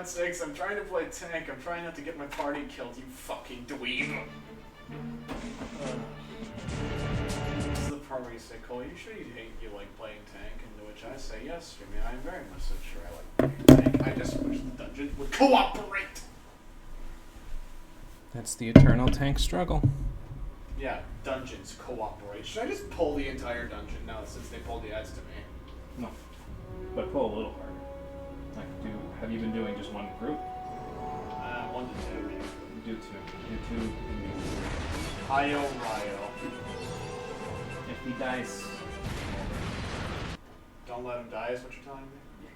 God's sakes, I'm trying to play tank. I'm trying not to get my party killed, you fucking dweeb. This is the part where you say, Cole, you sure you like playing tank? And to which I say, yes, Jimmy, I'm very much so sure I like playing tank. I just wish the dungeon would cooperate. That's the eternal tank struggle. Yeah, dungeons cooperate. Should I just pull the entire dungeon now since they pulled the ads to me? No. But pull a little harder. Have you been doing just one group? 1 to 2. Do two. Hio Ryo. If he dies... Don't let him die is what you're telling me? Yeah.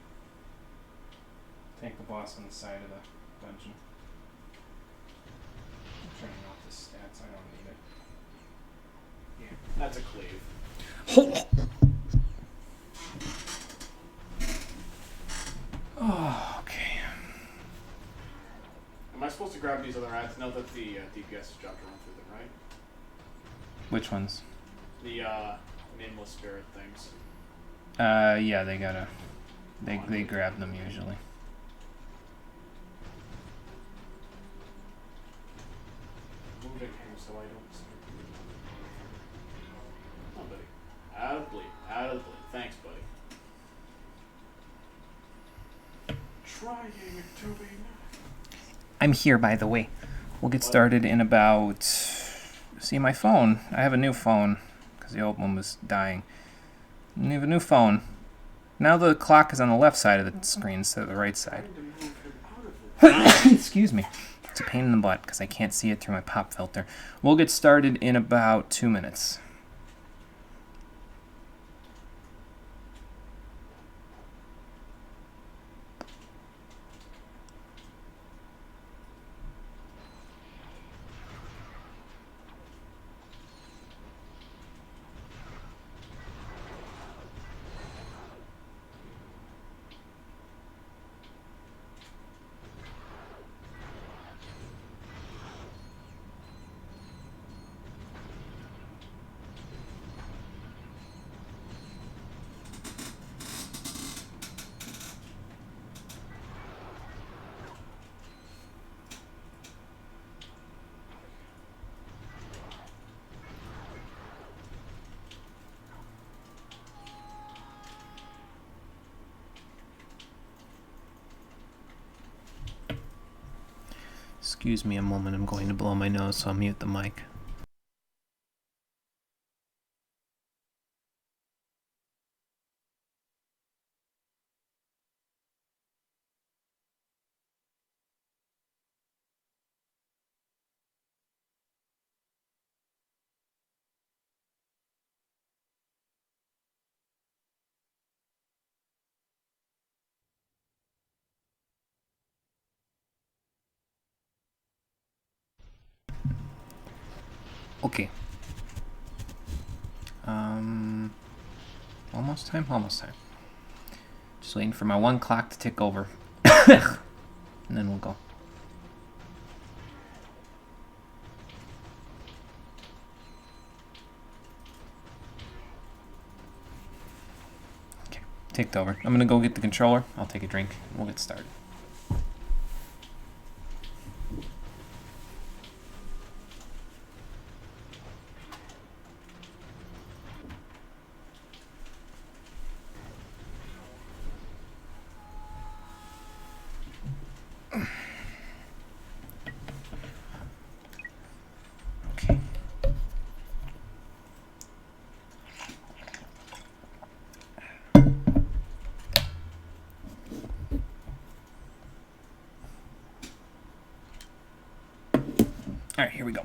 Tank the boss on the side of the dungeon. I'm turning off the stats, I don't need it. Yeah, that's a cleave. Oh, okay. Am I supposed to grab these other ads now that the DPS has dropped around through them, right? Which ones? The nameless spirit things. Yeah, they gotta... They grab them usually. Moving him so I don't start bleeding. Oh, buddy. Out of bleed. Thanks, buddy. Trying to be nice. I'm here, by the way. We'll get started in about... See, my phone. I have a new phone, because the old one was dying. I have a new phone. Now the clock is on the left side of the screen instead of the right side. Excuse me. It's a pain in the butt, because I can't see it through my pop filter. We'll get started in about 2 minutes. Excuse me a moment, I'm going to blow my nose, so I'll mute the mic. Okay. Almost time? Almost time. Just waiting for my 1 clock to tick over. And then we'll go. Okay, ticked over. I'm gonna go get the controller. I'll take a drink. We'll get started. All right, here we go.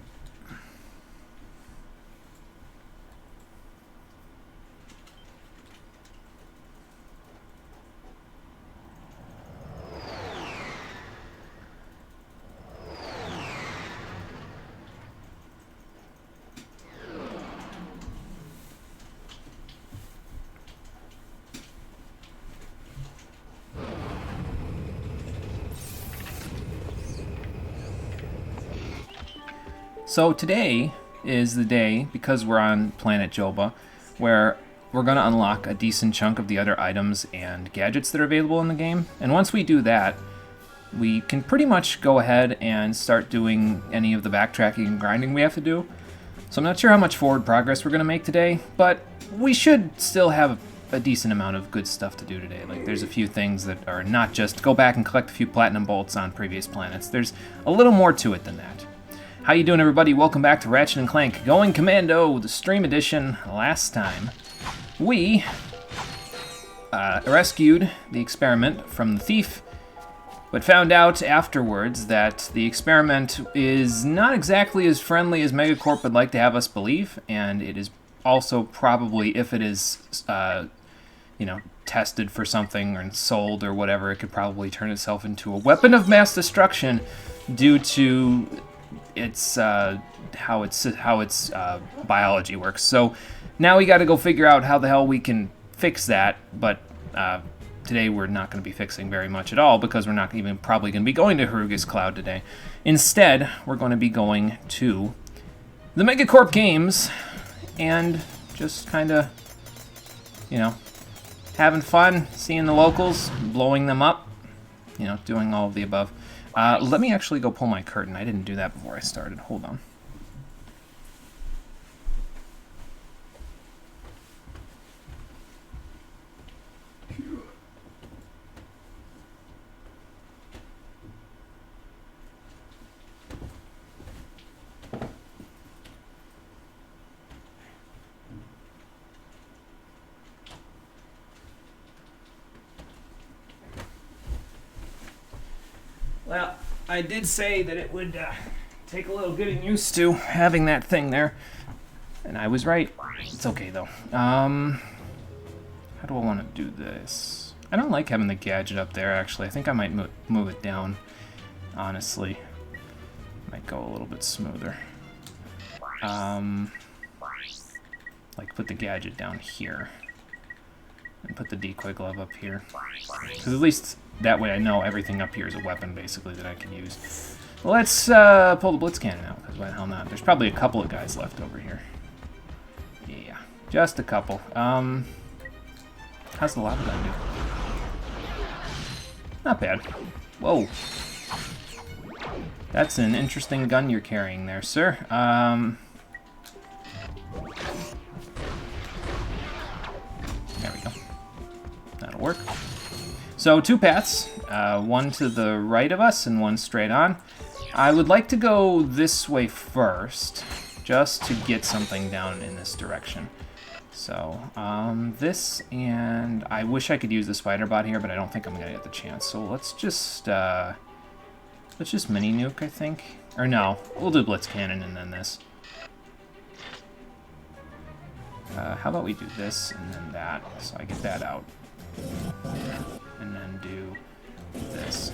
So today is the day, because we're on planet Joba, where we're going to unlock a decent chunk of the other items and gadgets that are available in the game. And once we do that, we can pretty much go ahead and start doing any of the backtracking and grinding we have to do. So I'm not sure how much forward progress we're going to make today, but we should still have a decent amount of good stuff to do today. Like, there's a few things that are not just go back and collect a few platinum bolts on previous planets. There's a little more to it than that. How you doing, everybody? Welcome back to Ratchet & Clank Going Commando, the stream edition. Last time, we rescued the experiment from the thief, but found out afterwards that the experiment is not exactly as friendly as Megacorp would like to have us believe, and it is also probably, if it is, tested for something or sold or whatever, it could probably turn itself into a weapon of mass destruction due to its how its biology works. So now we got to go figure out how the hell we can fix that, but today we're not going to be fixing very much at all because we're not even probably going to be going to Haruga's Cloud today. Instead, we're going to be going to the Megacorp Games and just kind of, having fun, seeing the locals, blowing them up, doing all of the above. Let me actually go pull my curtain. I didn't do that before I started. Hold on. Well, I did say that it would take a little getting used to having that thing there, and I was right. It's okay, though. How do I want to do this? I don't like having the gadget up there, actually. I think I might move it down, honestly. Might go a little bit smoother. Like, put the gadget down here, and put the decoy glove up here. Because at least that way I know everything up here is a weapon, basically, that I can use. Let's pull the blitz cannon out, because why the hell not? There's probably a couple of guys left over here. Yeah, just a couple. How's the lava gun do? Not bad. Whoa. That's an interesting gun you're carrying there, sir. There we go. That'll work. So, two paths, one to the right of us and one straight on. I would like to go this way first, just to get something down in this direction. So, this, and I wish I could use the spider bot here, but I don't think I'm going to get the chance. So let's just mini nuke, I think. Or no, we'll do blitz cannon and then this. How about we do this and then that, so I get that out. And then do this.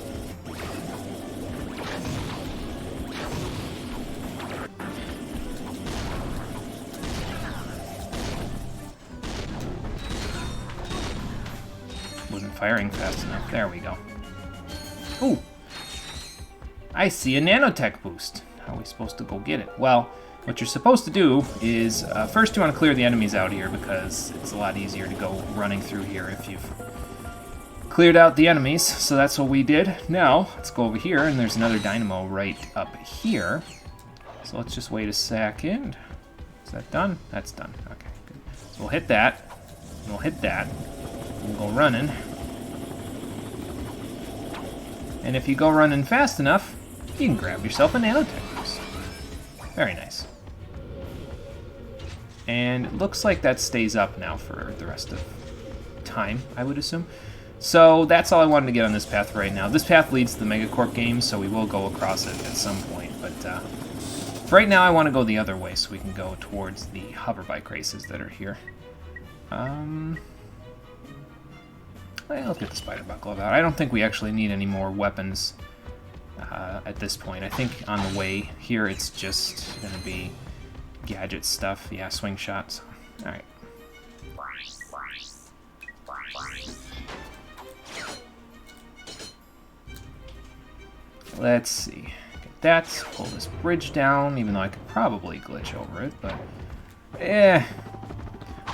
Wasn't firing fast enough. There we go. Ooh! I see a nanotech boost. How are we supposed to go get it? Well, what you're supposed to do is, first you want to clear the enemies out here because it's a lot easier to go running through here if you've cleared out the enemies. So that's what we did. Now, let's go over here, and there's another dynamo right up here. So let's just wait a second. Is that done? That's done. Okay, good. So we'll hit that. We'll hit that. We'll go running. And if you go running fast enough, you can grab yourself a nanotech boost. Very nice. And it looks like that stays up now for the rest of time, I would assume. So that's all I wanted to get on this path right now. This path leads to the Megacorp Games, so we will go across it at some point. But for right now, I want to go the other way so we can go towards the hoverbike races that are here. Well, let's get the spider bot glove out. I don't think we actually need any more weapons at this point. I think on the way here, it's just going to be gadget stuff. Yeah, swing shots. All right. Let's see. Get that. Pull this bridge down, even though I could probably glitch over it, but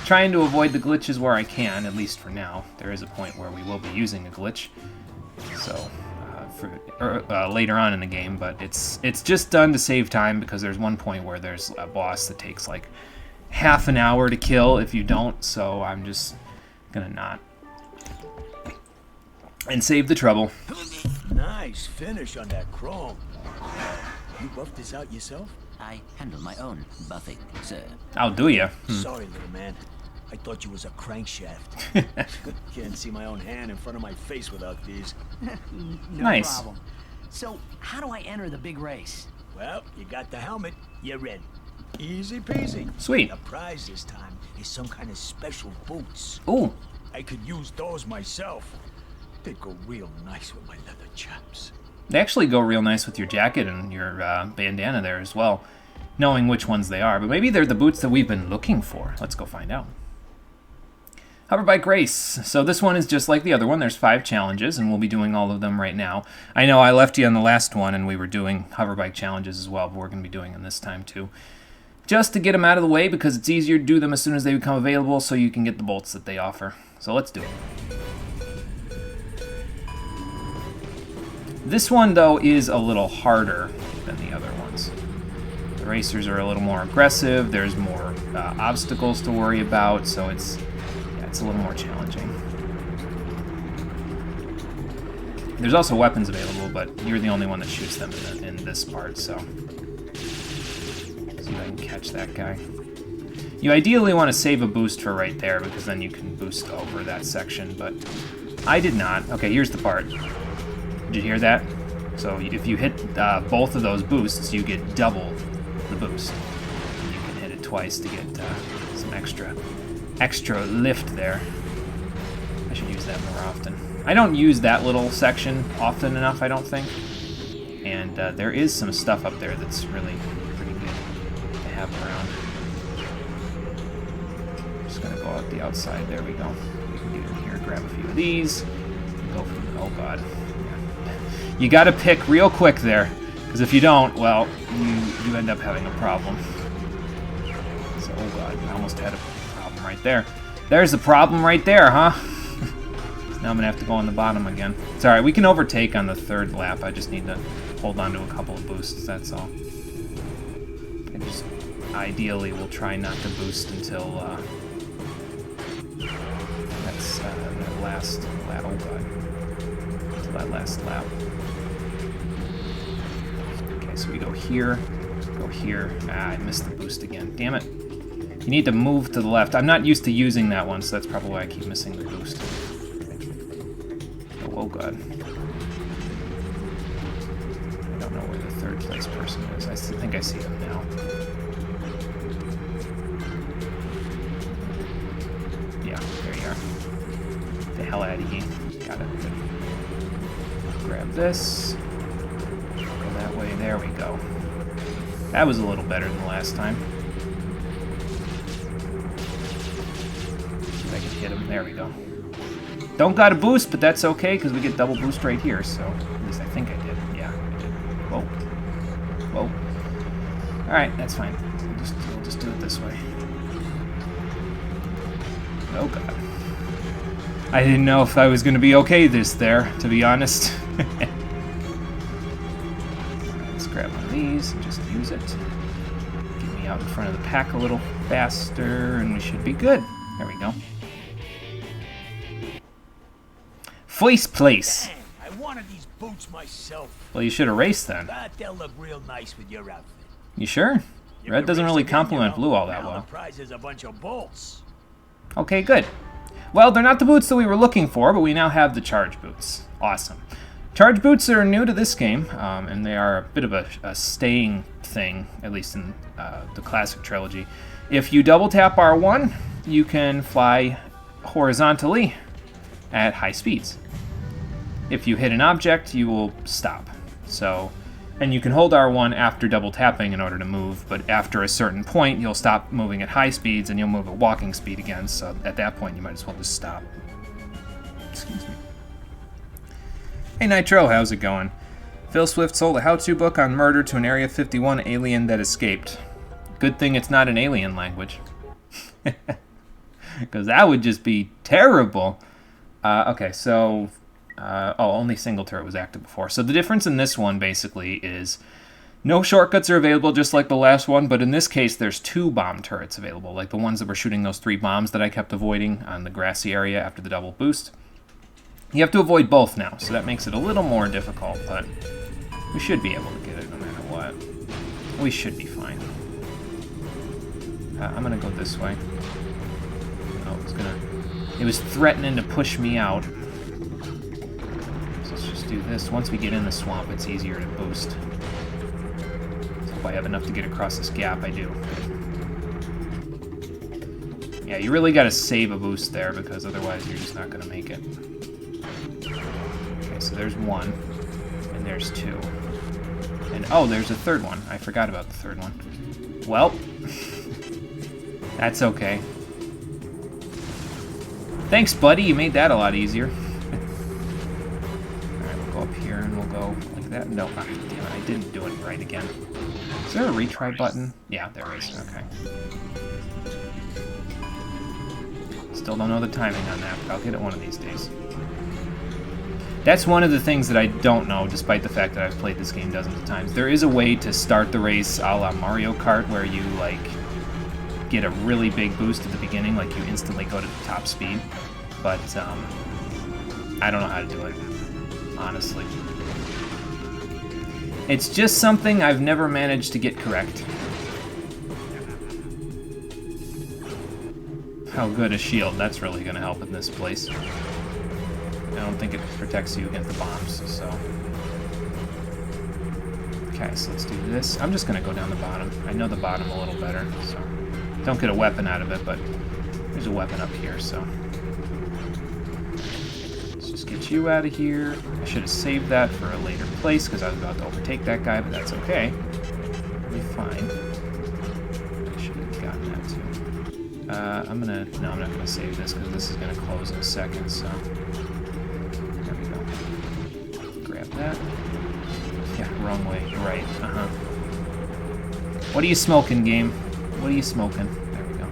trying to avoid the glitches where I can, at least for now. There is a point where we will be using a glitch. So, later on in the game, but it's just done to save time because there's one point where there's a boss that takes like half an hour to kill if you don't, so I'm just gonna not. And save the trouble. Nice finish on that chrome. You buffed this out yourself? I handle my own buffing, sir. I'll do ya. Sorry, little man. I thought you was a crankshaft. Can't see my own hand in front of my face without these. No Nice. problem. So, how do I enter the big race? Well, you got the helmet. You're in. Easy peasy. Sweet. The prize this time is some kind of special boots. Ooh. I could use those myself. They'd go real nice with my leather chaps. They actually go real nice with your jacket and your bandana there as well, knowing which ones they are. But maybe they're the boots that we've been looking for. Let's go find out. Hoverbike race. So this one is just like the other one. There's 5 challenges, and we'll be doing all of them right now. I know I left you on the last one, and we were doing hoverbike challenges as well, but we're going to be doing them this time too. Just to get them out of the way, because it's easier to do them as soon as they become available, so you can get the bolts that they offer. So let's do it. This one, though, is a little harder than the other ones. The racers are a little more aggressive. There's more obstacles to worry about, so it's a little more challenging. There's also weapons available, but you're the only one that shoots them in this part, so. See if I can catch that guy. You ideally want to save a boost for right there, because then you can boost over that section, but I did not. Okay, here's the part. Did you hear that? So if you hit both of those boosts, you get double the boost. You can hit it twice to get some extra lift there. I should use that more often. I don't use that little section often enough, I don't think. And there is some stuff up there that's really pretty good to have around. Just gonna go out the outside. There we go. We can get in here, grab a few of these. Go from, oh god. You gotta pick real quick there, because if you don't, well, you end up having a problem. So, oh god, I almost had a problem right there. There's the problem right there, huh? So now I'm gonna have to go on the bottom again. It's alright, we can overtake on the 3rd lap. I just need to hold on to a couple of boosts, that's all. I just ideally will try not to boost until that's that last lap. Oh god. Until that last lap. So we go here, Ah, I missed the boost again. Damn it. You need to move to the left. I'm not used to using that one, so that's probably why I keep missing the boost. Oh god. I don't know where the 3rd place person is. I think I see them now. Yeah, there you are. Get the hell out of here. Got it. Good. Grab this. That way, there we go. That was a little better than last time. See if I can hit him. There we go. Don't got a boost, but that's okay, because we get double boost right here, so at least I think I did. Yeah, I did. Whoa. Whoa. Alright, that's fine. We'll just do it this way. Oh god. I didn't know if I was going to be okay there, to be honest. Grab one of these and just use it. Get me out in front of the pack a little faster, and we should be good. There we go. First place. Dang, I wanted these boots myself. Well, you should have raced then. But they'll look real nice with your outfit. You sure? You Red could doesn't race really again, complement you know. blue all that Now well. The prize is a bunch of bolts. Okay, good. Well, they're not the boots that we were looking for, but we now have the charge boots. Awesome. Charge boots are new to this game, and they are a bit of a staying thing, at least in the classic trilogy. If you double tap R1, you can fly horizontally at high speeds. If you hit an object, you will stop. So, and you can hold R1 after double tapping in order to move, but after a certain point, you'll stop moving at high speeds and you'll move at walking speed again, so at that point you might as well just stop. Excuse me. Hey Nitro, how's it going? Phil Swift sold a how-to book on murder to an Area 51 alien that escaped. Good thing it's not an alien language. Because that would just be terrible. Okay, so Only single turret was active before. So the difference in this one, basically, is no shortcuts are available, just like the last one, but in this case, there's 2 bomb turrets available, like the ones that were shooting those 3 bombs that I kept avoiding on the grassy area after the double boost. You have to avoid both now, so that makes it a little more difficult, but we should be able to get it no matter what. We should be fine. I'm gonna go this way. It was threatening to push me out. So let's just do this. Once we get in the swamp, it's easier to boost. Let's hope I have enough to get across this gap. I do. Yeah, you really gotta save a boost there, because otherwise you're just not gonna make it. Okay, so there's 1, and there's 2. And oh, there's a 3rd one. I forgot about the 3rd one. Well, that's okay. Thanks, buddy. You made that a lot easier. Alright, we'll go up here and we'll go like that. No, damn it, I didn't do it right again. Is there a retry button? Yeah, there is. Okay. Still don't know the timing on that, but I'll get it one of these days. That's one of the things that I don't know, despite the fact that I've played this game dozens of times. There is a way to start the race a la Mario Kart, where you, like, get a really big boost at the beginning, like you instantly go to top speed. But, I don't know how to do it, honestly. It's just something I've never managed to get correct. Oh, good, a shield. That's really going to help in this place. I don't think it protects you against the bombs, so... Okay, so let's do this. I'm just going to go down the bottom. I know the bottom a little better, so... Don't get a weapon out of it, but there's a weapon up here, so... Let's just get you out of here. I should have saved that for a later place, because I was about to overtake that guy, but that's okay. We'll be fine. I should have gotten that, too. I'm gonna... No, I'm not gonna save this, because this is gonna close in a second, so... There we go. Grab that. Yeah, wrong way. Right, uh-huh. What are you smoking, game? What are you smoking? There we go.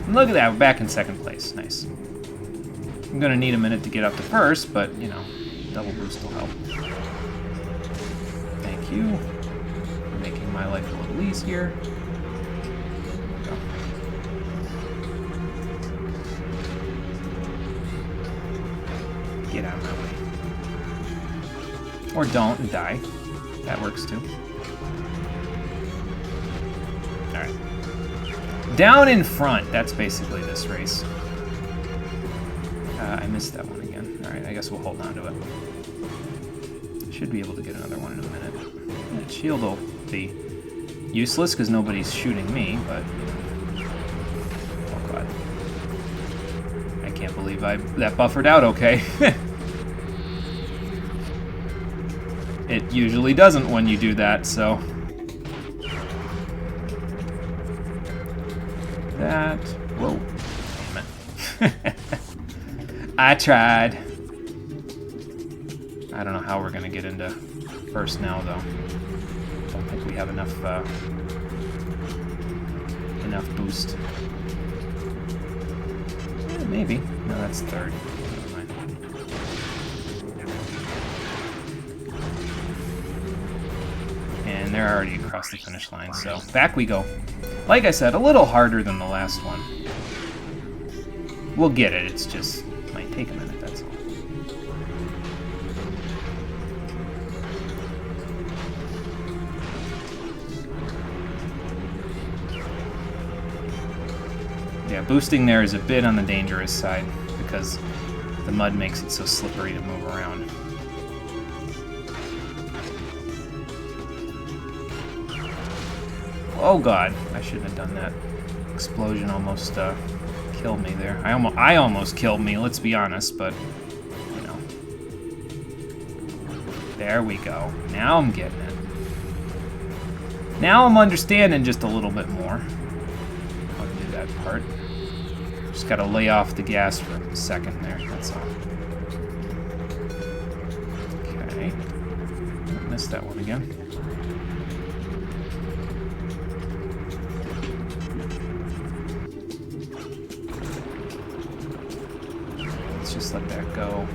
And look at that, we're back in 2nd place. Nice. I'm gonna need a minute to get up to 1st, but, you know, double boost will help. Thank you. Making my life a little easier. There we go. Get out of my way. Or don't and die. That works too. Alright. Down in front. That's basically this race. I missed that one again. Alright, I guess we'll hold on to it. Should be able to get another one in a minute. That shield will be useless because nobody's shooting me, but... Oh god. I can't believe that buffered out okay. It usually doesn't when you do that, so... That... Whoa. Damn it. I tried. I don't know how we're gonna get into 1st now, though. Don't think we have enough boost. Yeah, maybe. No, that's 3rd. Never mind. And they're already across the finish line, so back we go. Like I said, a little harder than the last one. We'll get it, it's just... might take a minute, that's all. Yeah, boosting there is a bit on the dangerous side, because the mud makes it so slippery to move around. Oh god, I shouldn't have done that. Explosion almost killed me there. I almost killed me, let's be honest, but, you know. There we go. Now I'm getting it. Now I'm understanding just a little bit more how to do that part. Just gotta lay off the gas for a second there, that's all. Okay. Missed that one again. Let's just let that go.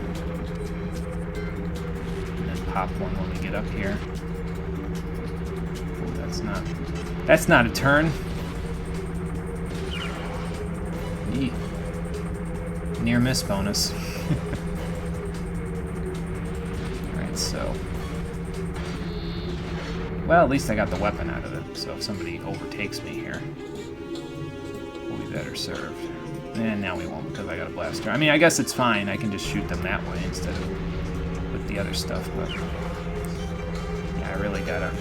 pop one when we get up here. Oh, that's not a turn. Eek. Near miss bonus. Alright, so. Well, at least I got the weapon out of it, so if somebody overtakes me here, we'll be better served. And now we won't because I got a blaster. I mean, I guess it's fine. I can just shoot them that way instead of with the other stuff, but yeah, I really gotta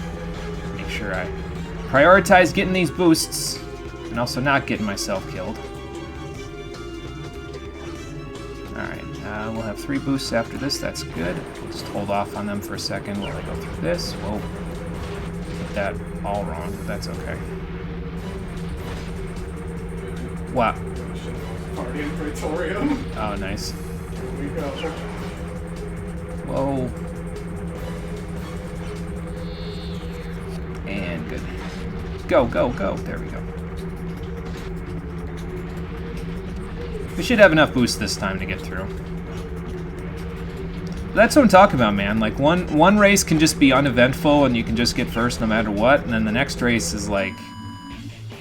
make sure I prioritize getting these boosts and also not getting myself killed. Alright, we'll have 3 boosts after this. That's good. We'll just hold off on them for a second while I go through this. Whoa. Put that all wrong, but that's okay. What? Party in Praetorium. Oh, nice. Here we go. Whoa. And good. Go, go, go. There we go. We should have enough boost this time to get through. That's what I'm talking about, man. Like, one race can just be uneventful and you can just get first no matter what, and then the next race is like,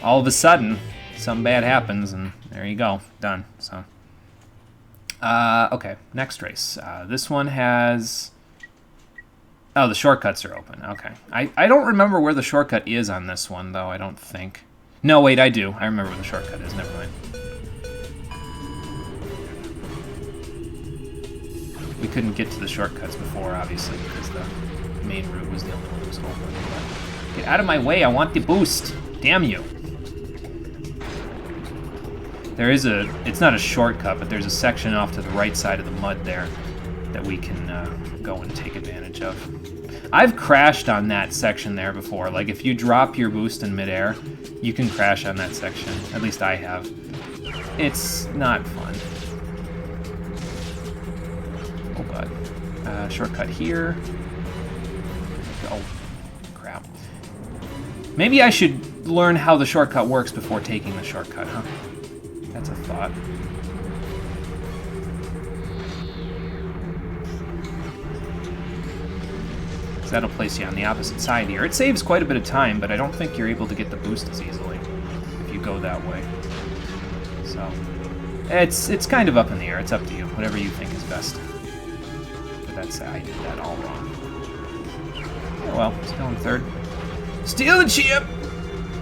all of a sudden, something bad happens, and there you go. Done. So, okay, next race. This one has... Oh, the shortcuts are open. Okay. I don't remember where the shortcut is on this one, though, I don't think. No, wait, I do. I remember where the shortcut is. Never mind. We couldn't get to the shortcuts before, obviously, because the main route was the only one that was open. Get out of my way, I want the boost! Damn you! There is it's not a shortcut, but there's a section off to the right side of the mud there that we can go and take advantage of. I've crashed on that section there before. Like, if you drop your boost in midair, you can crash on that section. At least I have. It's not fun. Oh god. Shortcut here. Oh, crap. Maybe I should learn how the shortcut works before taking the shortcut, huh? That's a thought. Because that'll place you on the opposite side here. It saves quite a bit of time, but I don't think you're able to get the boost as easily if you go that way. So, it's kind of up in the air. It's up to you. Whatever you think is best. I did that all wrong. Oh well, still in third. Steal the champ!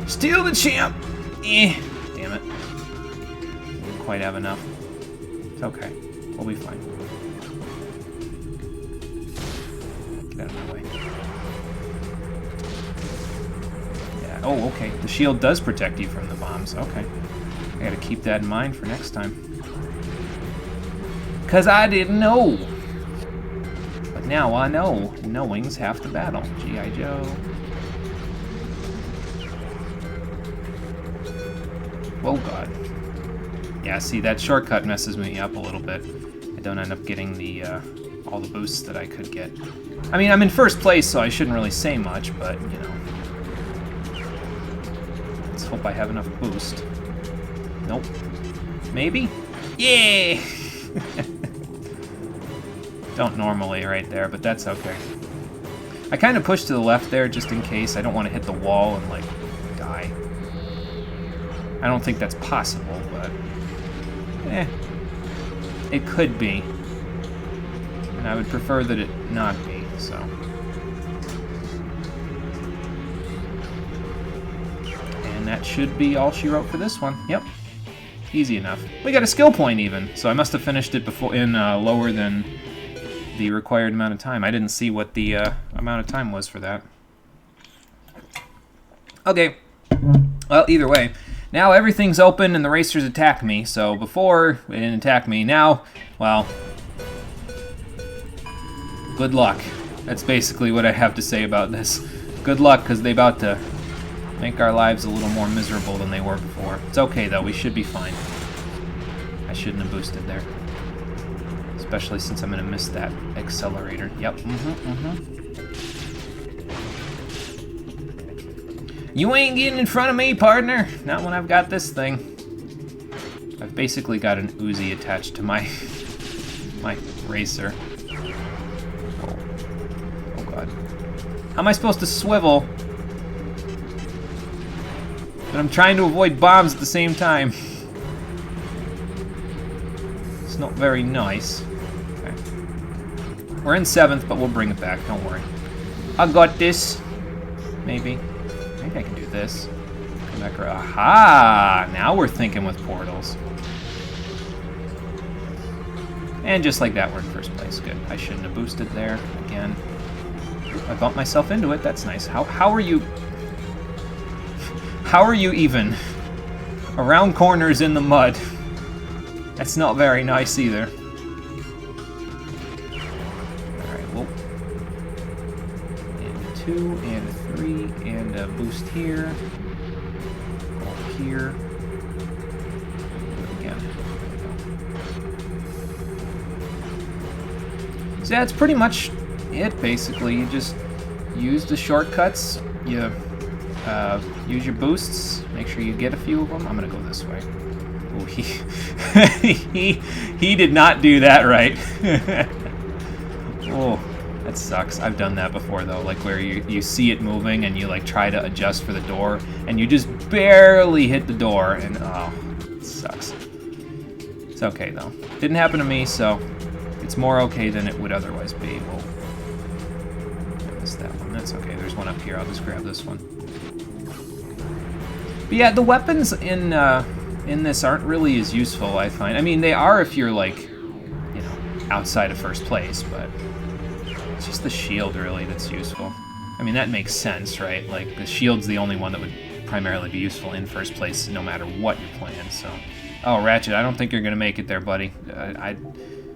Steal the champ! Eh. Damn it. Didn't quite have enough. It's okay. We'll be fine. Get out of my way. Yeah. Oh, okay. The shield does protect you from the bombs. Okay. I gotta keep that in mind for next time. 'Cause I didn't know! Now I know. Knowing's half the battle. G.I. Joe. Oh god. Yeah, see, that shortcut messes me up a little bit. I don't end up getting the all the boosts that I could get. I mean, I'm in first place, so I shouldn't really say much, but, you know. Let's hope I have enough boost. Nope. Maybe? Yeah! Don't normally right there, but that's okay. I kind of pushed to the left there just in case. I don't want to hit the wall and, like, die. I don't think that's possible, but... it could be. And I would prefer that it not be, so... And that should be all she wrote for this one. Yep. Easy enough. We got a skill point even, so I must have finished it before in lower than the required amount of time. I didn't see what the amount of time was for that. Okay. Well, either way. Now everything's open and the racers attack me, so before they didn't attack me. Now, well, good luck. That's basically what I have to say about this. Good luck, because they're about to make our lives a little more miserable than they were before. It's okay, though. We should be fine. I shouldn't have boosted there. Especially since I'm going to miss that accelerator. Yep. You ain't getting in front of me, partner. Not when I've got this thing. I've basically got an Uzi attached to my racer. How am I supposed to swivel? But I'm trying to avoid bombs at the same time. It's not very nice. Okay. We're in 7th, but we'll bring it back, don't worry. I got this. Maybe. Maybe I can do this. Come back around. Aha! Now we're thinking with portals. And just like that, we're in first place. Good. I shouldn't have boosted there. Again. I bumped myself into it. That's nice. How are you... How are you even around corners in the mud? That's not very nice either. Alright, well... And a 2, and a 3, and a boost here. Go here. Do it again. So that's pretty much it, basically. You just use the shortcuts. You use your boosts. Make sure you get a few of them. I'm gonna go this way. Oh, he did not do that right. Oh, that sucks. I've done that before though, like where you see it moving and you like try to adjust for the door and you just barely hit the door and oh, it sucks. It's okay though. Didn't happen to me, so it's more okay than it would otherwise be. Well, I missed that one. That's okay. There's one up here. I'll just grab this one. But yeah, the weapons in this aren't really as useful, I find. I mean, they are if you're like, you know, outside of first place, but it's just the shield really that's useful. I mean, that makes sense, right? Like the shield's the only one that would primarily be useful in first place, no matter what you're playing. So, oh, Ratchet, I don't think you're gonna make it there, buddy.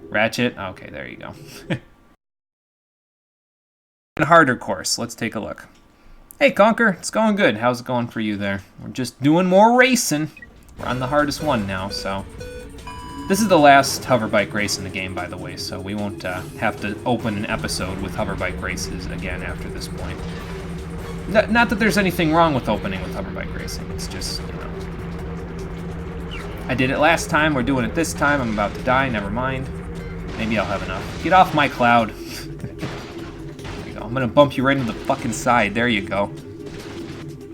Ratchet? Okay, there you go. Harder course. Let's take a look. Hey, Conker. It's going good. How's it going for you there? We're just doing more racing. We're on the hardest one now, so... This is the last hoverbike race in the game, by the way, so we won't have to open an episode with hoverbike races again after this point. Not that there's anything wrong with opening with hoverbike racing. It's just, you know... I did it last time. We're doing it this time. I'm about to die. Never mind. Maybe I'll have enough. Get off my cloud. There you go. I'm gonna bump you right into the fucking side. There you go. I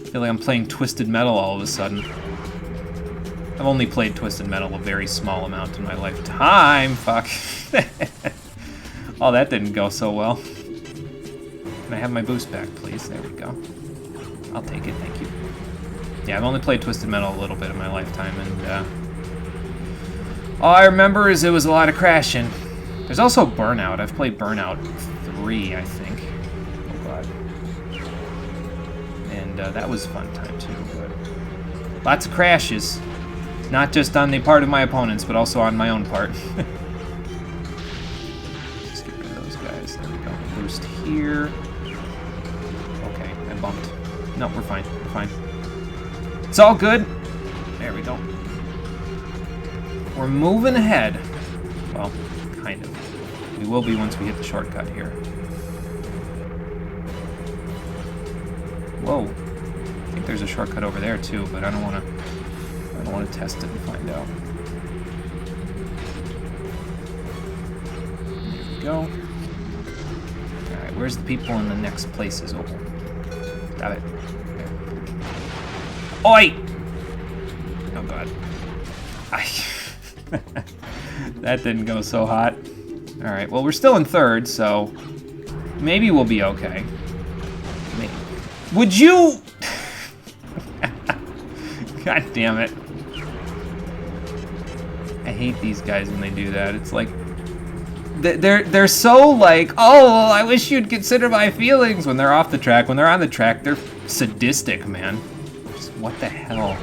feel like I'm playing Twisted Metal all of a sudden. I've only played Twisted Metal a very small amount in my lifetime. Fuck. Oh, that didn't go so well. Can I have my boost back, please? There we go. I'll take it, thank you. Yeah, I've only played Twisted Metal a little bit in my lifetime, and all I remember is it was a lot of crashing. There's also Burnout. I've played Burnout 3, I think. Oh god. And that was a fun time too, but lots of crashes. Not just on the part of my opponents, but also on my own part. Let's get rid of those guys. There we go. Boost here. Okay, I bumped. No, we're fine. We're fine. It's all good. There we go. We're moving ahead. Well, kind of. We will be once we hit the shortcut here. Whoa. I think there's a shortcut over there too, but I don't want to test it and find out. There we go. Alright, where's the people in the next places? Oh. Got it. There. Oi! Oh god. That didn't go so hot. Alright, well we're still in 3rd, so maybe we'll be okay. Maybe. Would you... God damn it. I hate these guys when they do that. It's like... They're so like, oh, I wish you'd consider my feelings when they're off the track. When they're on the track, they're sadistic, man. Just what the hell?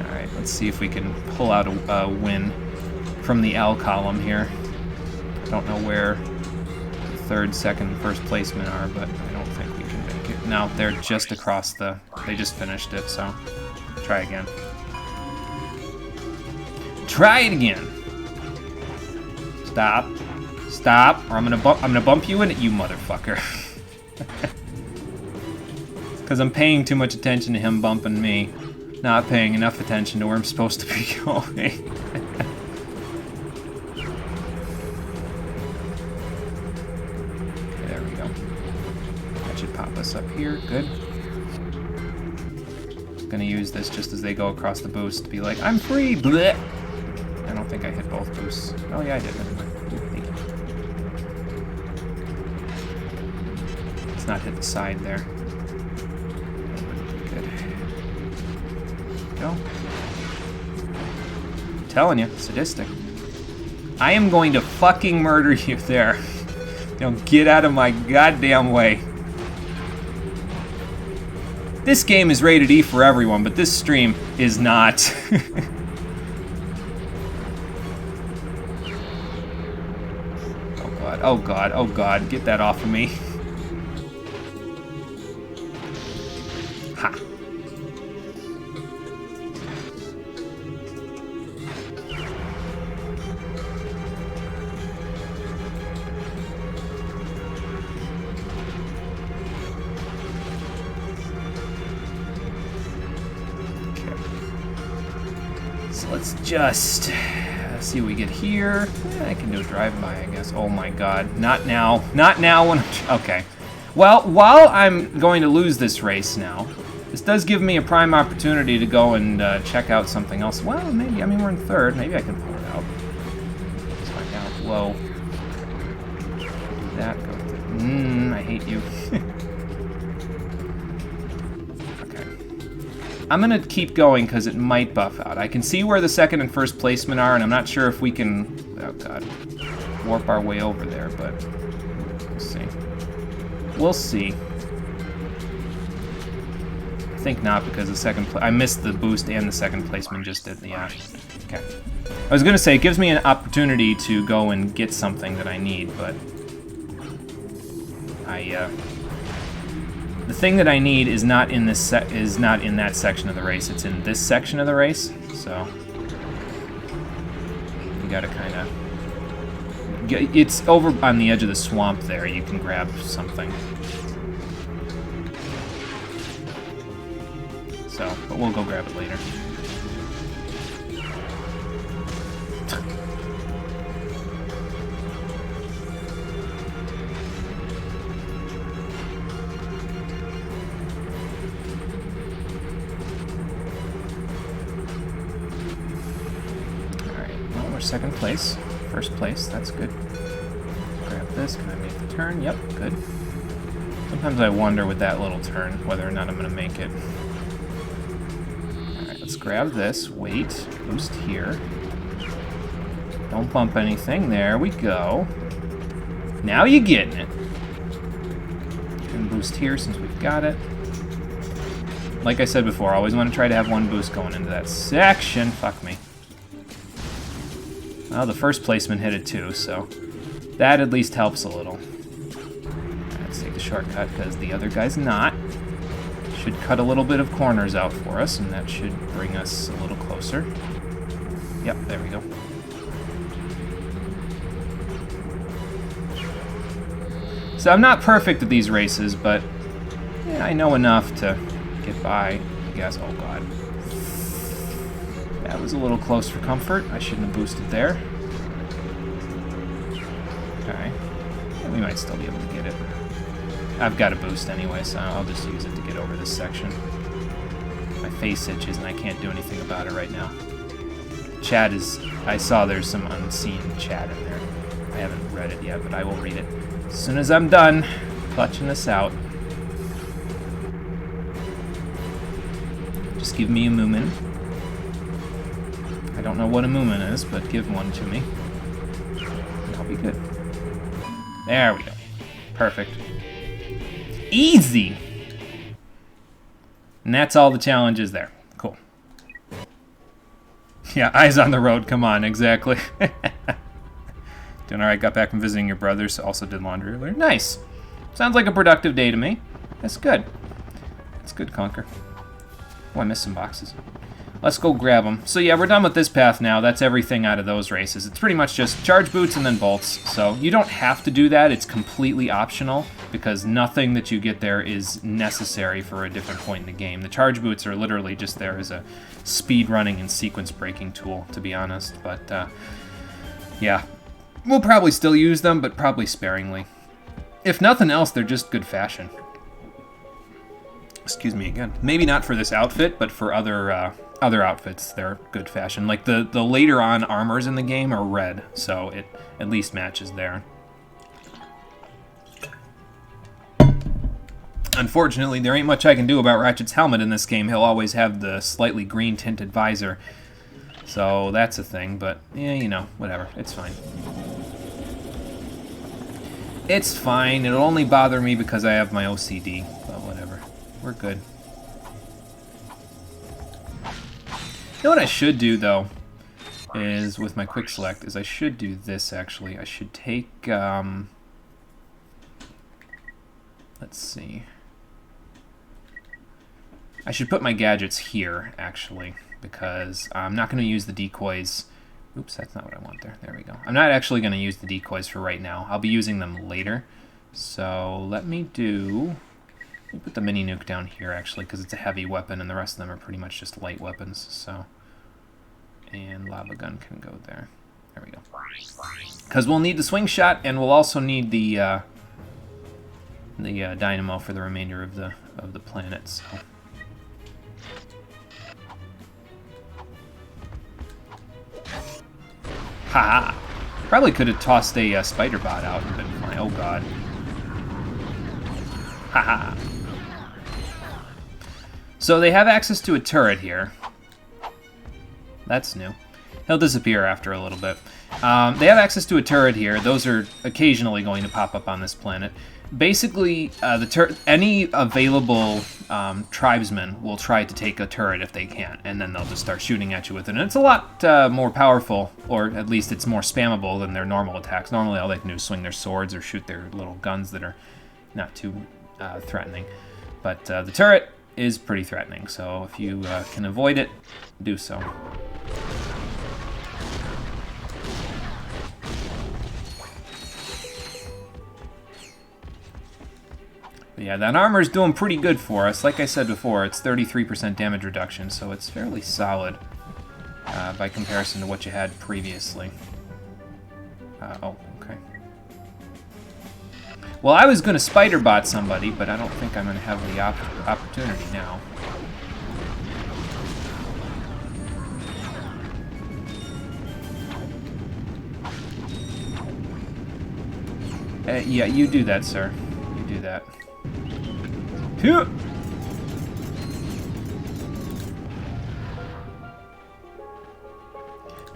Alright, let's see if we can pull out a win from the L column here. I don't know where the 3rd, 2nd, 1st placemen are, but I don't think we can make it. No, they're just across the... They just finished it, so try again. Try it again. Stop. Stop, or I'm gonna bump you in it, you motherfucker. Because I'm paying too much attention to him bumping me, not paying enough attention to where I'm supposed to be going. go. That should pop us up here. Good. Gonna use this just as they go across the boost to be like, I'm free! Blech! I don't think I hit both boosts. Oh yeah, I did. Thank you. Let's not hit the side there. Good. Go. I'm telling you, sadistic. I am going to fucking murder you there. Don't get out of my goddamn way. This game is rated E for everyone, but this stream is not. Oh god, oh god, oh god, get that off of me. Ha. Let's just see what we get here. I can do a drive-by, I guess. Oh my god. Not now. Not now when I'm... Okay. Well, while I'm going to lose this race now, this does give me a prime opportunity to go and check out something else. Well, maybe. I mean, we're in third. Maybe I can pull it out. Let's find out. Low. Do that. Go with it. I hate you. I'm gonna keep going because it might buff out. I can see where the second and first placement are, and I'm not sure if we can, oh god, warp our way over there, but we'll see. We'll see. I think not because the second, I missed the boost and the second placement just did, yeah. Okay. I was gonna say, it gives me an opportunity to go and get something that I need, but the thing that I need is not in this is not in that section of the race. It's in this section of the race. So you gotta kind of. It's over on the edge of the swamp there. You can grab something. So, but we'll go grab it later. Second place, first place, that's good. Grab this, can I make the turn? Yep, good. Sometimes I wonder with that little turn whether or not I'm gonna make it. Alright, let's grab this, wait, boost here. Don't bump anything, there we go. Now you're getting it. And boost here since we've got it. Like I said before, I always want to try to have one boost going into that section. Fuck me. Well, the first placement hit it too, so that at least helps a little. Let's take the shortcut because the other guy's not. Should cut a little bit of corners out for us, and that should bring us a little closer. Yep, there we go. So I'm not perfect at these races, but yeah, I know enough to get by, I guess. Oh god. That was a little close for comfort. I shouldn't have boosted there. Okay. Yeah, we might still be able to get it. I've got a boost anyway, so I'll just use it to get over this section. My face itches and I can't do anything about it right now. Chat is... I saw there's some unseen chat in there. I haven't read it yet, but I will read it. As soon as I'm done clutching this out. Just give me a Moomin. I don't know what a Moomin is, but give one to me. I'll be good. There we go. Perfect. Easy! And that's all the challenges there. Cool. Yeah, eyes on the road. Come on, exactly. Doing alright, got back from visiting your brothers. Also did laundry earlier. Nice. Sounds like a productive day to me. That's good. That's good, Conker. Oh, I missed some boxes. Let's go grab them. So yeah, we're done with this path now. That's everything out of those races. It's pretty much just charge boots and then bolts. So you don't have to do that. It's completely optional because nothing that you get there is necessary for a different point in the game. The charge boots are literally just there as a speed running and sequence breaking tool, to be honest. But yeah, we'll probably still use them, but probably sparingly. If nothing else, they're just good fashion. Excuse me again. Maybe not for this outfit, but for other outfits, they're good fashion. Like the later on armors in the game are red, so it at least matches there. Unfortunately, there ain't much I can do about Ratchet's helmet in this game. He'll always have the slightly green tinted visor. So that's a thing, but yeah, you know, whatever. It's fine. It's fine. It'll only bother me because I have my OCD, but whatever. We're good. You know what I should do, though, is with my quick select, is I should do this, actually. I should take, let's see. I should put my gadgets here, actually, because I'm not going to use the decoys. Oops, that's not what I want there. There we go. I'm not actually going to use the decoys for right now. I'll be using them later. So let me put the mini nuke down here, actually, because it's a heavy weapon, and the rest of them are pretty much just light weapons. So, and lava gun can go there. There we go. Because we'll need the swing shot, and we'll also need the dynamo for the remainder of the planet. So. Haha! Probably could have tossed a spider bot out and been fine. Oh god. Haha! So they have access to a turret here. That's new. He'll disappear after a little bit. They have access to a turret here. Those are occasionally going to pop up on this planet. Basically, any available tribesmen will try to take a turret if they can, and then they'll just start shooting at you with it. And it's a lot more powerful, or at least it's more spammable than their normal attacks. Normally, all they can do is swing their swords or shoot their little guns that are not too threatening. But the turret is pretty threatening, so if you can avoid it, do so. But yeah, that armor's doing pretty good for us. Like I said before, it's 33% damage reduction, so it's fairly solid by comparison to what you had previously. Oh, okay. Well, I was going to spider bot somebody, but I don't think I'm going to have the opportunity now. Yeah, you do that, sir. You do that. Phew!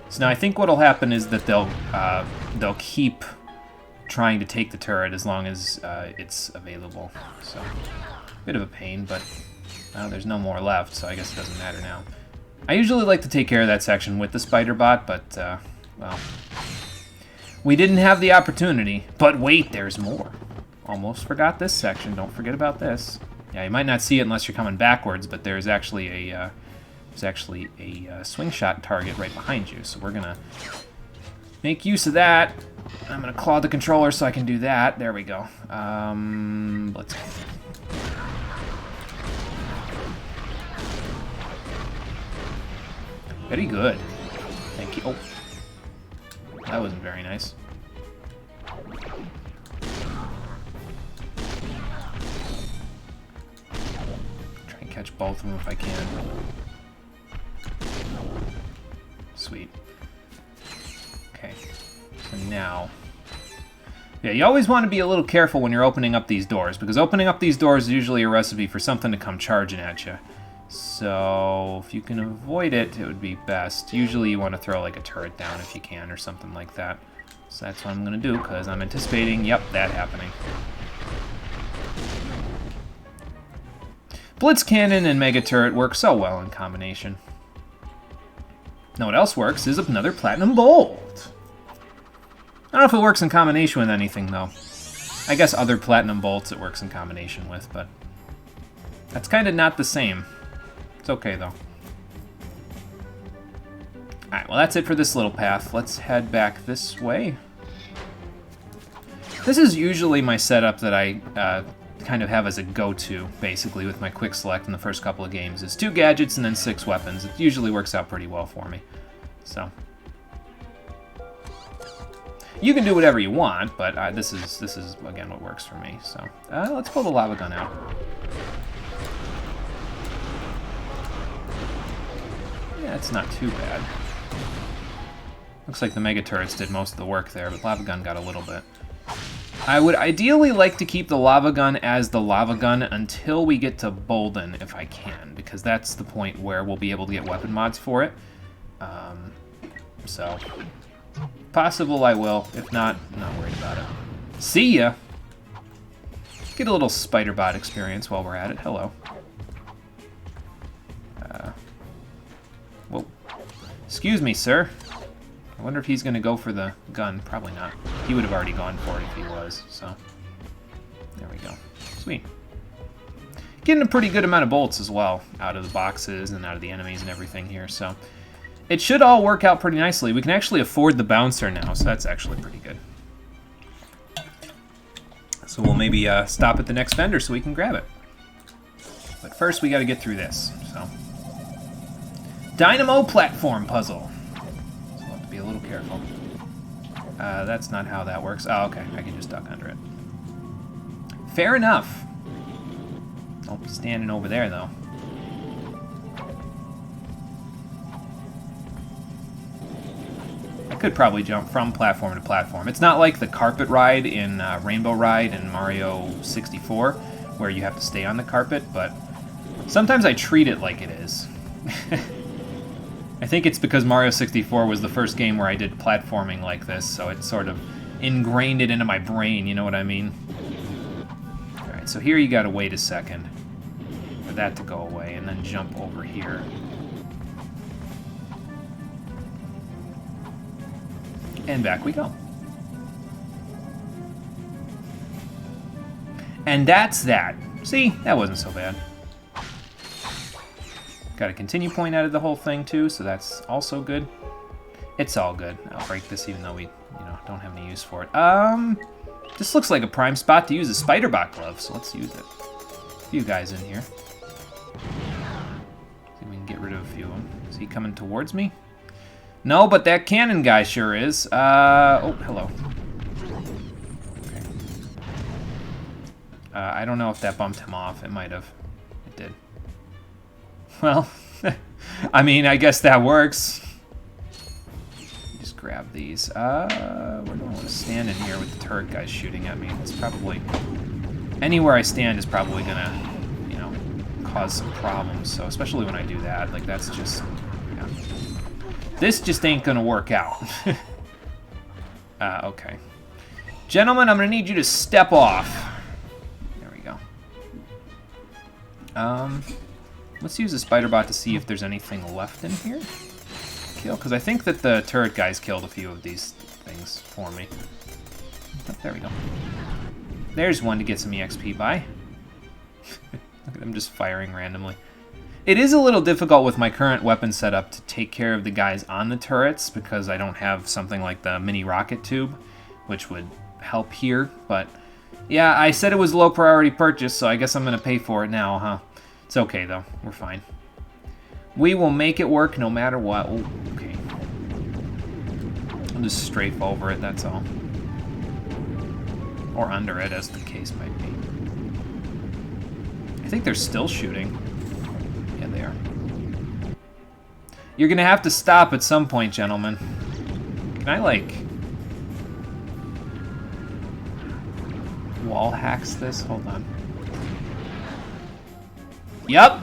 So now I think what'll happen is that they'll keep trying to take the turret as long as it's available. So, bit of a pain, but there's no more left, so I guess it doesn't matter now. I usually like to take care of that section with the spider bot, but well, we didn't have the opportunity. But wait, there's more. Almost forgot this section. Don't forget about this. Yeah, you might not see it unless you're coming backwards, but there's actually a swing shot target right behind you. So we're gonna make use of that. I'm gonna claw the controller so I can do that. There we go. Let's go. Very good. Thank you. Oh, that wasn't very nice. Catch both of them if I can. Sweet. Okay. So now... Yeah, you always want to be a little careful when you're opening up these doors, because opening up these doors is usually a recipe for something to come charging at you. So, if you can avoid it, it would be best. Usually you want to throw like a turret down if you can, or something like that. So that's what I'm going to do, because I'm anticipating, yep, that happening. Blitz Cannon and Mega Turret work so well in combination. Now what else works is another Platinum Bolt. I don't know if it works in combination with anything, though. I guess other Platinum Bolts it works in combination with, but that's kind of not the same. It's okay, though. Alright, well that's it for this little path. Let's head back this way. This is usually my setup that I kind of have as a go-to, basically, with my quick select in the first couple of games. It's 2 gadgets and then 6 weapons. It usually works out pretty well for me. So. You can do whatever you want, but this is again what works for me. So let's pull the lava gun out. Yeah, it's not too bad. Looks like the mega turrets did most of the work there, but lava gun got a little bit. I would ideally like to keep the lava gun as the lava gun until we get to Bolden, if I can, because that's the point where we'll be able to get weapon mods for it. So, possible I will. If not, I'm not worried about it. See ya! Get a little spider bot experience while we're at it. Hello. Whoa. Excuse me, sir. I wonder if he's going to go for the gun. Probably not. He would have already gone for it if he was, so. There we go. Sweet. Getting a pretty good amount of bolts as well, out of the boxes and out of the enemies and everything here, so. It should all work out pretty nicely. We can actually afford the bouncer now, so that's actually pretty good. So we'll maybe stop at the next vendor so we can grab it. But first we got to get through this, so. Dynamo platform puzzle. Be a little careful. That's not how that works. Oh, okay. I can just duck under it. Fair enough. Don't be standing over there, though. I could probably jump from platform to platform. It's not like the carpet ride in Rainbow Ride in Mario 64, where you have to stay on the carpet, but sometimes I treat it like it is. I think it's because Mario 64 was the first game where I did platforming like this, so it sort of ingrained it into my brain, you know what I mean? Alright, so here you gotta wait a second for that to go away, and then jump over here. And back we go. And that's that. See? That wasn't so bad. Got a continue point out of the whole thing too, so that's also good. It's all good. I'll break this even though we, don't have any use for it. This looks like a prime spot to use a spider bot glove, so let's use it. A few guys in here. See if we can get rid of a few of them. Is he coming towards me? No, but that cannon guy sure is. Oh, hello. Okay. I don't know if that bumped him off. It might have. It did. Well, I mean, I guess that works. Just grab these. Where do I want to stand in here with the turret guys shooting at me? It's probably... Anywhere I stand is probably gonna, cause some problems. So, especially when I do that. Like, that's just... Yeah. This just ain't gonna work out. Okay. Gentlemen, I'm gonna need you to step off. There we go. Let's use a spider bot to see if there's anything left in here. Kill, because I think that the turret guys killed a few of these things for me. Oh, there we go. There's one to get some EXP by. Look at them just firing randomly. It is a little difficult with my current weapon setup to take care of the guys on the turrets because I don't have something like the mini rocket tube, which would help here. But yeah, I said it was low priority purchase, so I guess I'm going to pay for it now, huh? It's okay, though. We're fine. We will make it work no matter what. Ooh, okay. I'll just strafe over it, that's all. Or under it, as the case might be. I think they're still shooting. Yeah, they are. You're gonna have to stop at some point, gentlemen. Can I, like... wall hacks this? Hold on. Yup!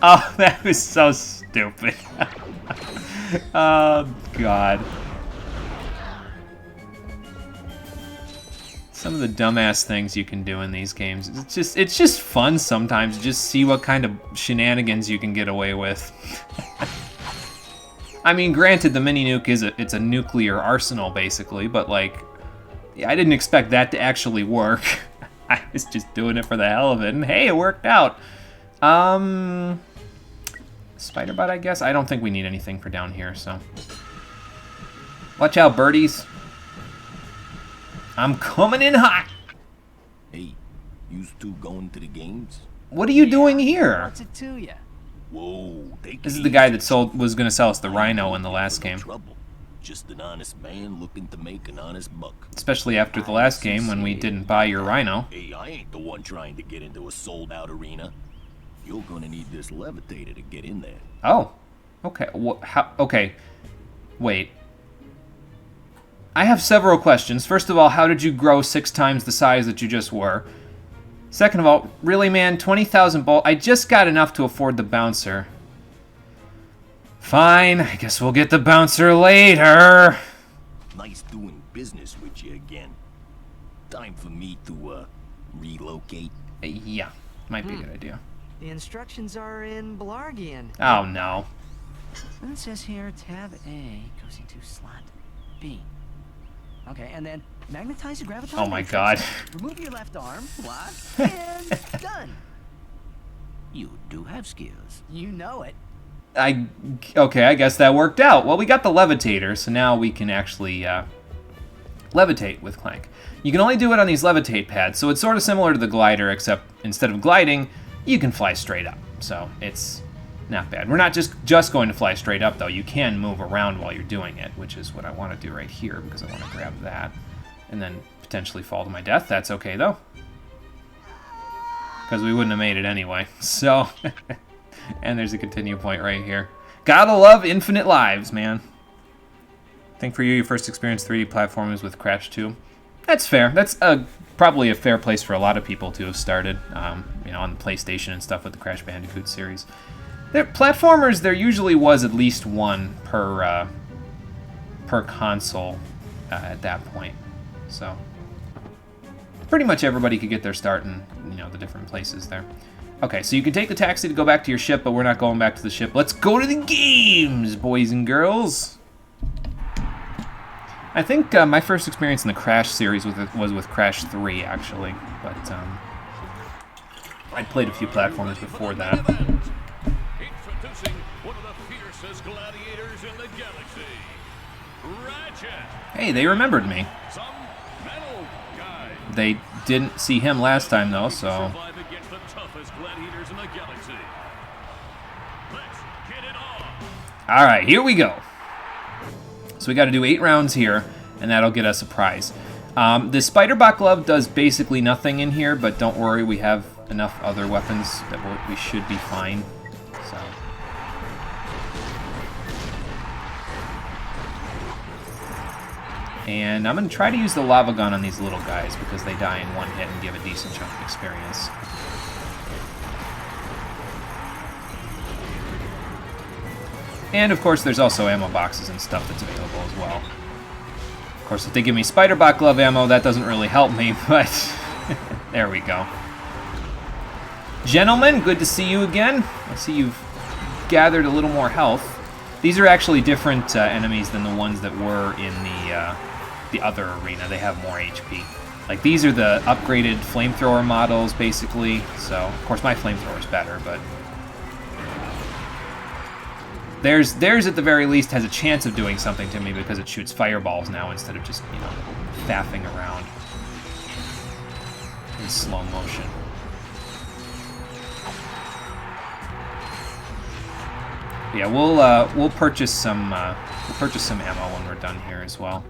Oh, that was so stupid. Oh, God. Some of the dumbass things you can do in these games. It's just fun sometimes to just see what kind of shenanigans you can get away with. I mean, granted, the mini nuke it's a nuclear arsenal basically, but like, yeah, I didn't expect that to actually work. I was just doing it for the hell of it, and hey, it worked out. Spider bot, I guess. I don't think we need anything for down here, so. Watch out, birdies. I'm coming in hot. Hey, you two going to the games? What are you doing here? What's it to you? Whoa, This is the guy that was going to sell us the Rhino in the last game. Trouble. Just an honest man looking to make an honest buck. Especially after the last game when we didn't buy your rhino. Hey, I ain't the one trying to get into a sold-out arena. You're gonna need this levitator to get in there. Oh. Okay. Okay. Wait. I have several questions. First of all, how did you grow 6 times the size that you just were? Second of all, really, man, 20,000 bolt. I just got enough to afford the bouncer. Fine, I guess we'll get the bouncer later. Nice doing business with you again. Time for me to, relocate. Yeah, might be a good idea. The instructions are in Belargian. Oh, no. It says here, tab A goes into slot B. Okay, and then magnetize the gravitonic Oh my matrix, God. remove your left arm, block, and done. You do have skills. You know it. Okay, I guess that worked out. Well, we got the levitator, so now we can actually levitate with Clank. You can only do it on these levitate pads, so it's sort of similar to the glider, except instead of gliding, you can fly straight up. So it's not bad. We're not just going to fly straight up, though. You can move around while you're doing it, which is what I want to do right here, because I want to grab that and then potentially fall to my death. That's okay, though, because we wouldn't have made it anyway. So, and there's a continue point right here. Gotta love infinite lives, man. I think for you, your first experience 3D platformers with Crash 2. That's fair. That's probably a fair place for a lot of people to have started, you know, on the PlayStation and stuff with the Crash Bandicoot series. Platformers, there usually was at least one per console at that point. So pretty much everybody could get their start in, you know, the different places there. Okay, so you can take the taxi to go back to your ship, but we're not going back to the ship. Let's go to the games, boys and girls. I think my first experience in the Crash series was with Crash 3, actually. But I'd played a few platformers before that. Introducing one of the fiercest gladiators in the galaxy, Ratchet. Hey, they remembered me. Some metal guy. They didn't see him last time, though, so... Survive against the toughest gladiators in the galaxy. Let's get it on. All right, here we go. So we got to do 8 rounds here, and that'll get us a prize. The Spider-Bot glove does basically nothing in here, but don't worry, we have enough other weapons that we should be fine. So. And I'm going to try to use the lava gun on these little guys because they die in one hit and give a decent chunk of experience. And of course, there's also ammo boxes and stuff that's available as well. Of course, if they give me Spider-Bot glove ammo, that doesn't really help me, but there we go. Gentlemen, good to see you again. I see you've gathered a little more health. These are actually different enemies than the ones that were in the other arena. They have more HP. Like, these are the upgraded flamethrower models, basically. So, of course, my flamethrower is better, but... Theirs at the very least has a chance of doing something to me because it shoots fireballs now instead of just, you know, faffing around in slow motion. Yeah, we'll purchase some ammo when we're done here as well.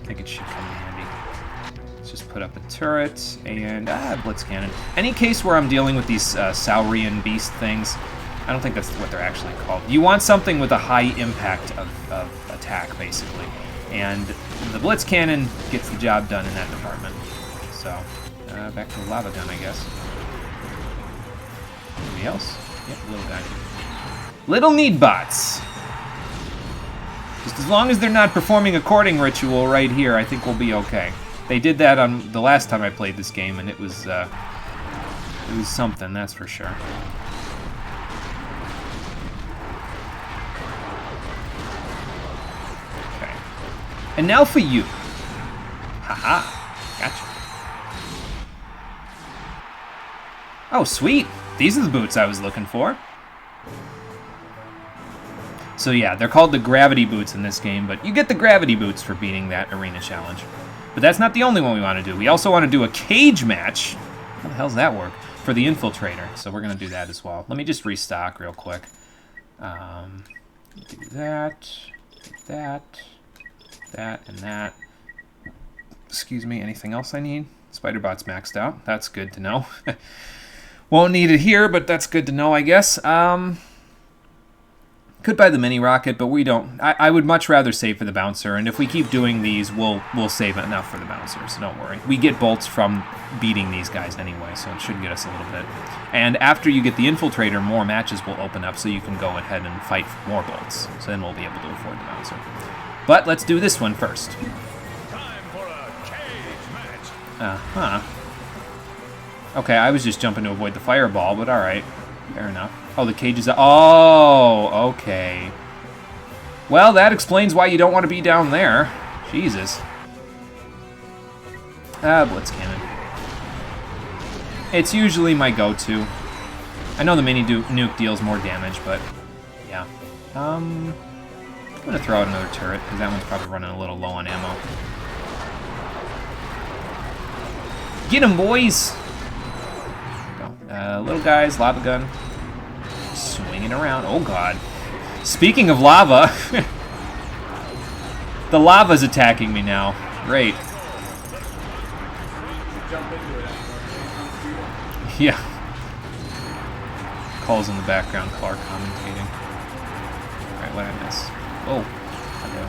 I think it should come in handy. Let's just put up a turret and blitz cannon. Any case where I'm dealing with these Saurian beast things. I don't think that's what they're actually called. You want something with a high impact of attack, basically. And the Blitz Cannon gets the job done in that department. So, back to the lava gun, I guess. Anybody else? Yep, little guy. Little need bots. Just as long as they're not performing a courting ritual right here, I think we'll be okay. They did that on the last time I played this game, and it was something, that's for sure. And now for you. Haha. Gotcha. Oh, sweet. These are the boots I was looking for. So yeah, they're called the gravity boots in this game, but you get the gravity boots for beating that arena challenge. But that's not the only one we want to do. We also want to do a cage match. How the hell's that work? For the infiltrator. So we're going to do that as well. Let me just restock real quick. Do that. Do that. that, and that. Excuse me, anything else I need? Spider-Bot's maxed out. That's good to know. Won't need it here, but that's good to know, I guess. Could buy the mini rocket, but we don't. I would much rather save for the bouncer, and if we keep doing these, we'll save enough for the bouncer, so don't worry. We get bolts from beating these guys anyway, so it should get us a little bit. And after you get the infiltrator, more matches will open up, so you can go ahead and fight for more bolts. So then we'll be able to afford the bouncer. But let's do this one first. Time for a cage match. Uh-huh. Okay, I was just jumping to avoid the fireball, but alright. Fair enough. Oh, the cage is... Oh, okay. Well, that explains why you don't want to be down there. Jesus. Blitz cannon. It's usually my go-to. I know the mini nuke deals more damage, but... Yeah. I'm going to throw out another turret, because that one's probably running a little low on ammo. Get him, boys! Go. Little guys, lava gun. Swinging around. Oh, God. Speaking of lava, the lava's attacking me now. Great. Yeah. Calls in the background, Clark commentating. Alright, what did I miss? Oh. Hello.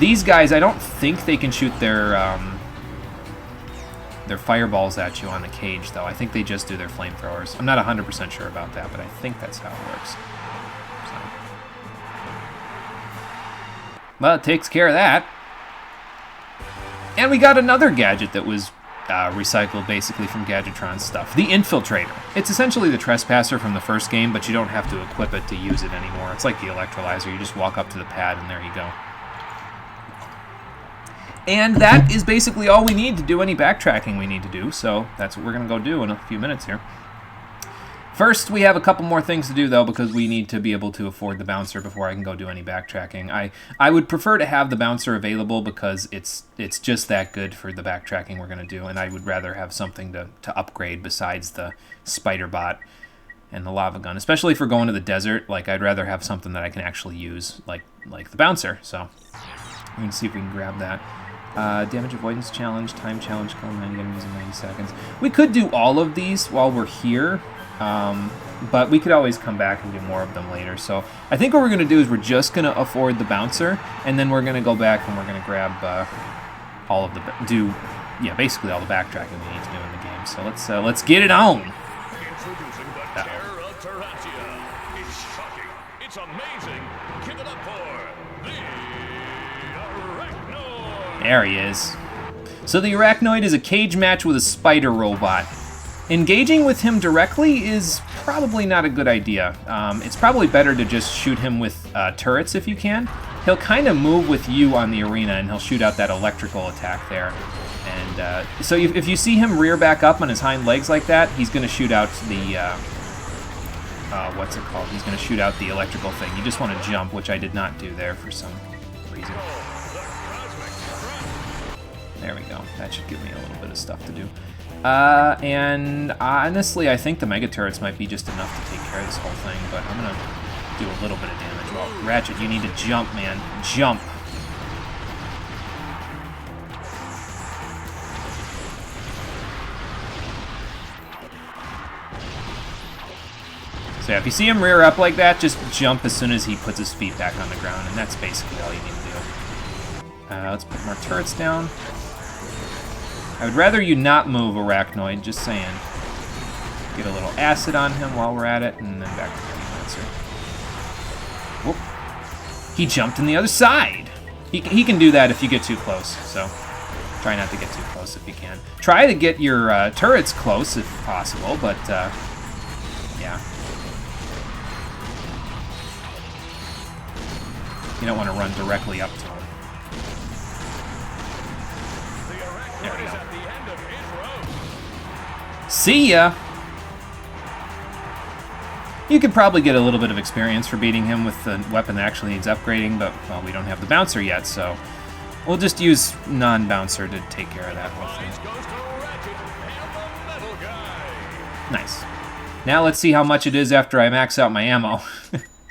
These guys, I don't think they can shoot their fireballs at you on the cage, though. I think they just do their flamethrowers. I'm not 100% sure about that, but I think that's how it works. So. Well, it takes care of that. And we got another gadget that was recycled, basically, from Gadgetron's stuff. The Infiltrator. It's essentially the Trespasser from the first game, but you don't have to equip it to use it anymore. It's like the Electrolyzer. You just walk up to the pad, and there you go. And that is basically all we need to do any backtracking we need to do, so that's what we're going to go do in a few minutes here. First, we have a couple more things to do, though, because we need to be able to afford the bouncer before I can go do any backtracking. I would prefer to have the bouncer available because it's just that good for the backtracking we're going to do, and I would rather have something to upgrade besides the spider bot and the lava gun, especially for going to the desert. Like, I'd rather have something that I can actually use, like the bouncer, so we're going to see if we can grab that. Damage avoidance challenge, time challenge, kill 90 enemies in 90 seconds. We could do all of these while we're here, but we could always come back and do more of them later. So I think what we're going to do is we're just going to afford the bouncer, and then we're going to go back and we're going to grab all of the basically all the backtracking we need to do in the game. So let's get it on. Introducing the terror of Terrantia. It's shocking. It's amazing. Give it up for the Arachnoid. There he is. So the Arachnoid is a cage match with a spider robot. Engaging with him directly is probably not a good idea. It's probably better to just shoot him with turrets if you can. He'll kind of move with you on the arena, and he'll shoot out that electrical attack there. And so if you see him rear back up on his hind legs like that, he's going to shoot out the... what's it called? He's going to shoot out the electrical thing. You just want to jump, which I did not do there for some reason. There we go. That should give me a little bit of stuff to do. And honestly, I think the Mega Turrets might be just enough to take care of this whole thing, but I'm going to do a little bit of damage. Well, Ratchet, you need to jump, man. Jump. So yeah, if you see him rear up like that, just jump as soon as he puts his feet back on the ground, and that's basically all you need to do. Let's put more turrets down. I would rather you not move, Arachnoid, just saying. Get a little acid on him while we're at it, and then back to the Lancer. Whoop. He jumped in the other side! He can do that if you get too close, so try not to get too close if you can. Try to get your turrets close if possible, but yeah. You don't want to run directly up to him. There we go. See ya! You could probably get a little bit of experience for beating him with the weapon that actually needs upgrading, but, well, we don't have the bouncer yet, so we'll just use non-bouncer to take care of that whole thing. Nice. Now let's see how much it is after I max out my ammo,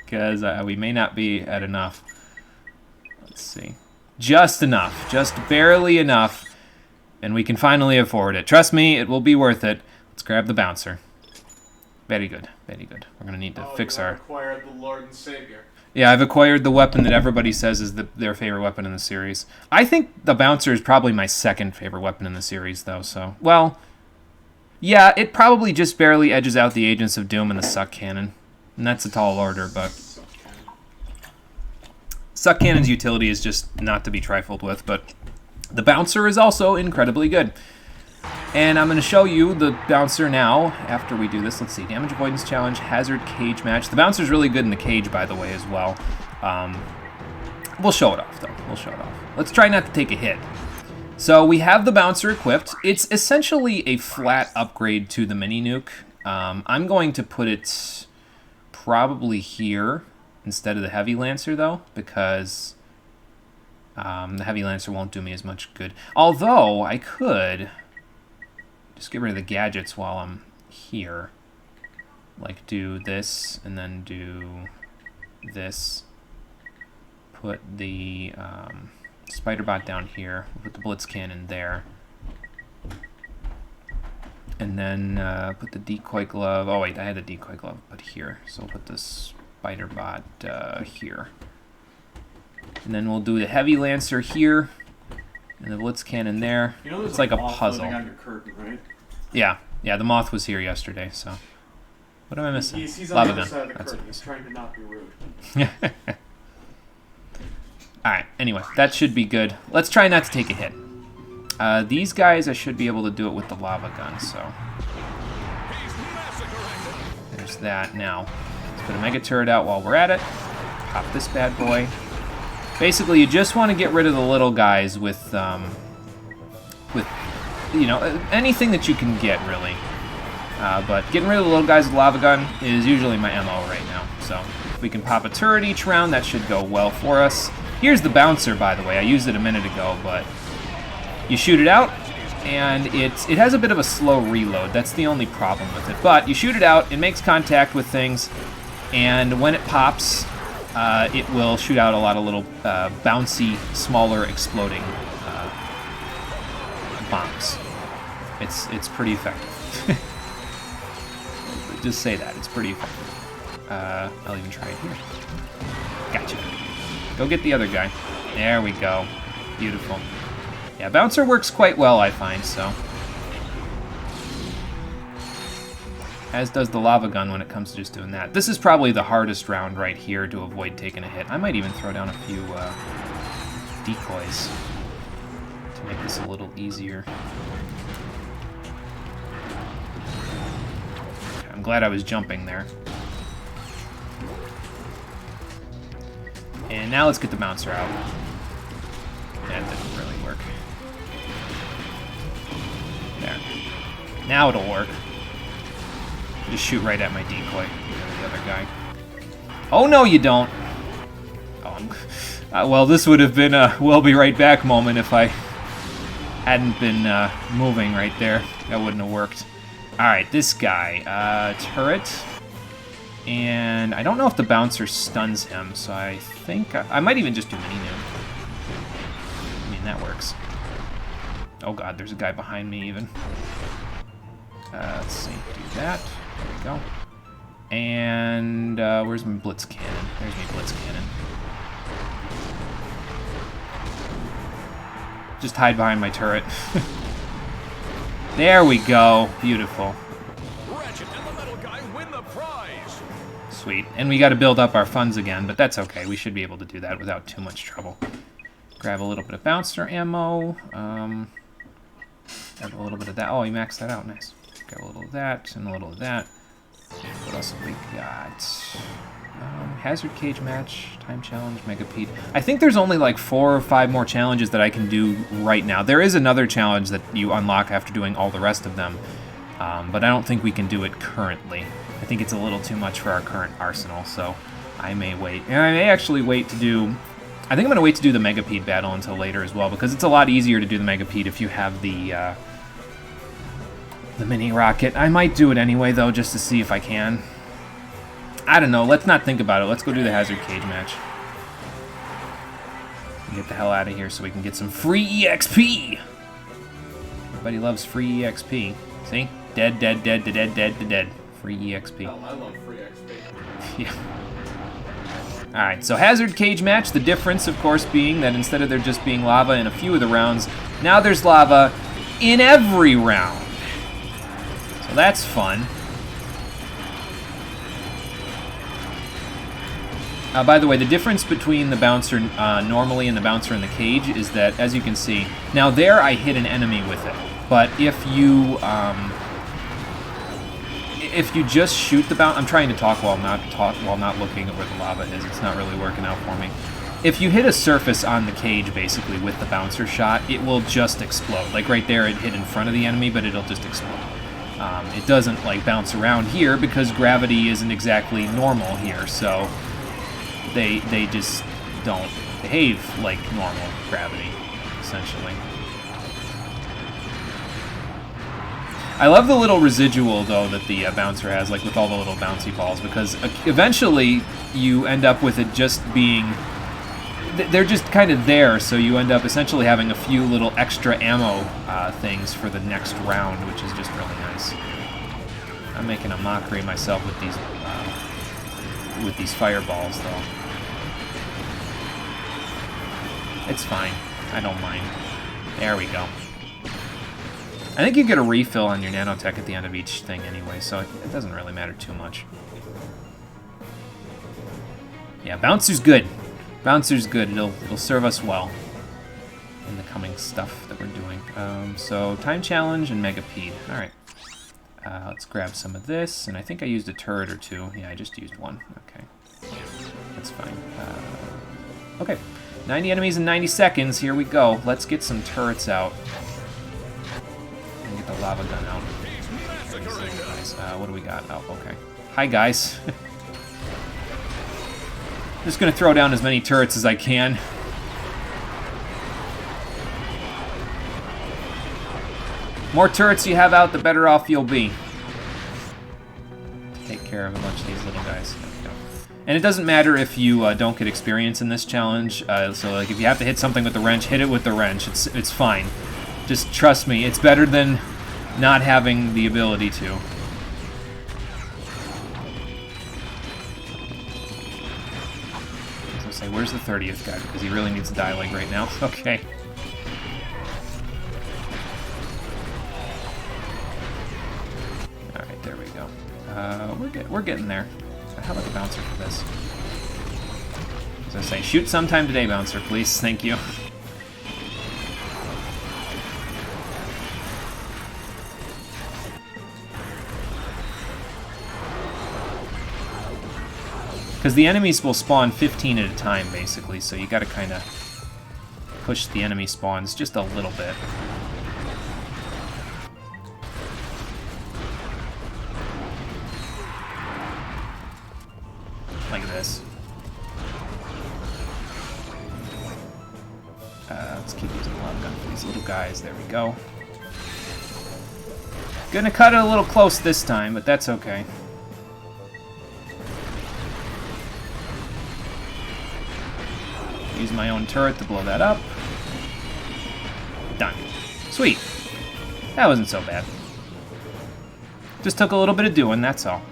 because we may not be at enough. Let's see. Just enough. Just barely enough. And we can finally afford it. Trust me, it will be worth it. Let's grab the bouncer. Very good. Very good. We're going to need to fix our... acquired the Lord and Savior. Yeah, I've acquired the weapon that everybody says is their favorite weapon in the series. I think the bouncer is probably my second favorite weapon in the series, though, so... Well, yeah, it probably just barely edges out the Agents of Doom and the Suck Cannon. And that's a tall order, but... Suck Cannon's utility is just not to be trifled with, but the bouncer is also incredibly good. And I'm going to show you the bouncer now after we do this. Let's see. Damage Avoidance Challenge, Hazard Cage Match. The bouncer's really good in the cage, by the way, as well. We'll show it off, though. We'll show it off. Let's try not to take a hit. So we have the bouncer equipped. It's essentially a flat upgrade to the mini nuke. I'm going to put it probably here instead of the Heavy Lancer, though, because the Heavy Lancer won't do me as much good. Although, I could just get rid of the gadgets while I'm here. Like, do this, and then do this. Put the Spider Bot down here. Put the Blitz Cannon there. And then put the Decoy Glove. Oh, wait, I had the Decoy Glove put here. So we'll put this Spider Bot here. And then we'll do the Heavy Lancer here. And the Blitz Cannon there. You know, there's it's like a moth puzzle. floating on your curtain, right? Yeah. Yeah, the moth was here yesterday, so... What am I missing? He's on Lava the other gun. side of the That's curtain. it. He's trying to not be rude. Alright, anyway, that should be good. Let's try not to take a hit. These guys, I should be able to do it with the lava gun, so... There's that. Now, let's put a Mega Turret out while we're at it. Pop this bad boy. Basically, you just want to get rid of the little guys with you know, anything that you can get, really. But getting rid of the little guys with lava gun is usually my MO right now. So if we can pop a turret each round, that should go well for us. Here's the bouncer, by the way. I used it a minute ago, but you shoot it out, and it has a bit of a slow reload. That's the only problem with it. But you shoot it out, it makes contact with things, and when it pops, it will shoot out a lot of little bouncy, smaller, exploding bombs. It's pretty effective. Just say that. It's pretty effective. I'll even try it here. Gotcha. Go get the other guy. There we go. Beautiful. Yeah, bouncer works quite well, I find, so. As does the lava gun when it comes to just doing that. This is probably the hardest round right here to avoid taking a hit. I might even throw down a few decoys to make this a little easier. Okay, I'm glad I was jumping there. And now let's get the bouncer out. That didn't really work. There. Now it'll work. Just shoot right at my decoy. The other guy. Oh, no, you don't. Oh, well, this would have been a we'll be right back moment if I hadn't been moving right there. That wouldn't have worked. All right, this guy. Turret. And I don't know if the bouncer stuns him, so I think I might even just do mini nuke. I mean, that works. Oh god, there's a guy behind me even. Let's see, do that. There we go. And where's my Blitz Cannon? There's my Blitz Cannon. Just hide behind my turret. There we go. Beautiful. Ratchet and the metal guy win the prize. Sweet. And we got to build up our funds again, but that's okay. We should be able to do that without too much trouble. Grab a little bit of bouncer ammo. Grab a little bit of that. Oh, he maxed that out. Nice. Grab a little of that and a little of that. What else have we got? Hazard Cage Match, Time Challenge, Megapede. I think there's only like 4 or 5 more challenges that I can do right now. There is another challenge that you unlock after doing all the rest of them, but I don't think we can do it currently. I think it's a little too much for our current arsenal, so I may wait. And I may actually wait to do... I think I'm going to wait to do the Megapede battle until later as well, because it's a lot easier to do the Megapede if you have the mini rocket. I might do it anyway, though, just to see if I can. I don't know. Let's not think about it. Let's go do the Hazard Cage Match. Get the hell out of here so we can get some free EXP! Everybody loves free EXP. See? Dead, dead, dead, dead, dead, dead, dead. Free EXP. Hell, I love free XP. Yeah. Alright, so hazard cage match. The difference, of course, being that instead of there just being lava in a few of the rounds, now there's lava in every round. So that's fun. By the way, the difference between the bouncer normally and the bouncer in the cage is that, as you can see, now there I hit an enemy with it. But if you just shoot the bouncer, I'm trying to talk while not looking at where the lava is. It's not really working out for me. If you hit a surface on the cage, basically with the bouncer shot, it will just explode. Like right there, it hit in front of the enemy, but it'll just explode. It doesn't like bounce around here because gravity isn't exactly normal here. So they just don't behave like normal gravity, essentially. I love the little residual, though, that the bouncer has, like with all the little bouncy balls, because eventually you end up with it just being... They're just kind of there, so you end up essentially having a few little extra ammo things for the next round, which is just really nice. I'm making a mockery of myself with these fireballs, though. It's fine. I don't mind. There we go. I think you get a refill on your nanotech at the end of each thing anyway, so it doesn't really matter too much. Yeah, Bouncer's good. Bouncer's good. It'll serve us well in the coming stuff that we're doing. So, Time Challenge and Megapede. Alright. Let's grab some of this, and I think I used a turret or two. Yeah, I just used one. Okay. That's fine. Okay. 90 enemies in 90 seconds. Here we go. Let's get some turrets out. And get the lava gun out. What do we got? Oh, okay. Hi, guys. Just gonna throw down as many turrets as I can. More turrets you have out, the better off you'll be. Take care of a bunch of these little guys. There we go. And it doesn't matter if you don't get experience in this challenge. So, like, if you have to hit something with the wrench, hit it with the wrench. It's fine. Just trust me. It's better than not having the ability to. I was gonna say, where's the 30th guy? Because he really needs to die, like, right now. Okay. Alright, there we go. We're getting there. How about the bouncer for this? As I say, shoot sometime today, bouncer, please. Thank you. Because the enemies will spawn 15 at a time, basically, so you gotta kind of push the enemy spawns just a little bit. Like this. Let's keep using a lot of gun for these little guys. There we go. Gonna cut it a little close this time, but that's okay. Use my own turret to blow that up. Done. Sweet. That wasn't so bad. Just took a little bit of doing, that's all.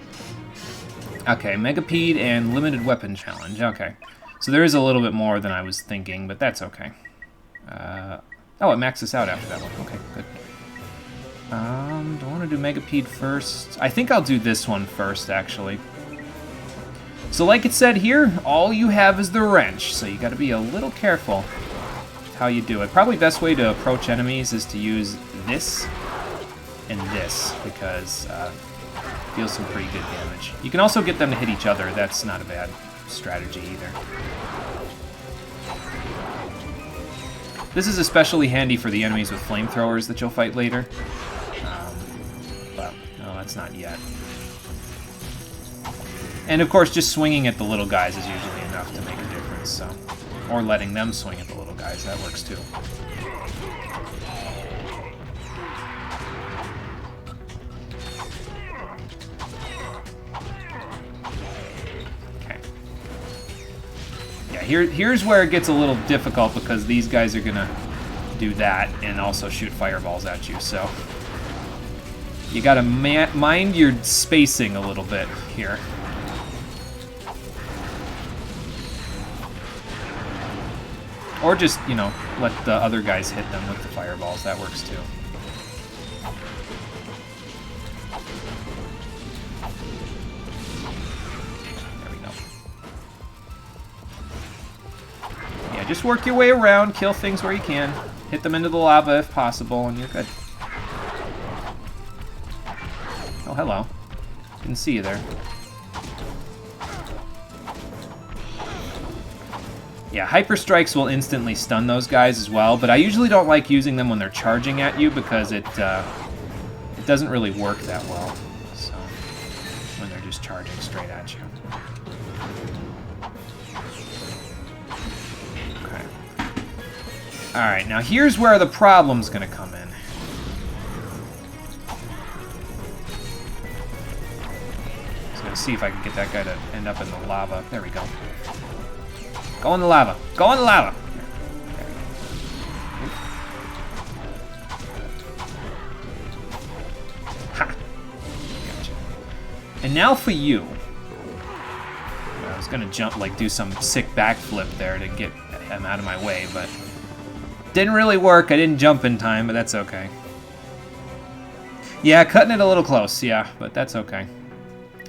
Okay, Megapede and Limited Weapon Challenge. Okay. So there is a little bit more than I was thinking, but that's okay. Oh, it maxes out after that one. Okay, good. Do I want to do Megapede first? I think I'll do this one first, actually. So like it said here, all you have is the wrench, so you gotta be a little careful with how you do it. Probably best way to approach enemies is to use this and this, because it deals some pretty good damage. You can also get them to hit each other. That's not a bad strategy either. This is especially handy for the enemies with flamethrowers that you'll fight later. But, no, that's not yet. And of course, just swinging at the little guys is usually enough to make a difference, so. Or letting them swing at the little guys, that works too. Okay. Yeah, here's where it gets a little difficult because these guys are gonna do that and also shoot fireballs at you. So you gotta mind your spacing a little bit here. Or just, you know, let the other guys hit them with the fireballs. That works too. There we go. Yeah, just work your way around, kill things where you can. Hit them into the lava if possible, and you're good. Oh, hello. Didn't see you there. Yeah, hyper strikes will instantly stun those guys as well, but I usually don't like using them when they're charging at you because it doesn't really work that well. So when they're just charging straight at you. Okay. All right, now here's where the problem's gonna come in. Just gonna see if I can get that guy to end up in the lava. There we go. Go in the lava. Go in the lava. There we go. Ha. Gotcha. And now for you. I was gonna jump, like, do some sick backflip there to get him out of my way, but didn't really work. I didn't jump in time, but that's okay. Yeah, cutting it a little close. Yeah, but that's okay.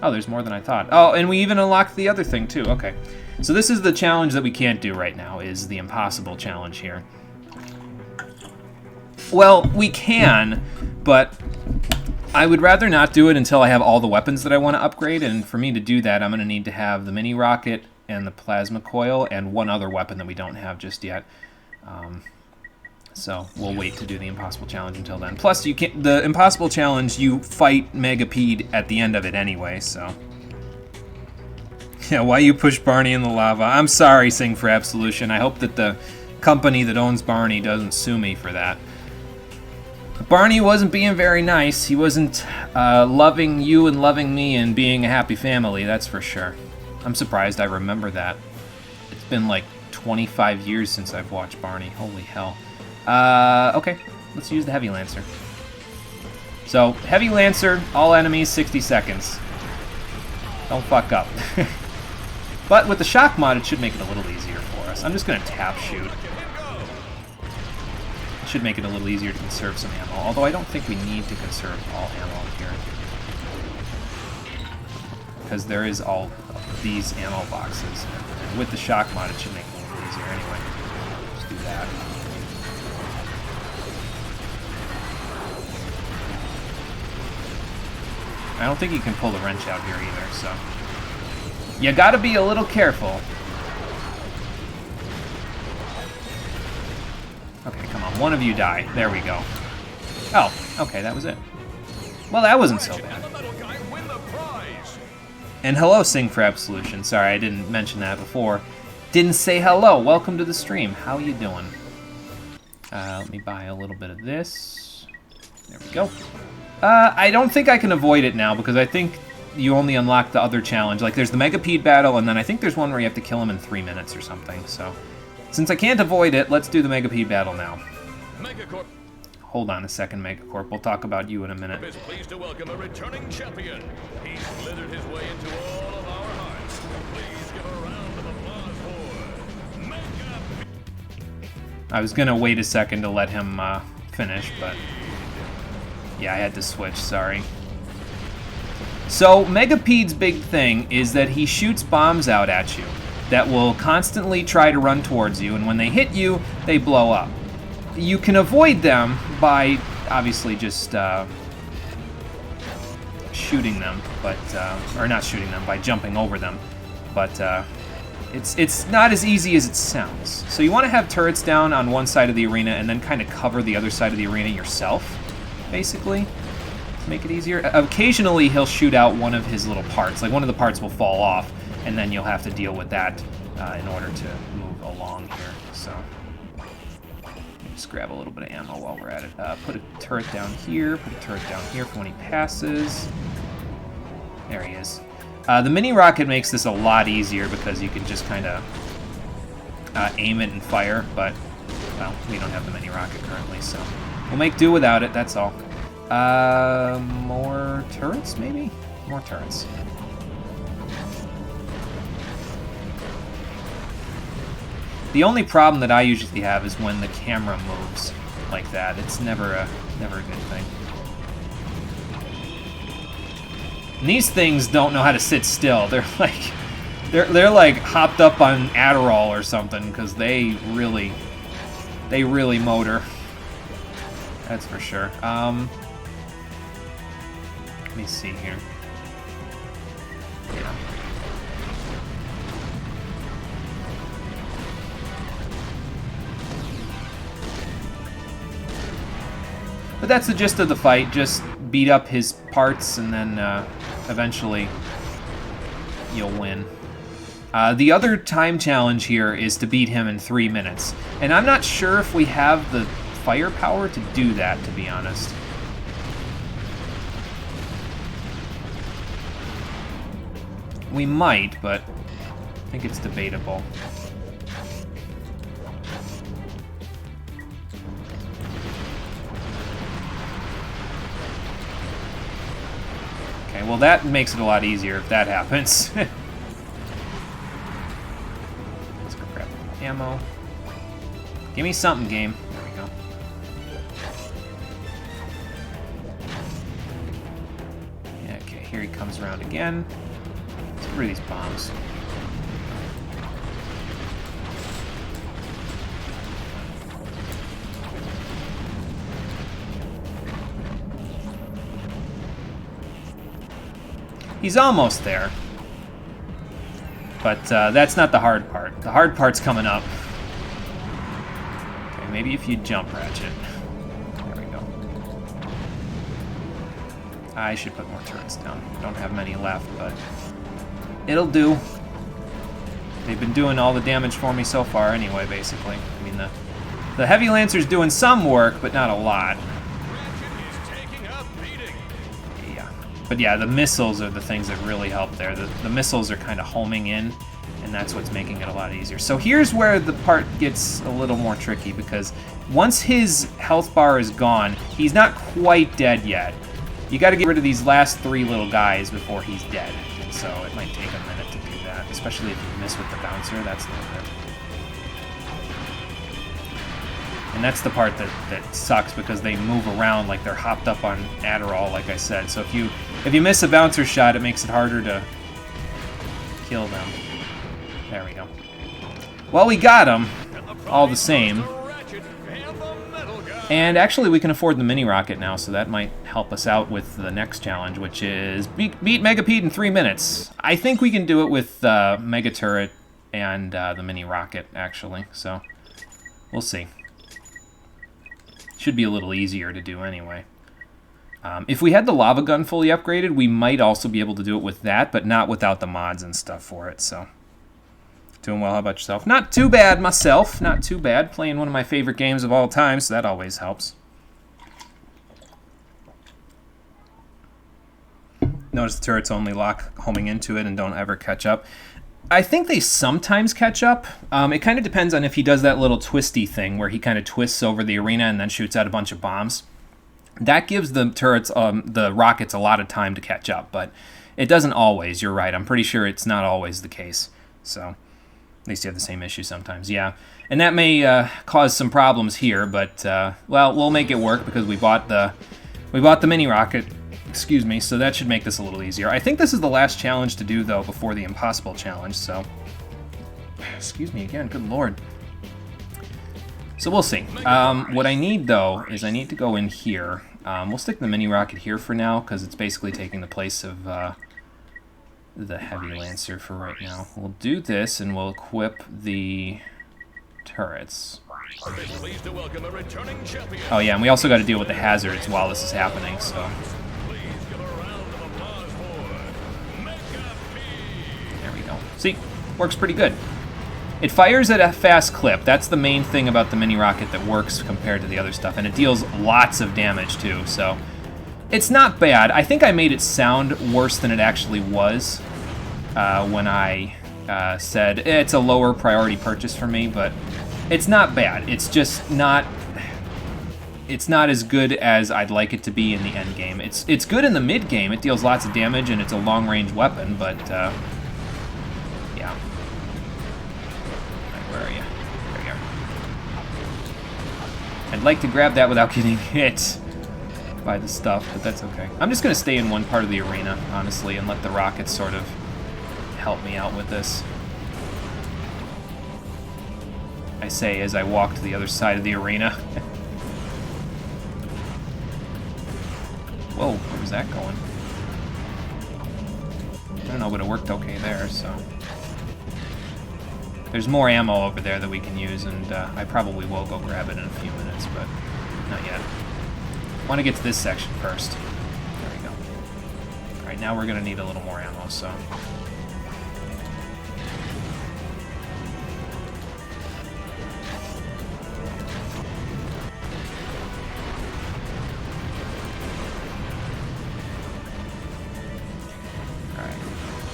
Oh, there's more than I thought. Oh, and we even unlocked the other thing too. Okay. So this is the challenge that we can't do right now, is the impossible challenge here. Well, we can, but I would rather not do it until I have all the weapons that I want to upgrade, and for me to do that, I'm going to need to have the mini rocket and the plasma coil and one other weapon that we don't have just yet. So we'll wait to do the impossible challenge until then. Plus, you can't. The impossible challenge, you fight Megapede at the end of it anyway, so... Yeah, why you push Barney in the lava? I'm sorry, Sing for Absolution. I hope that the company that owns Barney doesn't sue me for that. Barney wasn't being very nice. He wasn't loving you and loving me and being a happy family, that's for sure. I'm surprised I remember that. It's been like 25 years since I've watched Barney. Holy hell. Okay, let's use the Heavy Lancer. So, Heavy Lancer, all enemies, 60 seconds. Don't fuck up. But with the shock mod, it should make it a little easier for us. I'm just going to tap shoot. It should make it a little easier to conserve some ammo, although I don't think we need to conserve all ammo here. Because there is all of these ammo boxes. And with the shock mod, it should make it a little easier anyway. Just do that. I don't think you can pull the wrench out here either, so... You gotta be a little careful. Okay, come on. One of you die. There we go. Oh, okay, that was it. Well, that wasn't so bad. And hello, Sing for Absolution. Sorry, I didn't mention that before. Didn't say hello. Welcome to the stream. How you doing? Let me buy a little bit of this. There we go. I don't think I can avoid it now because I think you only unlock the other challenge. Like, there's the Megapede battle, and then I think there's one where you have to kill him in 3 minutes or something. So, since I can't avoid it, let's do the Megapede battle now. Megacorp Hold on a second, Megacorp. We'll talk about you in a minute. is pleased to welcome a returning champion. He's slithered his way into all of our hearts. Please give a round of applause for Megapede. I was gonna wait a second to let him finish, but yeah, I had to switch. Sorry. So, Megapede's big thing is that he shoots bombs out at you that will constantly try to run towards you, and when they hit you, they blow up. You can avoid them by, obviously, just shooting them, but or not shooting them, by jumping over them, but it's not as easy as it sounds. So you want to have turrets down on one side of the arena and then kind of cover the other side of the arena yourself, basically. Make it easier. Occasionally he'll shoot out one of his little parts, like one of the parts will fall off, and then you'll have to deal with that in order to move along here. So just grab a little bit of ammo while we're at it. Put a turret down here, put a turret down here for when he passes. There he is. The mini rocket makes this a lot easier because you can just kind of aim it and fire, but, well, we don't have the mini rocket currently, so we'll make do without it, that's all. More turrets, maybe? More turrets. The only problem that I usually have is when the camera moves like that. It's never a good thing. And these things don't know how to sit still. They're like like hopped up on Adderall or something because they really motor. That's for sure. Let me see here. Yeah. But that's the gist of the fight. Just beat up his parts, and then eventually you'll win. The other time challenge here is to beat him in 3 minutes. And I'm not sure if we have the firepower to do that, to be honest. We might, but I think it's debatable. Okay, well that makes it a lot easier if that happens. Let's go grab ammo. Give me something, game. There we go. Yeah, okay, here he comes around again. Let's get rid of these bombs. He's almost there. But that's not the hard part. The hard part's coming up. Okay, maybe if you jump, Ratchet. There we go. I should put more turrets down. Don't have many left, but it'll do. They've been doing all the damage for me so far anyway, basically. I mean, the Heavy Lancer's doing some work, but not a lot. But yeah, the missiles are the things that really help there. The missiles are kind of homing in, and that's what's making it a lot easier. So here's where the part gets a little more tricky, because once his health bar is gone, he's not quite dead yet. You got to get rid of these last 3 little guys before he's dead. And so it might take a minute to do that, especially if you miss with the bouncer. That's no good. And that's the part that sucks, because they move around like they're hopped up on Adderall, like I said. So if you miss a bouncer shot, it makes it harder to kill them. There we go. Well, we got him, all the same. And actually, we can afford the mini rocket now, so that might help us out with the next challenge, which is beat Megapede in 3 minutes. I think we can do it with Mega Turret and the mini rocket, actually. So we'll see. Should be a little easier to do anyway. If we had the lava gun fully upgraded, we might also be able to do it with that, but not without the mods and stuff for it, so. Doing well, how about yourself? Not too bad myself, not too bad. Playing one of my favorite games of all time, so that always helps. Notice the turrets only lock homing into it and don't ever catch up. I think they sometimes catch up. It kind of depends on if he does that little twisty thing where he kind of twists over the arena and then shoots out a bunch of bombs. That gives the turrets, the rockets, a lot of time to catch up, but it doesn't always. You're right. I'm pretty sure it's not always the case. So at least you have the same issue sometimes. Yeah, and that may cause some problems here, but well, we'll make it work because we bought the mini rocket. Excuse me, so that should make this a little easier. I think this is the last challenge to do, though, before the impossible challenge, so. Excuse me again, good lord. So we'll see. What I need, though, is I need to go in here. We'll stick the mini rocket here for now, because it's basically taking the place of the Heavy Lancer for right now. We'll do this, and we'll equip the turrets. Oh yeah, and we also got to deal with the hazards while this is happening, so. See, works pretty good. It fires at a fast clip. That's the main thing about the mini rocket that works compared to the other stuff, and it deals lots of damage too, so it's not bad. I think I made it sound worse than it actually was when I said it's a lower priority purchase for me, but it's not bad. It's just not. It's not as good as I'd like it to be in the end game. It's good in the mid game. It deals lots of damage and it's a long range weapon, but yeah. Right, where are you? There you are. I'd like to grab that without getting hit by the stuff, but that's okay. I'm just gonna stay in one part of the arena, honestly, and let the rockets sort of help me out with this. I say as I walk to the other side of the arena. Whoa, where was that going? I don't know, but it worked okay there, so. There's more ammo over there that we can use, and I probably will go grab it in a few minutes, but not yet. I want to get to this section first. There we go. Alright, now we're going to need a little more ammo, so.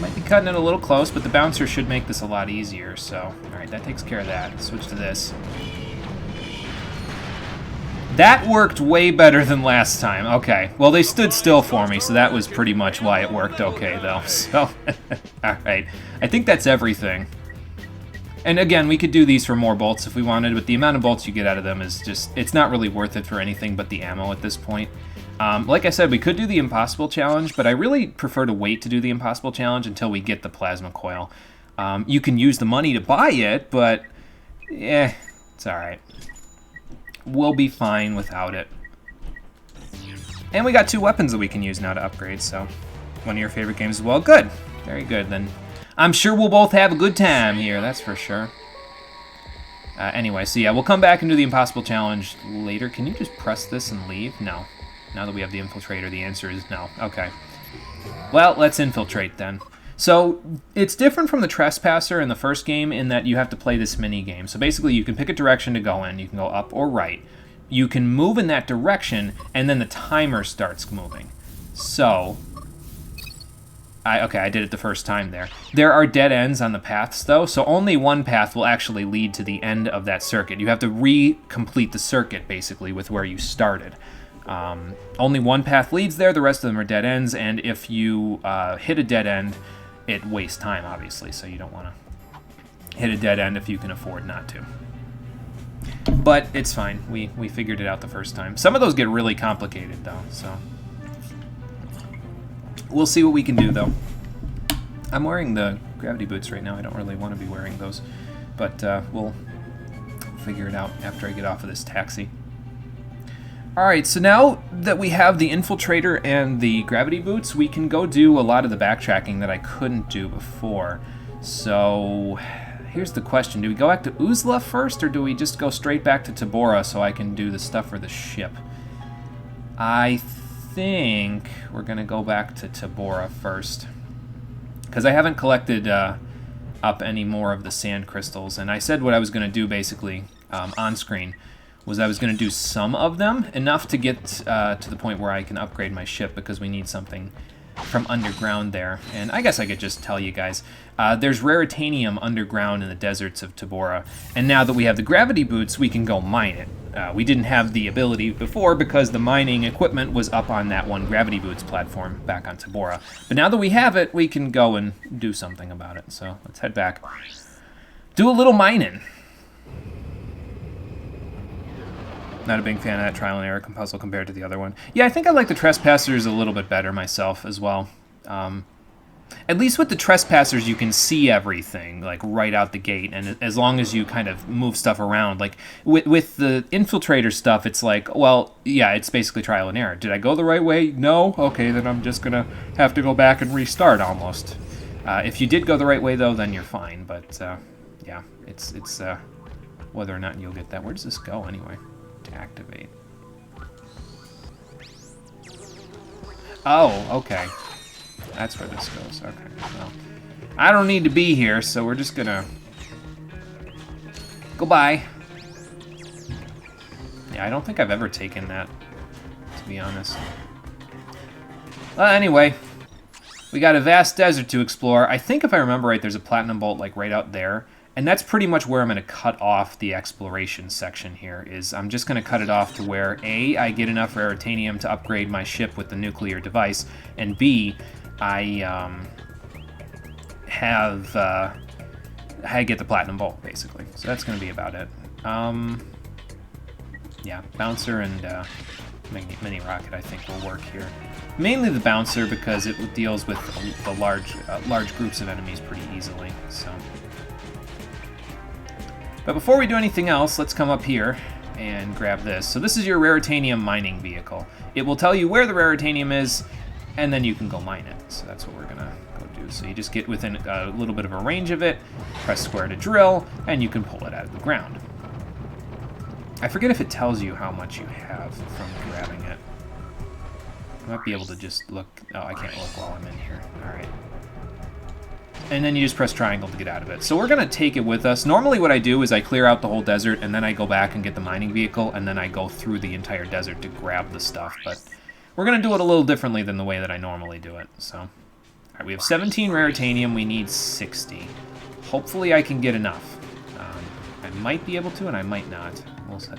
Might be cutting it a little close, but the bouncer should make this a lot easier, so... Alright, that takes care of that. Switch to this. That worked way better than last time. Okay. Well, they stood still for me, so that was pretty much why it worked okay, though. So, alright. I think that's everything. And again, we could do these for more bolts if we wanted, but the amount of bolts you get out of them is just... It's not really worth it for anything but the ammo at this point. Like I said, we could do the Impossible Challenge, but I really prefer to wait to do the Impossible Challenge until we get the Plasma Coil. You can use the money to buy it, but, it's alright. We'll be fine without it. And we got 2 weapons that we can use now to upgrade, so one of your favorite games as well. Good. Very good, then. I'm sure we'll both have a good time here, that's for sure. Anyway, so yeah, we'll come back and do the Impossible Challenge later. Can you just press this and leave? No. Now that we have the infiltrator, the answer is no. Okay. Well, let's infiltrate then. So, it's different from the Trespasser in the first game in that you have to play this mini-game. So basically, you can pick a direction to go in. You can go up or right. You can move in that direction, and then the timer starts moving. So, I did it the first time there. There are dead ends on the paths, though, so only one path will actually lead to the end of that circuit. You have to re-complete the circuit, basically, with where you started. Only one path leads there, the rest of them are dead ends, and if you hit a dead end, it wastes time, obviously, so you don't want to hit a dead end if you can afford not to. But it's fine. We figured it out the first time. Some of those get really complicated, though, so... We'll see what we can do, though. I'm wearing the gravity boots right now. I don't really want to be wearing those, but we'll figure it out after I get off of this taxi. Alright, so now that we have the infiltrator and the gravity boots, we can go do a lot of the backtracking that I couldn't do before. So, here's the question. Do we go back to Uzla first, or do we just go straight back to Tabora so I can do the stuff for the ship? I think we're going to go back to Tabora first, because I haven't collected up any more of the sand crystals, and I said what I was going to do, basically, on screen. Was I was going to do some of them, enough to get to the point where I can upgrade my ship, because we need something from underground there. And I guess I could just tell you guys, there's raritanium underground in the deserts of Tabora, and now that we have the gravity boots, we can go mine it. We didn't have the ability before because the mining equipment was up on that one gravity boots platform back on Tabora. But now that we have it, we can go and do something about it. So let's head back. Do a little mining. Not a big fan of that trial and error puzzle compared to the other one. Yeah, I think I like the Trespassers a little bit better myself as well. At least with the Trespassers, you can see everything, like, right out the gate, and as long as you kind of move stuff around. Like, with the Infiltrator stuff, it's like, well, yeah, it's basically trial and error. Did I go the right way? No? Okay, then I'm just gonna have to go back and restart, almost. If you did go the right way, though, then you're fine, but, yeah, it's whether or not you'll get that. Where does this go, anyway? To activate. Oh, okay. That's where this goes. Okay, well, I don't need to be here, so we're just gonna go by. Yeah, I don't think I've ever taken that, to be honest. Well, anyway, We got a vast desert to explore. I think if I remember right, there's a platinum bolt like right out there. And that's pretty much where I'm going to cut off the exploration section here. Is I'm just going to cut it off to where A, I get enough raritanium to upgrade my ship with the nuclear device, and B, I get the platinum bolt, basically. So that's going to be about it. Yeah, bouncer and mini rocket I think will work here. Mainly the bouncer because it deals with the large groups of enemies pretty easily. So. But before we do anything else, let's come up here and grab this. So this is your raritanium mining vehicle. It will tell you where the raritanium is, and then you can go mine it. So that's what we're gonna go do. So you just get within a little bit of a range of it, press square to drill, and you can pull it out of the ground. I forget if it tells you how much you have from grabbing it. I might be able to just look. Oh, I can't look while I'm in here. All right. And then you just press triangle to get out of it. So we're going to take it with us. Normally what I do is I clear out the whole desert, and then I go back and get the mining vehicle, and then I go through the entire desert to grab the stuff. But we're going to do it a little differently than the way that I normally do it. So, all right, we have 17 raritanium. We need 60. Hopefully I can get enough. I might be able to, and I might not.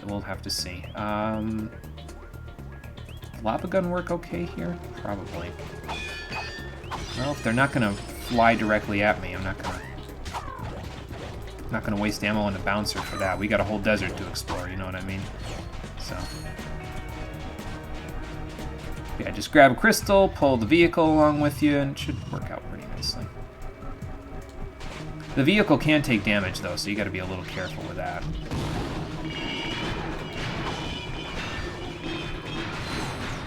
We'll have to see. Lava gun work okay here? Probably. Well, if they're not going to fly directly at me, I'm not gonna waste ammo on the bouncer for that. We got a whole desert to explore, you know what I mean? So yeah, just grab a crystal, pull the vehicle along with you, and it should work out pretty nicely. The vehicle can take damage though, so you got to be a little careful with that.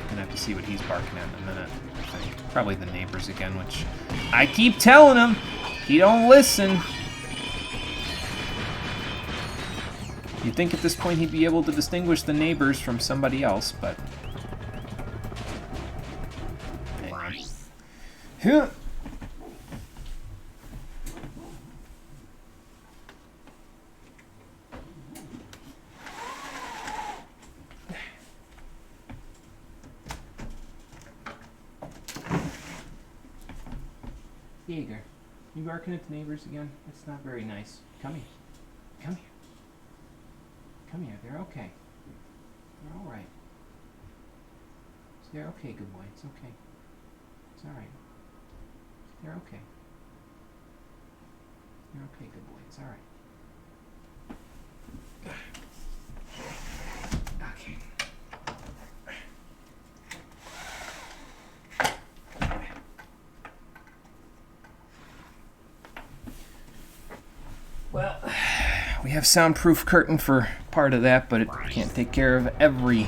Gonna have to see what he's barking at in a minute. I think probably the neighbors again, which I keep telling him he don't listen. You'd think at this point he'd be able to distinguish the neighbors from somebody else, but hang on. Huh. Jaeger, you barking at the neighbors again? That's not very nice. Come here. Come here. Come here. They're okay. They're all right. They're okay, good boy. It's okay. It's all right. They're okay. You're okay, good boy. It's all right. Okay. Well, we have soundproof curtain for part of that, but it can't take care of every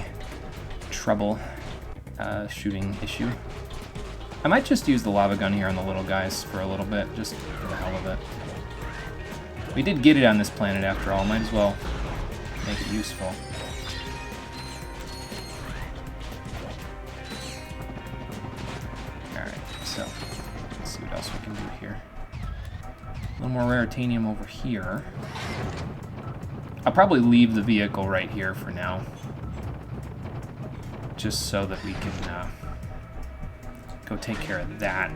trouble shooting issue. I might just use the lava gun here on the little guys for a little bit, just for the hell of it. We did get it on this planet after all, might as well make it useful. Alright, so let's see what else we can do here. A little more raritanium over here. I'll probably leave the vehicle right here for now, just so that we can go take care of that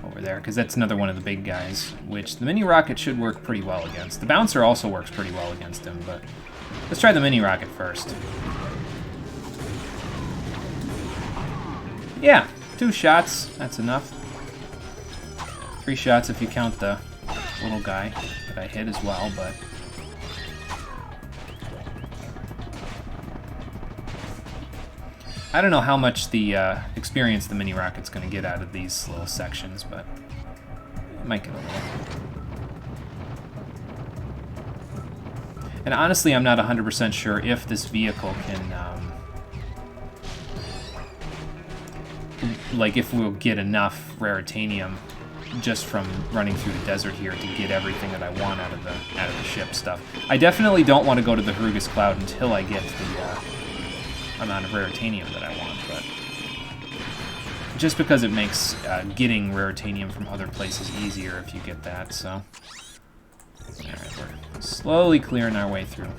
over there, because that's another one of the big guys, which the mini rocket should work pretty well against. The bouncer also works pretty well against him, but let's try the mini rocket first. Yeah, 2 shots, that's enough. 3 shots if you count the little guy that I hit as well, but I don't know how much the experience the mini rocket's going to get out of these little sections, but it might get a little. And honestly, I'm not 100% sure if this vehicle can, like, if we'll get enough raritanium just from running through the desert here to get everything that I want out of the ship stuff. I definitely don't want to go to the Harugus Cloud until I get the amount of raritanium that I want, but just because it makes getting raritanium from other places easier if you get that, so. Alright, we're slowly clearing our way through.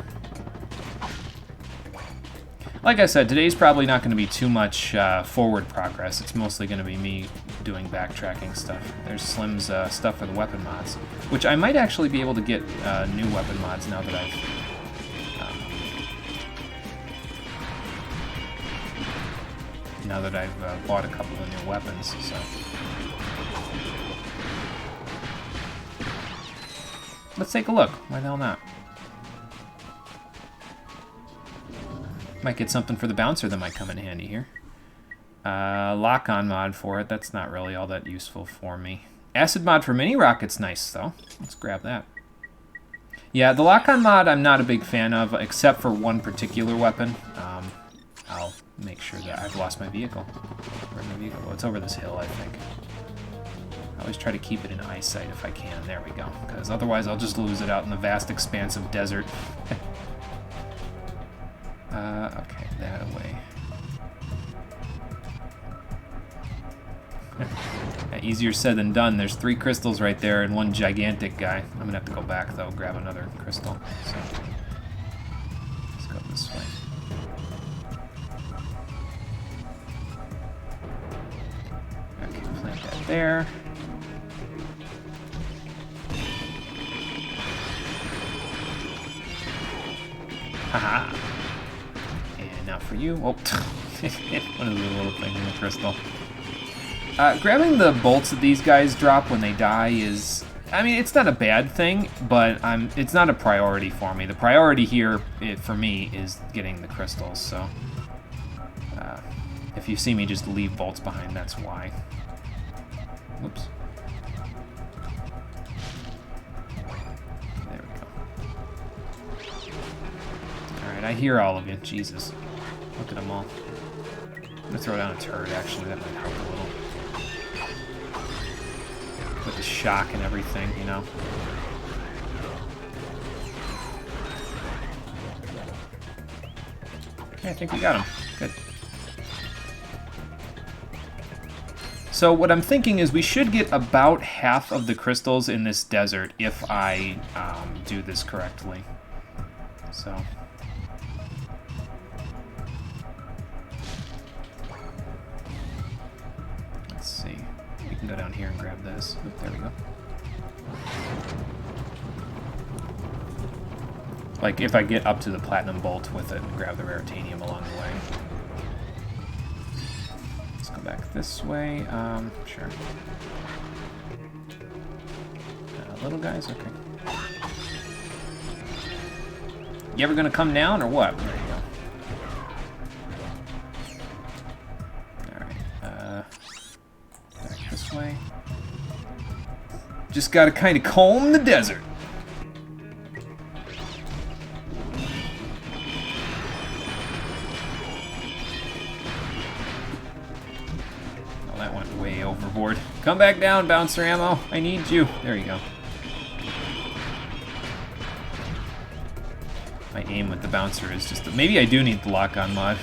Like I said, today's probably not going to be too much forward progress. It's mostly going to be me doing backtracking stuff. There's Slim's stuff for the weapon mods, which I might actually be able to get new weapon mods now that I've bought a couple of new weapons. So let's take a look. Why the hell not? Might get something for the bouncer that might come in handy here. Lock-on mod for it. That's not really all that useful for me. Acid mod for mini rockets, nice though. Let's grab that. Yeah, the lock-on mod I'm not a big fan of, except for one particular weapon. I'll make sure that I've lost my vehicle. Where's my vehicle? Oh, it's over this hill, I think. I always try to keep it in eyesight if I can. There we go. Because otherwise I'll just lose it out in the vast expanse of desert. Okay, that away. Easier said than done. There's 3 crystals right there and one gigantic guy. I'm gonna have to go back though, grab another crystal. So let's go this way. Okay, plant that there. Haha. And now for you. Oh, one of the little things in the crystal. Grabbing the bolts that these guys drop when they die is, I mean, it's not a bad thing, but it's not a priority for me. The priority here, for me, is getting the crystals, so if you see me just leave bolts behind, that's why. Whoops. There we go. Alright, I hear all of you. Jesus. Look at them all. I'm gonna throw down a turret, actually. That might help a little. With the shock and everything, you know. Okay, I think we got him. Good. So what I'm thinking is we should get about half of the crystals in this desert if I do this correctly. So. Let's see. We can go down here and grab this. Oop, there we go. Like, if I get up to the platinum bolt with it and grab the raritanium along the way. Let's go back this way. Sure. Little guys? Okay. You ever gonna come down, or what? There you go. Alright, back this way. Just gotta kind of comb the desert. Oh, that went way overboard. Come back down, bouncer ammo. I need you. There you go. My aim with the bouncer is just... Maybe I do need the lock-on mod.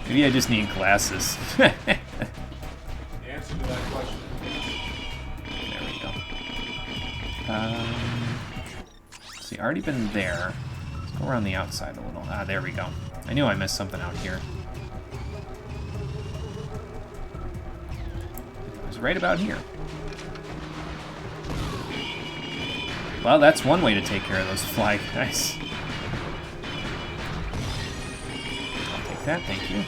Maybe I just need glasses. The answer to that question. There we go. See, already been there. Let's go around the outside a little. Ah, there we go. I knew I missed something out here. It was right about here. Well, that's one way to take care of those fly guys. I'll take that, thank you.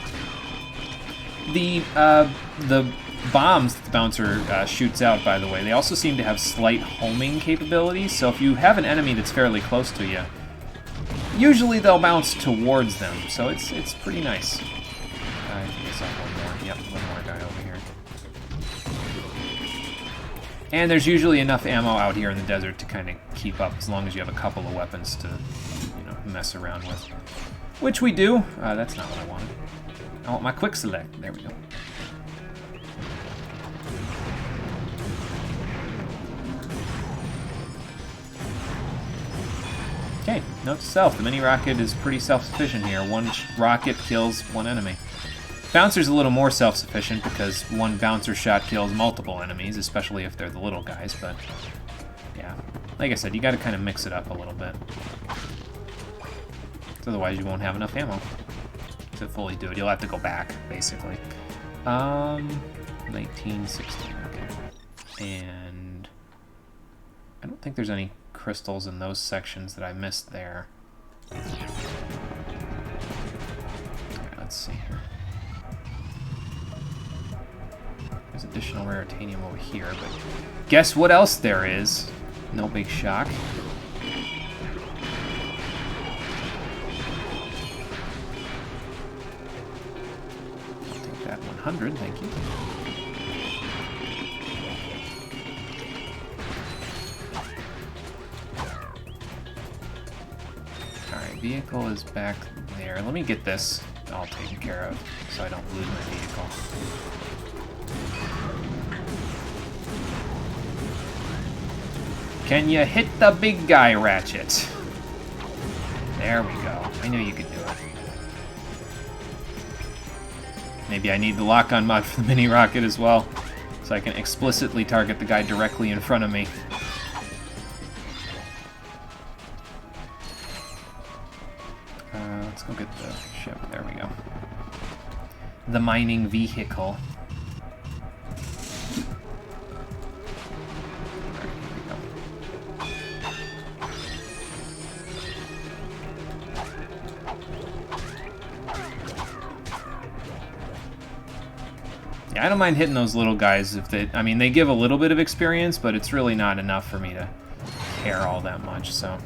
The bombs that the bouncer shoots out, by the way, they also seem to have slight homing capabilities, so if you have an enemy that's fairly close to you, usually they'll bounce towards them, so it's pretty nice. I think I saw one more. Yep, one more guy over here. And there's usually enough ammo out here in the desert to kind of keep up, as long as you have a couple of weapons to, you know, mess around with. Which we do. That's not what I wanted. I want my quick select. There we go. Okay, note to self. The mini rocket is pretty self-sufficient here. One rocket kills one enemy. Bouncer's a little more self-sufficient because one bouncer shot kills multiple enemies, especially if they're the little guys, but yeah. Like I said, you gotta kind of mix it up a little bit. Otherwise, you won't have enough ammo to fully do it. You'll have to go back, basically. 1916, okay. And I don't think there's any crystals in those sections that I missed there. Alright, let's see here. There's additional raritanium over here, but guess what else there is? No big shock. I'll take that 100, thank you. Alright, vehicle is back there. Let me get this all taken care of so I don't lose my vehicle. Can you hit the big guy, Ratchet? There we go. I knew you could do it. Maybe I need the lock-on mod for the mini rocket as well, so I can explicitly target the guy directly in front of me. Let's go get the ship. There we go. The mining vehicle. Yeah, I don't mind hitting those little guys if they... I mean, they give a little bit of experience, but it's really not enough for me to care all that much, so...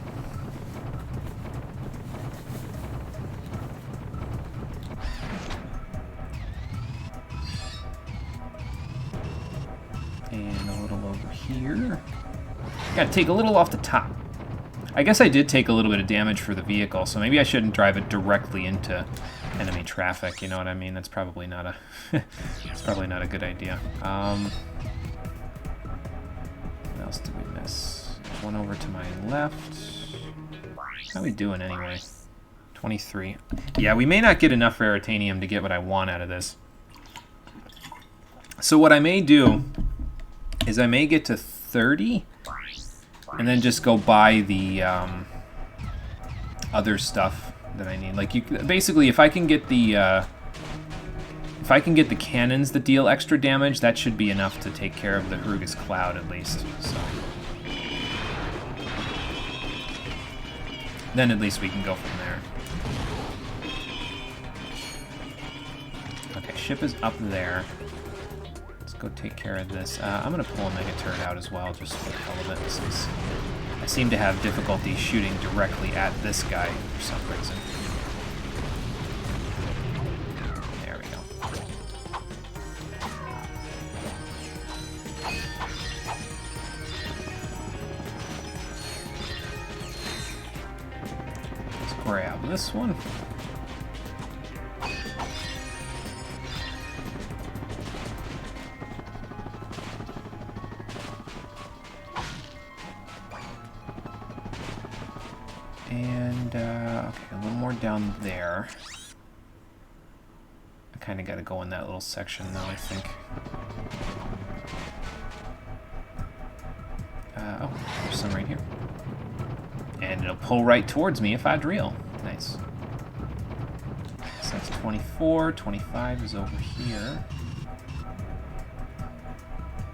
And a little over here. Gotta take a little off the top. I guess I did take a little bit of damage for the vehicle, so maybe I shouldn't drive it directly into enemy traffic, you know what I mean? That's probably not a it's probably not a good idea. What else did we miss? There's one over to my left. How are we doing anyway? 23. Yeah, we may not get enough raritanium to get what I want out of this. So what I may do is I may get to 30 and then just go buy the other stuff that I need. Like, you basically, if I can get the cannons that deal extra damage, that should be enough to take care of the Harugus Cloud at least. So then at least we can go from there. Okay, ship is up there. Let's go take care of this. I'm gonna pull a mega turret out as well, just for the hell of it, since I seem to have difficulty shooting directly at this guy for some reason. There we go. Let's grab this one. And, okay, a little more down there. I kind of got to go in that little section now, I think. Oh, there's some right here. And it'll pull right towards me if I drill. Nice. So that's 24, 25 is over here.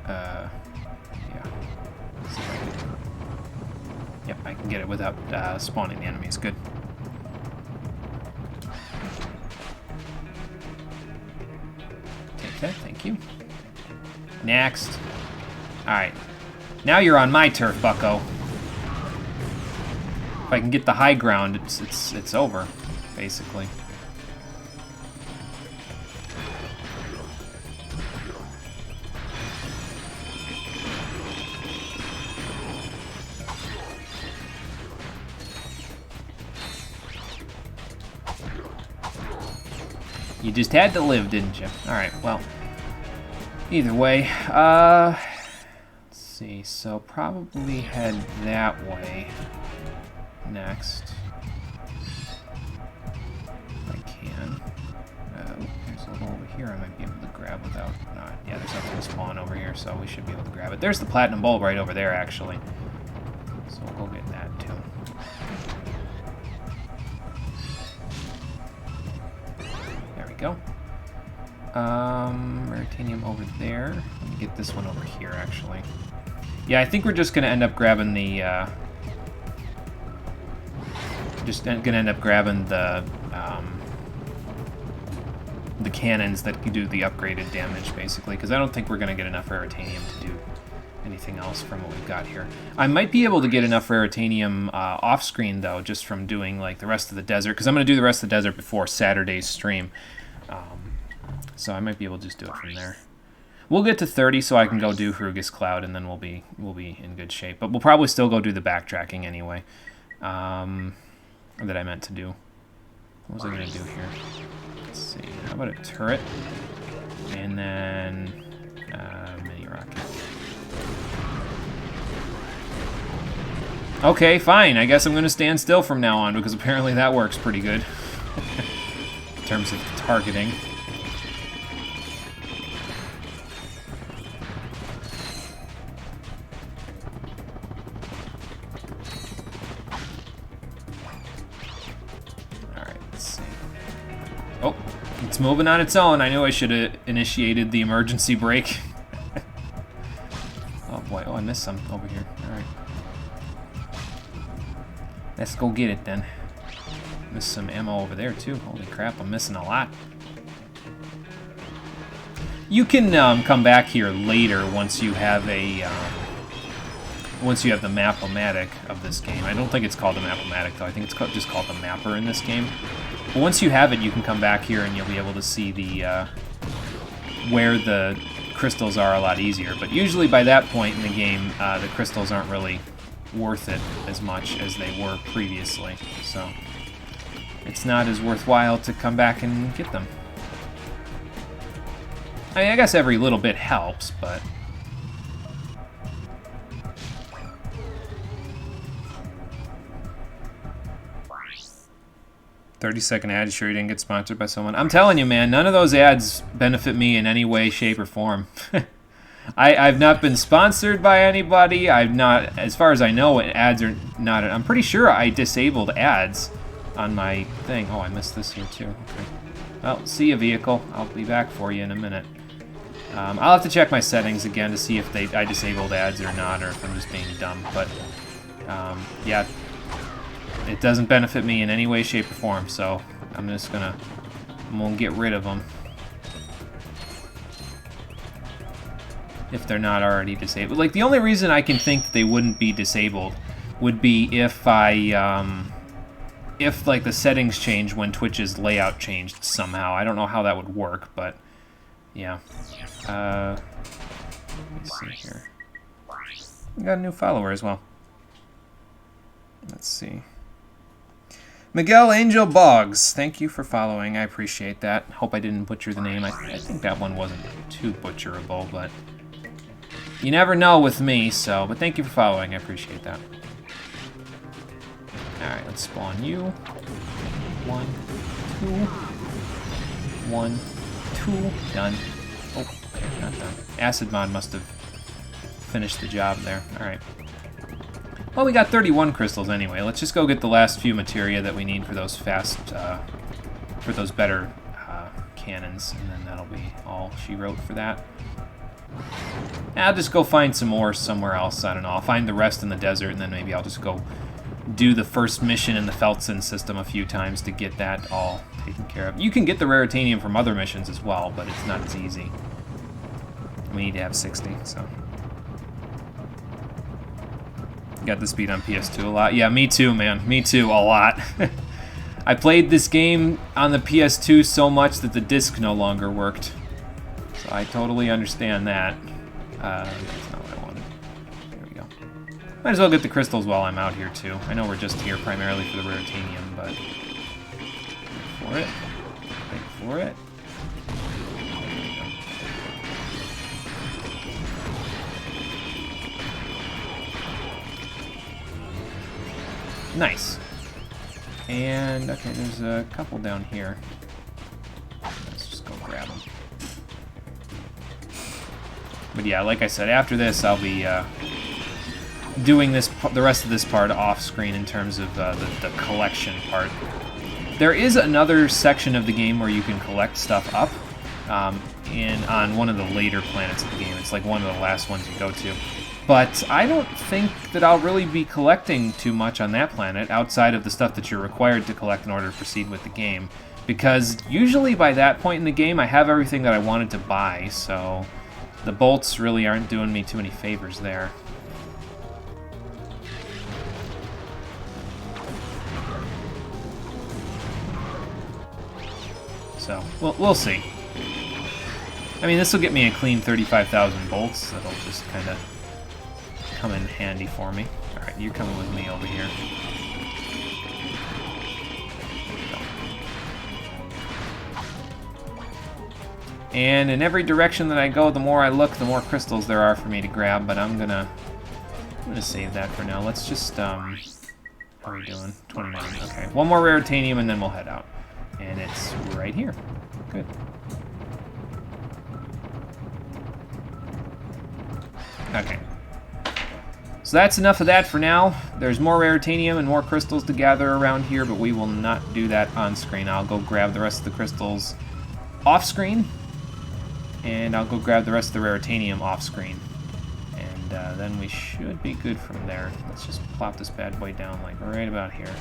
Yeah. Let's see if I can... Yep, I can get it without spawning the enemies. Good. Take that, thank you. Next. Alright. Now you're on my turf, bucko. If I can get the high ground, it's over, basically. You just had to live, didn't you? Alright, well, either way, let's see, so probably head that way next, if I can. There's a little over here I might be able to grab without, yeah, there's nothing to spawn over here, so we should be able to grab it. There's the platinum bulb right over there, actually, so we'll go get that, too. Veritanium over there. Let me get this one over here, actually. Yeah, I think we're just gonna end up grabbing the, the cannons that can do the upgraded damage, basically, because I don't think we're gonna get enough Veritanium to do anything else from what we've got here. I might be able to get enough Veritanium off-screen, though, just from doing, like, the rest of the desert, because I'm going to do the rest of the desert before Saturday's stream. So I might be able to just do it from there. We'll get to 30 so I can go do Hrugus Cloud, and then we'll be in good shape. But we'll probably still go do the backtracking anyway, that I meant to do. What was I going to do here? Let's see. How about a turret? And then mini rocket. Okay, fine. I guess I'm going to stand still from now on, because apparently that works pretty good in terms of targeting. Alright, let's see. Oh, it's moving on its own. I knew I should have initiated the emergency brake. Oh boy, oh, I missed some over here. Alright. Let's go get it then. Missed some ammo over there too. Holy crap, I'm missing a lot. You can come back here later once you have a once you have the map-o-matic of this game. I don't think it's called the map-o-matic though. I think it's just called the mapper in this game. But once you have it, you can come back here and you'll be able to see the where the crystals are a lot easier. But usually by that point in the game, the crystals aren't really worth it as much as they were previously, so it's not as worthwhile to come back and get them. I mean, I guess every little bit helps, but 30-second ad, sure you didn't get sponsored by someone? I'm telling you, man, none of those ads benefit me in any way, shape, or form. I've not been sponsored by anybody. I've not, as far as I know, ads are not. I'm pretty sure I disabled ads on my thing. Oh, I missed this here too. Okay. Well, see you, vehicle. I'll be back for you in a minute. I'll have to check my settings again to see if I disabled ads or not, or if I'm just being dumb. But yeah, it doesn't benefit me in any way, shape, or form. So I'm gonna get rid of them. If they're not already disabled. Like, the only reason I can think they wouldn't be disabled would be if if like the settings change when Twitch's layout changed somehow. I don't know how that would work, but yeah. Let me see here. We got a new follower as well. Let's see. Miguel Angel Boggs, thank you for following. I appreciate that. Hope I didn't butcher the name. I think that one wasn't too butcherable, but you never know with me, so, but thank you for following. I appreciate that. Alright, let's spawn you. 1, 2. 1, 2. Done. Oh, okay, not done. Acid Mod must have finished the job there. Alright. Well, we got 31 crystals anyway. Let's just go get the last few materia that we need for those fast, for those better cannons, and then that'll be all she wrote for that. I'll just go find some more somewhere else. I don't know. I'll find the rest in the desert, and then maybe I'll just go do the first mission in the Feltzen system a few times to get that all taken care of. You can get the Raritanium from other missions as well, but it's not as easy. We need to have 60, so. Got the speed on PS2 a lot. Yeah, me too, man. Me too, a lot. I played this game on the PS2 so much that the disc no longer worked. So I totally understand that. That's not what I wanted. There we go. Might as well get the crystals while I'm out here, too. I know we're just here primarily for the Raritanium, but... Wait for it. Wait for it. Nice. And, okay, there's a couple down here. Let's just go grab them. But yeah, like I said, after this, I'll be doing the rest of this part off-screen in terms of the collection part. There is another section of the game where you can collect stuff up, on one of the later planets of the game. It's like one of the last ones you go to. But I don't think that I'll really be collecting too much on that planet outside of the stuff that you're required to collect in order to proceed with the game. Because usually by that point in the game, I have everything that I wanted to buy, so the bolts really aren't doing me too many favors there. So, we'll see. I mean, this will get me a clean 35,000 bolts. That'll just kind of come in handy for me. Alright, you're coming with me over here. And in every direction that I go, the more I look, the more crystals there are for me to grab, but I'm gonna save that for now. Let's just, how are we doing? 29, okay. One more raritanium and then we'll head out. And it's right here. Good. Okay. So that's enough of that for now. There's more raritanium and more crystals to gather around here, but we will not do that on screen. I'll go grab the rest of the crystals off screen, and I'll go grab the rest of the raritanium off screen. And then we should be good from there. Let's just plop this bad boy down like right about here.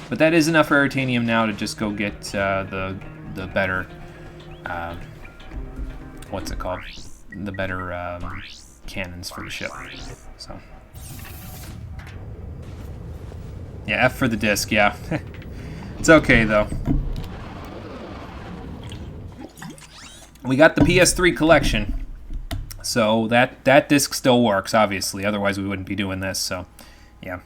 But that is enough raritanium now to just go get the better, what's it called? The better cannons for the ship. So, yeah, F for the disc, yeah. It's okay though. We got the PS3 collection, so that disc still works, obviously. Otherwise, we wouldn't be doing this. So, yeah.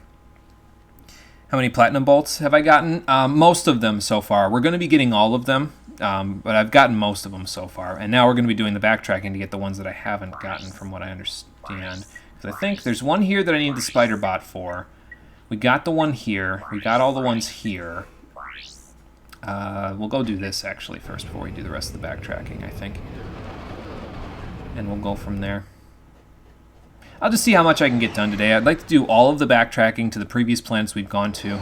How many platinum bolts have I gotten? Most of them so far. We're going to be getting all of them, but I've gotten most of them so far. And now we're going to be doing the backtracking to get the ones that I haven't gotten, from what I understand. Because I think there's one here that I need the spider bot for. We got the one here. We got all the ones here. We'll go do this, actually, first before we do the rest of the backtracking, I think. And we'll go from there. I'll just see how much I can get done today. I'd like to do all of the backtracking to the previous planets we've gone to.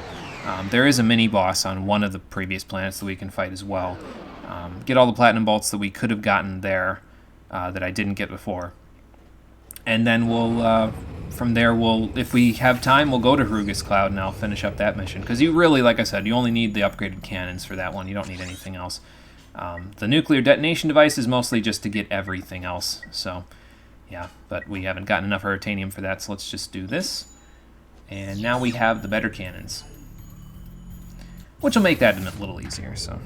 There is a mini-boss on one of the previous planets that we can fight as well. Get all the platinum bolts that we could have gotten there that I didn't get before. And then we'll, from there, if we have time, we'll go to Harugus Cloud and I'll finish up that mission. Because you really, like I said, you only need the upgraded cannons for that one. You don't need anything else. The nuclear detonation device is mostly just to get everything else, so... yeah, but we haven't gotten enough raritanium for that, so let's just do this. And now we have the better cannons, which will make that a little easier, so.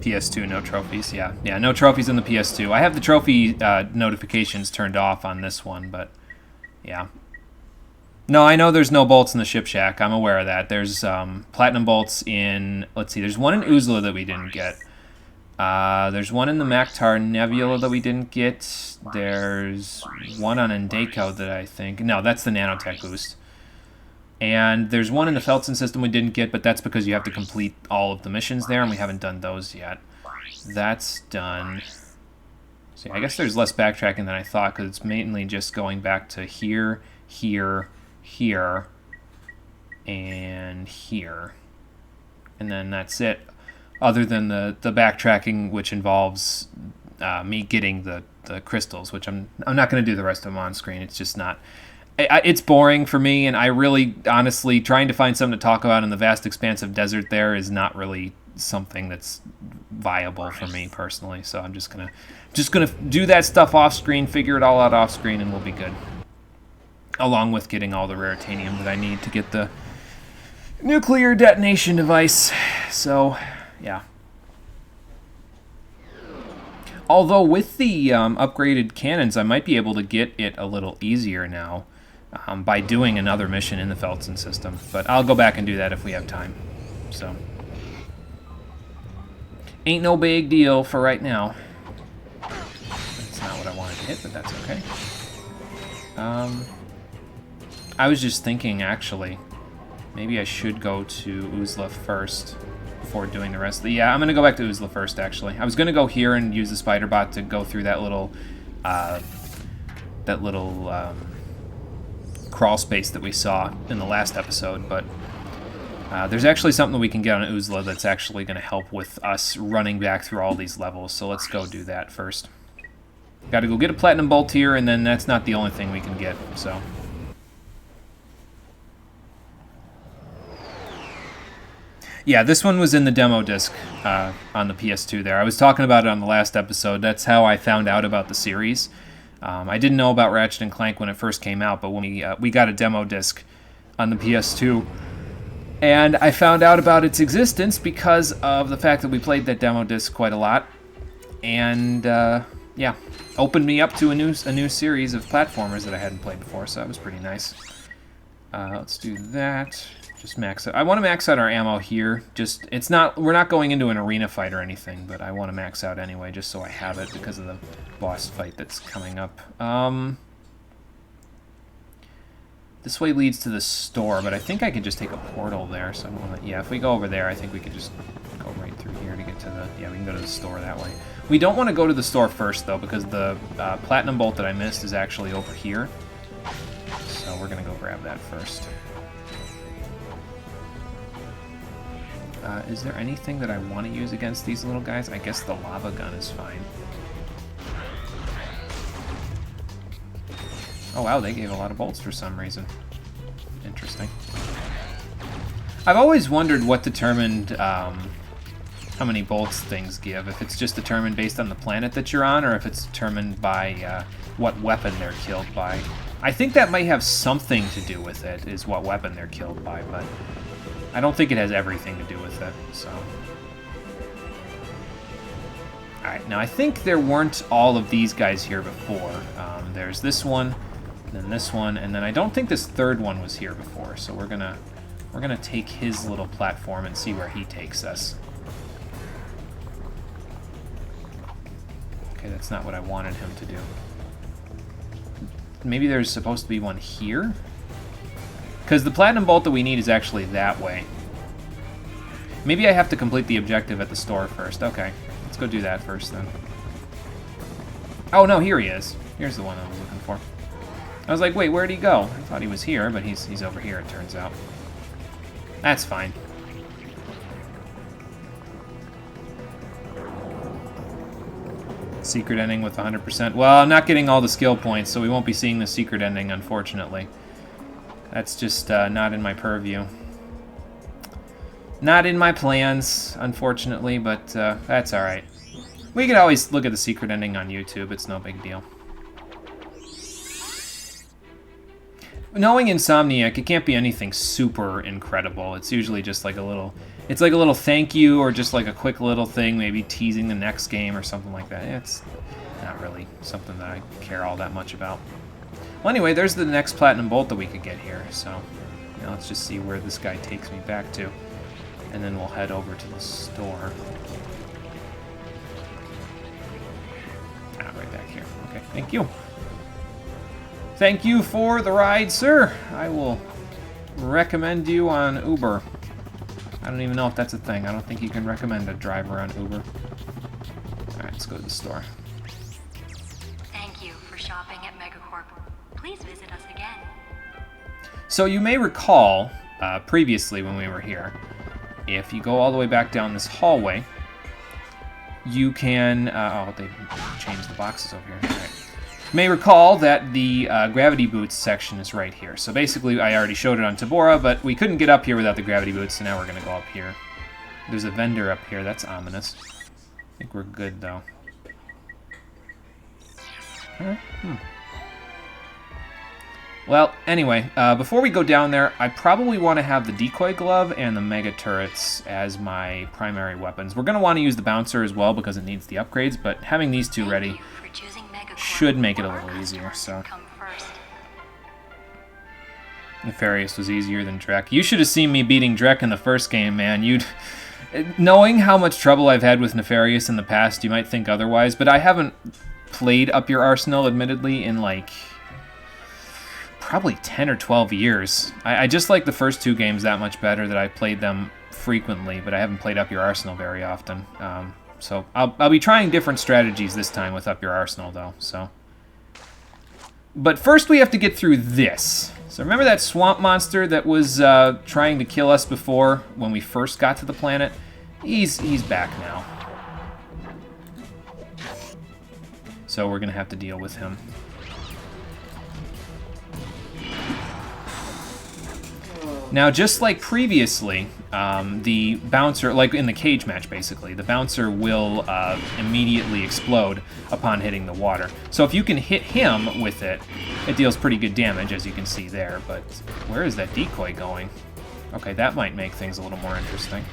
PS2, no trophies, yeah, no trophies in the PS2. I have the trophy notifications turned off on this one, but yeah. No, I know there's no bolts in the ship shack, I'm aware of that. There's platinum bolts in, let's see, there's one in Uzla that we didn't get. There's one in the Maktar Nebula that we didn't get. There's one on Endako that I think... no, that's the nanotech boost. And there's one in the Felton system we didn't get, but that's because you have to complete all of the missions there, and we haven't done those yet. That's done. See, I guess there's less backtracking than I thought, because it's mainly just going back to here, here, here, and here. And then that's it. Other than the backtracking, which involves me getting the crystals, which I'm not going to do the rest of them on screen. It's just not... it's boring for me, and I really, honestly, trying to find something to talk about in the vast expanse of desert there is not really something that's viable for me personally. So I'm just gonna do that stuff off screen, figure it all out off screen, and we'll be good. Along with getting all the raritanium that I need to get the nuclear detonation device. So... yeah. Although with the upgraded cannons, I might be able to get it a little easier now by doing another mission in the Felton system. But I'll go back and do that if we have time. So, ain't no big deal for right now. That's not what I wanted to hit, but that's okay. I was just thinking, actually, maybe I should go to Uzla first before doing the rest of the... yeah, I'm going to go back to Uzla first, actually. I was going to go here and use the spider bot to go through that little crawl space that we saw in the last episode, but There's actually something that we can get on Uzla that's actually going to help with us running back through all these levels, so let's go do that first. Got to go get a platinum bolt here, and then that's not the only thing we can get, so... Yeah, this one was in the demo disc on the PS2 there. I was talking about it on the last episode. That's how I found out about the series. I didn't know about Ratchet & Clank when it first came out, but when we got a demo disc on the PS2, and I found out about its existence because of the fact that we played that demo disc quite a lot, and yeah, opened me up to a new series of platformers that I hadn't played before, so that was pretty nice. Let's do that. Just max out. I want to max out our ammo here. Just we're not going into an arena fight or anything, but I want to max out anyway, just so I have it because of the boss fight that's coming up. This way leads to the store, but I think I could just take a portal there. So I don't want to. Yeah, if we go over there, I think we could just go right through here to get to the. Yeah, we can go to the store that way. We don't want to go to the store first though, because the platinum bolt that I missed is actually over here. So we're gonna go grab that first. Is there anything that I want to use against these little guys? I guess the lava gun is fine. Oh wow, they gave a lot of bolts for some reason. Interesting. I've always wondered what determined how many bolts things give. If it's just determined based on the planet that you're on, or if it's determined by what weapon they're killed by. I think that might have something to do with it, is what weapon they're killed by, but I don't think it has everything to do with it, so... Alright, now I think there weren't all of these guys here before. There's this one, then this one, and then I don't think this third one was here before, so we're gonna take his little platform and see where he takes us. Okay, that's not what I wanted him to do. Maybe there's supposed to be one here? Because the platinum bolt that we need is actually that way. Maybe I have to complete the objective at the store first. Okay, let's go do that first then. Oh no, here he is. Here's the one I was looking for. I was like, wait, where'd he go? I thought he was here, but he's over here, it turns out. That's fine. Secret ending with 100%. Well, I'm not getting all the skill points, so we won't be seeing the secret ending, unfortunately. That's just not in my purview. Not in my plans, unfortunately, but that's alright. We can always look at the secret ending on YouTube. It's no big deal. Knowing Insomniac, it can't be anything super incredible. It's usually just like a little... It's like a little thank you, or just like a quick little thing, maybe teasing the next game or something like that. It's not really something that I care all that much about. Well, anyway, there's the next platinum bolt that we could get here, so now let's just see where this guy takes me back to, and then we'll head over to the store. Ah, right back here. Okay, thank you. Thank you for the ride, sir. I will recommend you on Uber. I don't even know if that's a thing. I don't think you can recommend a driver on Uber. Alright, let's go to the store. Thank you for shopping at Megacorp. Please visit us again. So you may recall, previously when we were here, if you go all the way back down this hallway, you can... oh, they changed the boxes over here. All right. You may recall that the gravity boots section is right here. So basically, I already showed it on Tabora, but we couldn't get up here without the gravity boots, so now we're going to go up here. There's a vendor up here. That's ominous. I think we're good, though. Well, anyway, before we go down there, I probably want to have the decoy glove and the mega turrets as my primary weapons. We're going to want to use the bouncer as well because it needs the upgrades, but having these two ready should make it a little easier, so... Nefarious was easier than Drek. You should have seen me beating Drek in the first game, man. Knowing how much trouble I've had with Nefarious in the past, you might think otherwise, but I haven't played Up Your Arsenal, admittedly, in, like, probably 10 or 12 years. I just like the first two games that much better that I've played them frequently, but I haven't played Up Your Arsenal very often. So I'll be trying different strategies this time with Up Your Arsenal, though, so... But first we have to get through this. So remember that swamp monster that was trying to kill us before when we first got to the planet? He's back now. So we're going to have to deal with him. Now, just like previously, the bouncer, like in the cage match basically, the bouncer will immediately explode upon hitting the water. So if you can hit him with it, it deals pretty good damage, as you can see there. But where is that decoy going? Okay, that might make things a little more interesting.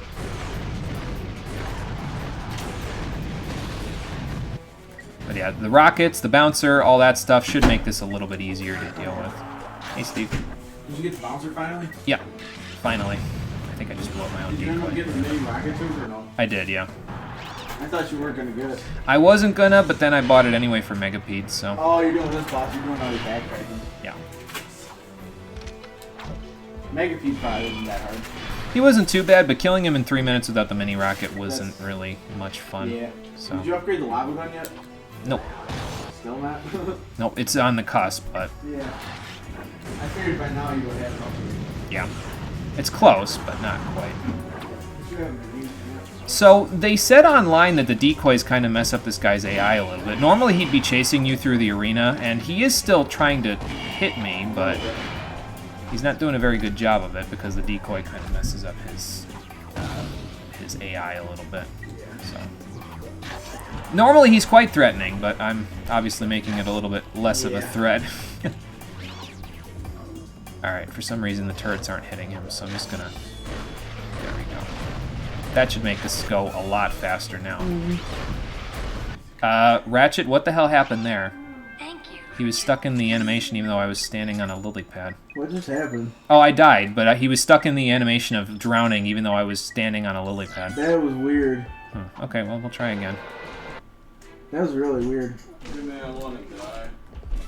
But yeah, the rockets, the bouncer, all that stuff should make this a little bit easier to deal with. Hey, Steve. Did you get the bouncer finally? Yeah, finally. I think I just blew up my own Did you end up decoy. getting the mini rocket tube or no? I did, yeah. I thought you weren't gonna get it. I wasn't gonna, but then I bought it anyway for Megapede, so... Oh, you're doing this boss, you're doing all your backtracking. Yeah. Megapede probably isn't that hard. He wasn't too bad, but killing him in 3 minutes without the mini rocket wasn't really much fun. Yeah. So. Did you upgrade the lava gun yet? Nope. Still not? Nope, it's on the cusp, but... Yeah. I figured by now you would have it upgraded. Yeah. It's close, but not quite. But you haven't been using it. So, they said online that the decoys kind of mess up this guy's AI a little bit. Normally he'd be chasing you through the arena, and he is still trying to hit me, but he's not doing a very good job of it because the decoy kind of messes up his AI a little bit. So. Normally he's quite threatening, but I'm obviously making it a little bit less of a threat. Alright, for some reason the turrets aren't hitting him, so I'm just gonna... There we go. That should make this go a lot faster now. Ratchet, what the hell happened there? Thank you. He was stuck in the animation even though I was standing on a lily pad. What just happened? Oh, I died, but he was stuck in the animation of drowning even though I was standing on a lily pad. That was weird. Okay, well, we'll try again. That was really weird. Man, I want to die.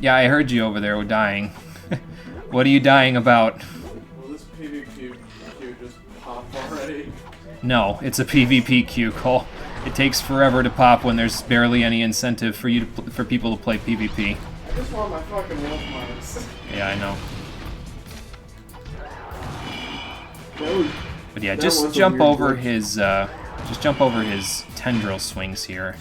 Yeah, I heard you over there dying. What are you dying about? Will this PvP queue just pop already? No, it's a PvP queue, Cole. It takes forever to pop when there's barely any incentive for you to for people to play PvP. I just want my fucking wolf marks. Yeah, I know. That was, But yeah, that just was a jump weird over glitch. just jump over his tendril swings here,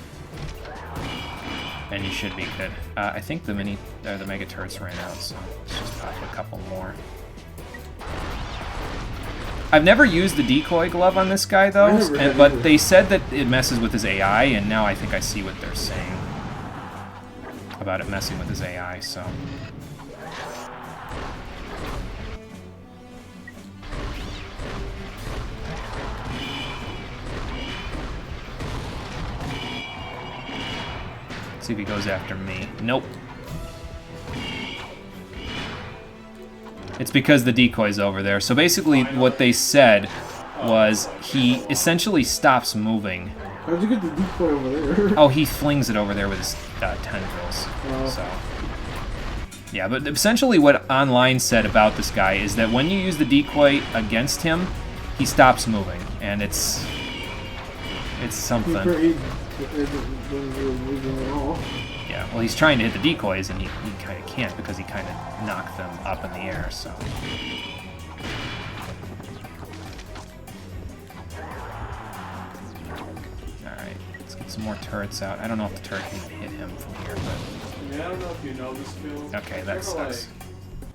and you should be good. I think the mega turrets ran out, so let's just pop a couple more. I've never used the decoy glove on this guy though, but they said that it messes with his AI, and now I think I see what they're saying about it messing with his AI. So. See if he goes after me. Nope. It's because the decoy's over there. So basically what they said was he essentially stops moving. How'd you get the decoy over there? Oh, he flings it over there with his tendrils. So. Yeah, but essentially what online said about this guy is that when you use the decoy against him, he stops moving. And it's something. Yeah, well, he's trying to hit the decoys, and he kind of can't because he kind of knocked them up in the air, so. Alright, let's get some more turrets out. I don't know if the turret can even hit him from here, but... Yeah, I don't know if you know this skill. Okay, that sucks.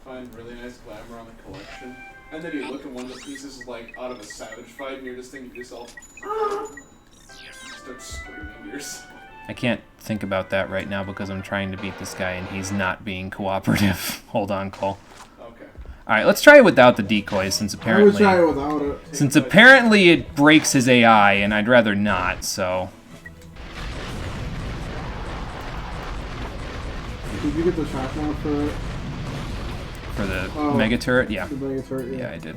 Find really nice glamour on the collection, and then you look at one of the pieces like out of a Savage fight, and you're just thinking to yourself, start screaming to yourself. I can't think about that right now because I'm trying to beat this guy and he's not being cooperative. Hold on, Cole. Okay. Alright, let's try it without the decoys since apparently... I would try it without it. Since apparently it breaks his AI, and I'd rather not, so... Did you get the shotgun for it? For the mega turret? Yeah. The mega turret, Yeah, I did.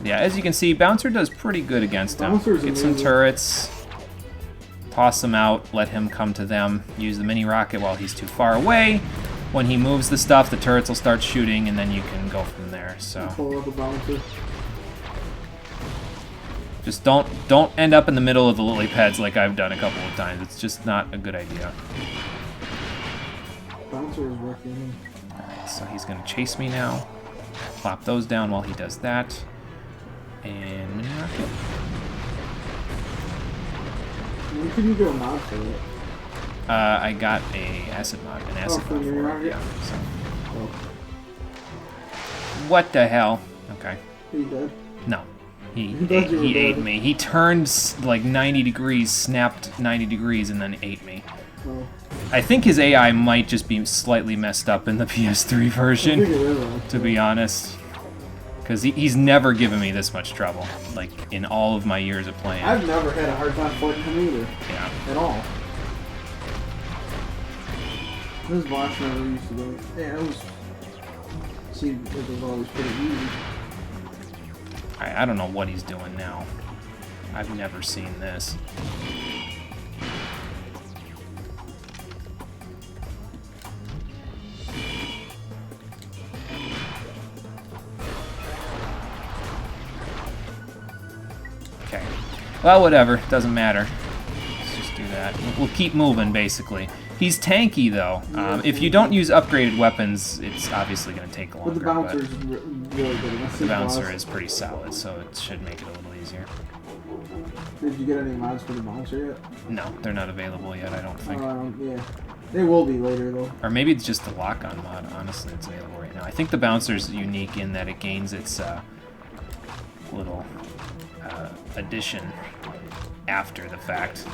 Yeah, as you can see, Bouncer does pretty good against him. Bouncer's Get some amazing. turrets, toss them out, let him come to them, use the mini rocket while he's too far away. When he moves the stuff, the turrets will start shooting, and then you can go from there, so... Pull up a bouncer. Just don't end up in the middle of the lily pads like I've done a couple of times. It's just not a good idea. Bouncer is working. Alright, so he's going to chase me now. Plop those down while he does that. And mini rocket. When can you get a mod for it? I got an acid mod for mod mini for it, rocket? yeah. So. Oh, What the hell? Okay. he dead? No. He thought you were ate dead. me. He turned like 90 degrees, snapped 90 degrees, and then ate me. Oh. I think his AI might just be slightly messed up in the PS3 I think version, it is, to be honest. Because he's never given me this much trouble, like, in all of my years of playing. I've never had a hard time fighting him either. Yeah. At all. This boss never used to do it. Yeah, it was... Seemed like it was always pretty easy. I don't know what he's doing now. I've never seen this. Okay. Well, whatever. Doesn't matter. Let's just do that. We'll keep moving, basically. He's tanky, though. If you don't use upgraded weapons, it's obviously going to take longer. But the bouncer is really good. That's The his bouncer boss. is pretty solid, so it should make it a little easier. Did you get any mods for the bouncer yet? No, they're not available yet, I don't think. Yeah. They will be later, though. Or maybe it's just the lock-on mod. Honestly, it's available right now. I think the bouncer's unique in that it gains its little addition after the fact.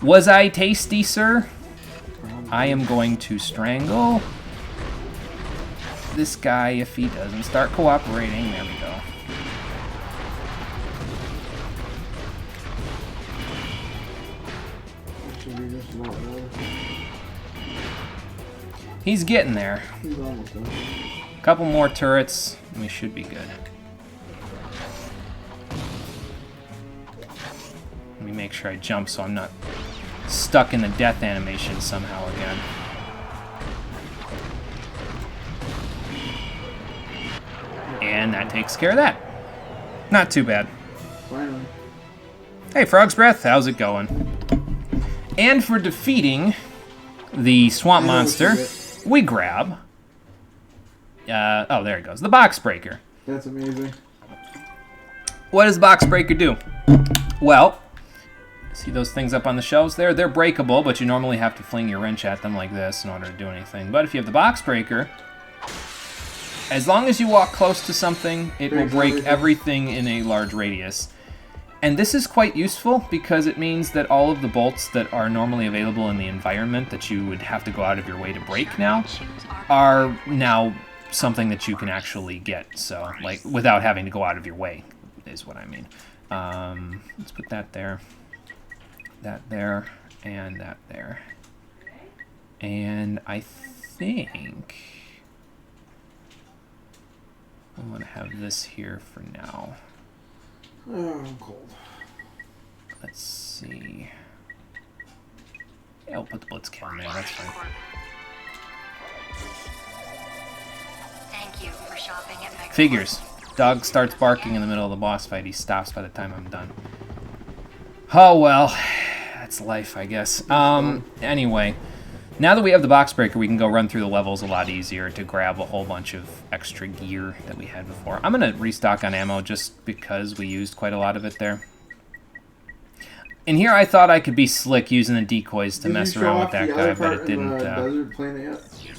Was I tasty, sir? I am going to strangle this guy if he doesn't start cooperating. There we go. Should be just about there. He's getting there. He's almost done. Couple more turrets, and we should be good. Let me make sure I jump so I'm not stuck in the death animation somehow again. And that takes care of that. Not too bad. Finally. Hey, Frog's Breath, how's it going? And for defeating the swamp I know what monster, you get. we grab... oh, there it goes. The Box Breaker. That's amazing. What does the Box Breaker do? Well, see those things up on the shelves there? They're breakable, but you normally have to fling your wrench at them like this in order to do anything. But if you have the Box Breaker, as long as you walk close to something, it will break everything in a large radius. And this is quite useful because it means that all of the bolts that are normally available in the environment that you would have to go out of your way to break now are now something that you can actually get. So, like, without having to go out of your way is what I mean. Let's put that there, and that there. And I think I'm going to have this here for now. Oh, I'm cold. Let's see. Yeah, I'll put the blitz cam there, that's fine. Thank you for shopping at Megacorp. Figures. Dog starts barking in the middle of the boss fight. He stops by the time I'm done. Oh, well. That's life, I guess. Anyway. Now that we have the Box Breaker, we can go run through the levels a lot easier to grab a whole bunch of extra gear that we had before. I'm going to restock on ammo just because we used quite a lot of it there. In here, I thought I could be slick using the decoys to mess around with that guy, but it didn't. Desert planet yet?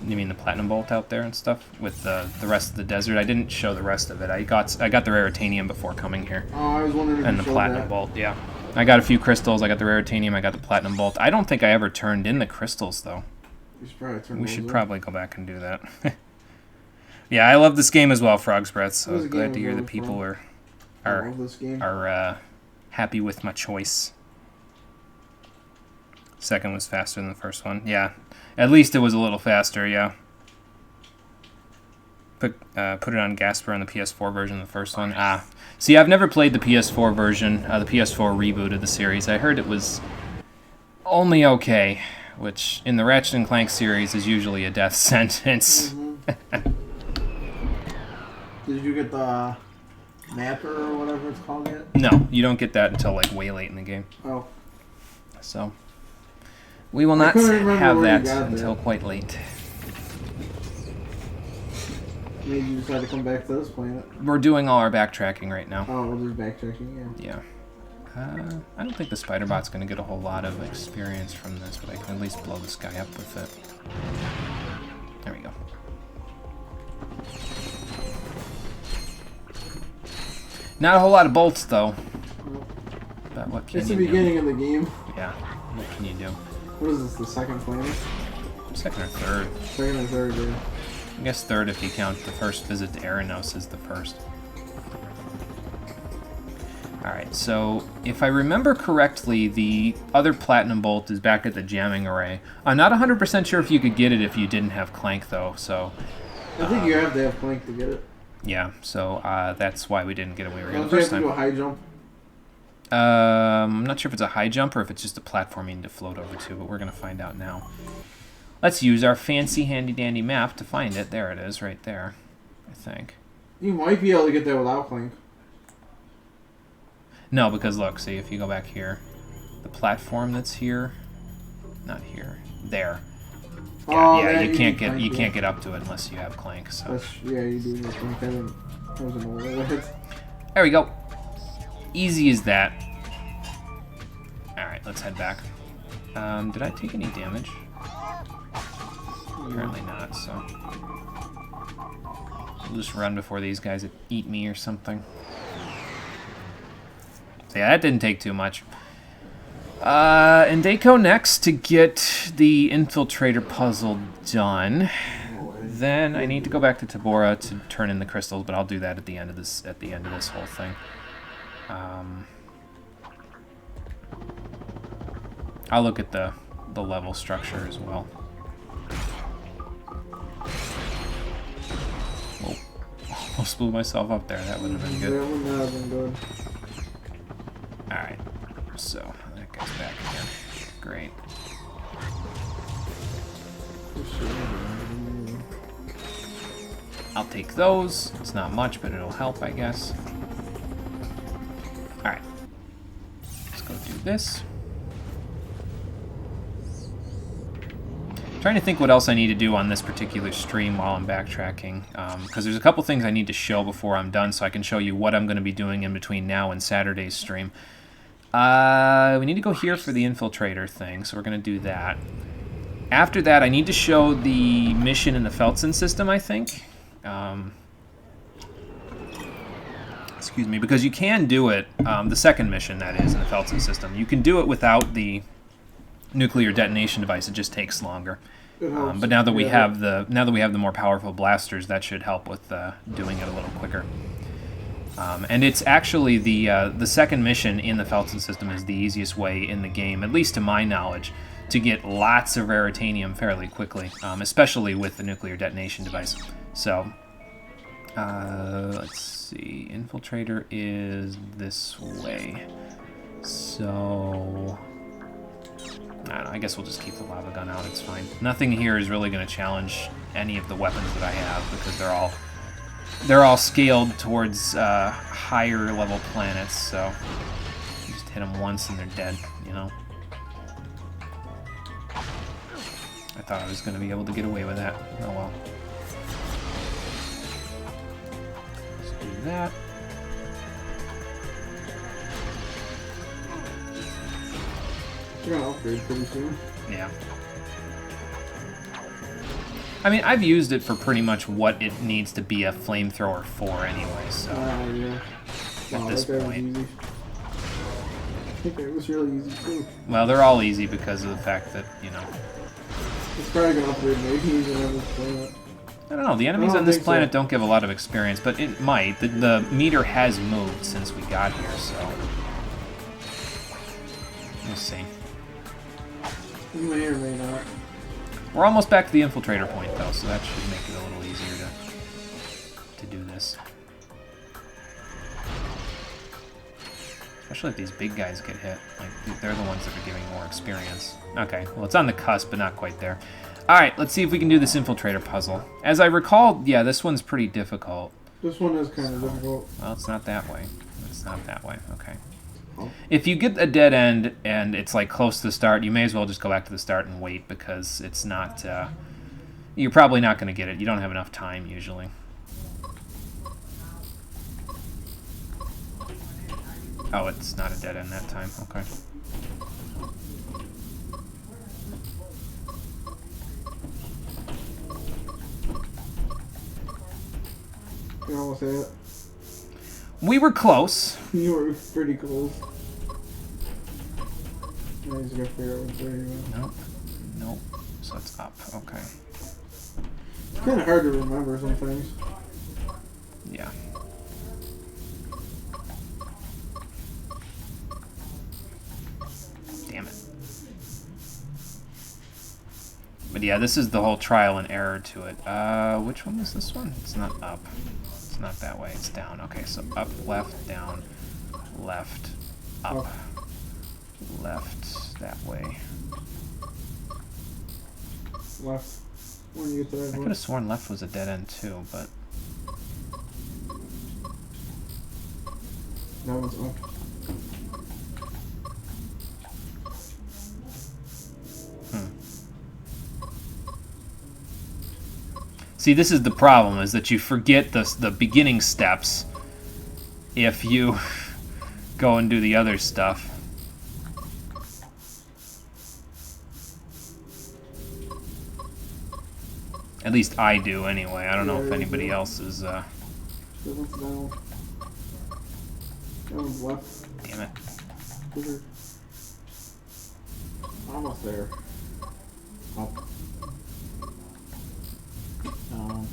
You mean the platinum bolt out there and stuff with the rest of the desert? I didn't show the rest of it. I got the raritanium before coming here. Oh, I was wondering if And you the showed platinum that. bolt, yeah. I got a few crystals. I got the raritanium. I got the platinum bolt. I don't think I ever turned in the crystals though. You should probably turn We those should in. probably go back and do that. Yeah, I love this game as well, Frog's Breath. So This glad game to is hear that really people fun. I are love this game. happy with my choice. Second was faster than the first one. Yeah, at least it was a little faster. Yeah. Put it on Gasper on the PS4 version of the first one. See, I've never played the PS4 version, the PS4 reboot of the series. I heard it was only okay. which in the Ratchet and Clank series is usually a death sentence. Did you get the mapper or whatever it's called yet? No, you don't get that until like way late in the game. Oh. So we will not have that until quite late. Maybe you decide to come back to this planet. We're doing all our backtracking right now. Oh, we're just backtracking, yeah. Yeah. I don't think the spider bot's going to get a whole lot of experience from this, but I can at least blow this guy up with it. There we go. Not a whole lot of bolts, though. But what can you do? It's the beginning of the game. Yeah. What can you do? What is this, the second planet? Second or third. Second or third, yeah. I guess third if you count the first visit to Eranos as the first. Alright, so if I remember correctly, the other platinum bolt is back at the jamming array. I'm not 100% sure if you could get it if you didn't have Clank, though, so... I think you have to have Clank to get it. Yeah, so that's why we didn't get away with it Don't the you first have to time. do a high jump? I'm not sure if it's a high jump or if it's just a platform you need to float over to, but we're going to find out now. Let's use our fancy handy-dandy map to find it. There it is, right there, I think. You might be able to get there without Clank. No, because look, see, if you go back here, the platform that's here, not here, there. Yeah, you can't get up to it unless you have Clank. So. Yeah, you do need Clank. I wasn't aware of it. There we go. Easy as that. Alright, let's head back. Did I take any damage? Apparently not, so... We'll just run before these guys eat me or something. So yeah, that didn't take too much. Endako next to get the infiltrator puzzle done. Then I need to go back to Tabora to turn in the crystals, but I'll do that at the end of this whole thing. I'll look at the level structure as well. Oh, almost blew myself up there. That would have been good. That would not have been good. Alright, so that guy's back again. Great. I'll take those. It's not much, but it'll help, I guess. Alright. Let's go do this. Trying to think what else I need to do on this particular stream while I'm backtracking, because there's a couple things I need to show before I'm done, so I can show you what I'm going to be doing in between now and Saturday's stream. We need to go here for the infiltrator thing, so we're going to do that. After that, I need to show the mission in the Felsen system, I think. Excuse me, because you can do it, the second mission, that is, in the Felsen system. You can do it without the nuclear detonation device. It just takes longer. But now that we have the more powerful blasters, that should help with doing it a little quicker. And it's actually the second mission in the Felsen system is the easiest way in the game, at least to my knowledge, to get lots of raritanium fairly quickly, especially with the nuclear detonation device. So, let's see. Infiltrator is this way. So, I don't know, I guess we'll just keep the lava gun out. It's fine. Nothing here is really going to challenge any of the weapons that I have because they're all scaled towards higher level planets. So, you just hit them once and they're dead. You know. I thought I was going to be able to get away with that. Oh well. Let's do that. You're gonna upgrade pretty soon. Yeah. I mean, I've used it for pretty much what it needs to be a flamethrower for anyway, so... yeah. At this point. I think that was really easy too. Well, they're all easy because of the fact that, you know... It's probably gonna upgrade maybe even on this planet. I don't know, the enemies on this planet don't give a lot of experience, but it might. The meter has moved since we got here, so... We'll see. You may or may not. We're almost back to the infiltrator point, though, so that should make it a little easier to do this. Especially if these big guys get hit. Like, they're the ones that are giving more experience. Okay, well, it's on the cusp, but not quite there. Alright, let's see if we can do this infiltrator puzzle. As I recall, yeah, this one's pretty difficult. This one is kind of difficult. Well, it's not that way. It's not that way. Okay. If you get a dead end and it's like close to the start, you may as well just go back to the start and wait because it's not, you're probably not going to get it. You don't have enough time usually. Oh, it's not a dead end that time. Okay. You almost had it. We were close. You were pretty close. Now he's gonna figure out which way you went. Nope. Nope. So it's up. Okay. It's kind of hard to remember some things. Yeah. Damn it. But yeah, this is the whole trial and error to it. Which one was this one? It's not up. It's not that way. It's down. Okay, so up, left, down, left, up, left, that way. Left. When you get to that I could have sworn left was a dead end too, but that one's up. see, this is the problem, is that you forget the beginning steps if you go and do the other stuff. At least I do, anyway. I don't know if anybody else is, That one's down. That one's left. Damn it. Over. Almost there. Up. Down.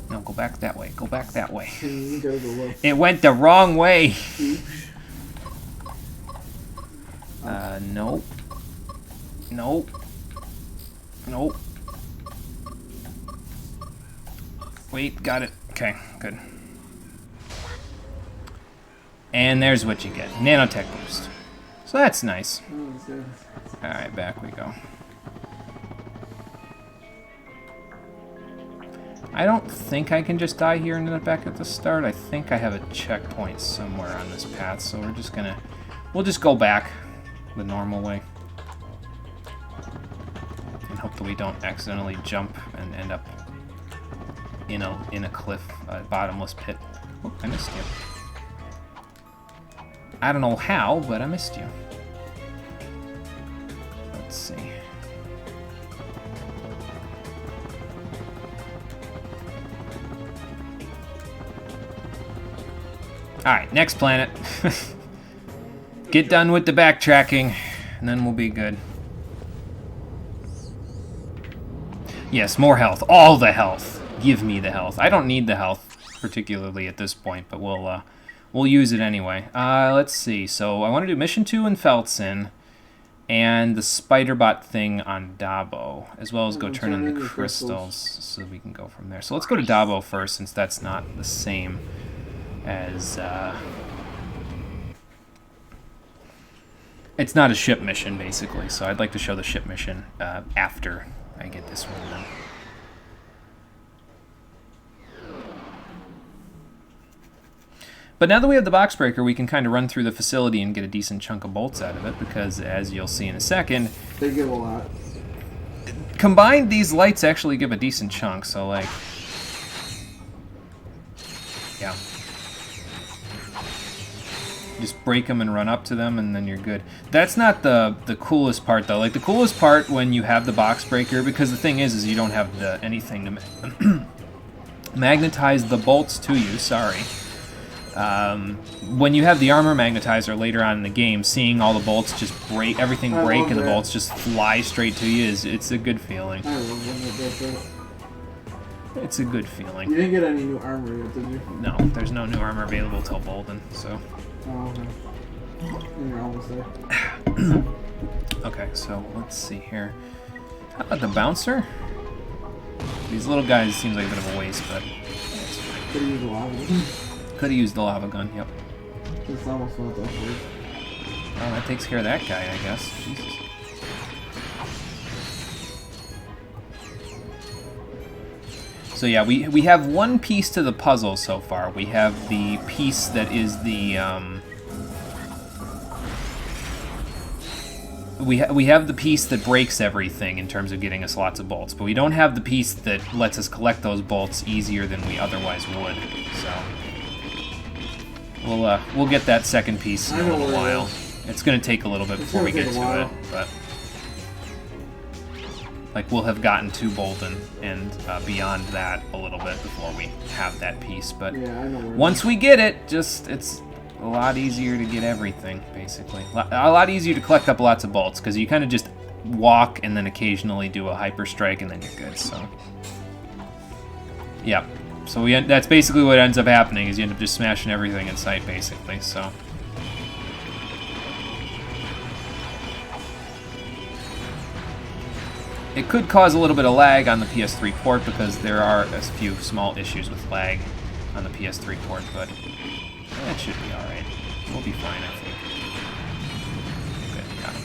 No, go back that way. Go back that way. You gotta go left. It went the wrong way. Oops. Nope. Nope. Nope. Wait, got it. Okay, good. And there's what you get. Nanotech boost. So that's nice. Alright, back we go. I don't think I can just die here and end up back at the start. I think I have a checkpoint somewhere on this path, so we're just gonna... We'll just go back the normal way. And hope that we don't accidentally jump and end up in a cliff, bottomless pit. Oh, I missed you. I don't know how, but I missed you. Let's see. Alright, next planet. Get done with the backtracking, and then we'll be good. Yes, more health. All the health. Give me the health. I don't need the health, particularly at this point, but we'll use it anyway. Let's see. So I want to do Mission 2 in Feltsin, and the Spider-Bot thing on Dabo, as well as go turn in the crystals, so we can go from there. So let's go to Dabo first, since that's not the same as... It's not a ship mission, basically, so I'd like to show the ship mission after I get this one done. But now that we have the box breaker, we can kind of run through the facility and get a decent chunk of bolts out of it, because as you'll see in a second... They give a lot. Combined, these lights actually give a decent chunk, so like... Yeah. Just break them and run up to them, and then you're good. That's not the coolest part, though. Like, the coolest part when you have the box breaker, because the thing is you don't have anything to magnetize the bolts to you, sorry. When you have the armor magnetizer later on in the game, seeing all the bolts just break, everything break, and the bolts just fly straight to you, it's a good feeling. I love when they did that. It's a good feeling. You didn't get any new armor yet, did you? No, there's no new armor available till Bolden, so... Oh, okay. And you're almost there. Okay, so let's see here. How about the bouncer? These little guys seems like a bit of a waste, but... Could have used a lava gun. Could have used the lava gun, yep. It's almost not that hard. Well, that takes care of that guy, I guess. Jesus. So yeah, we have one piece to the puzzle so far. We have the piece that is the we have the piece that breaks everything in terms of getting us lots of bolts, but we don't have the piece that lets us collect those bolts easier than we otherwise would. So we'll get that second piece in a little while. It's gonna take a little bit before we get to it, but like we'll have gotten to Bolton and beyond that a little bit before we have that piece. But Yeah, I know where once we get it, it's a lot easier to get everything, basically. A lot easier to collect up lots of bolts, because you kind of just walk and then occasionally do a hyper strike and then you're good, so. Yeah, so that's basically what ends up happening, is you end up just smashing everything in sight, basically, so. It could cause a little bit of lag on the PS3 port, because there are a few small issues with lag on the PS3 port, but it should be alright. We'll be fine, I think. Good, got him.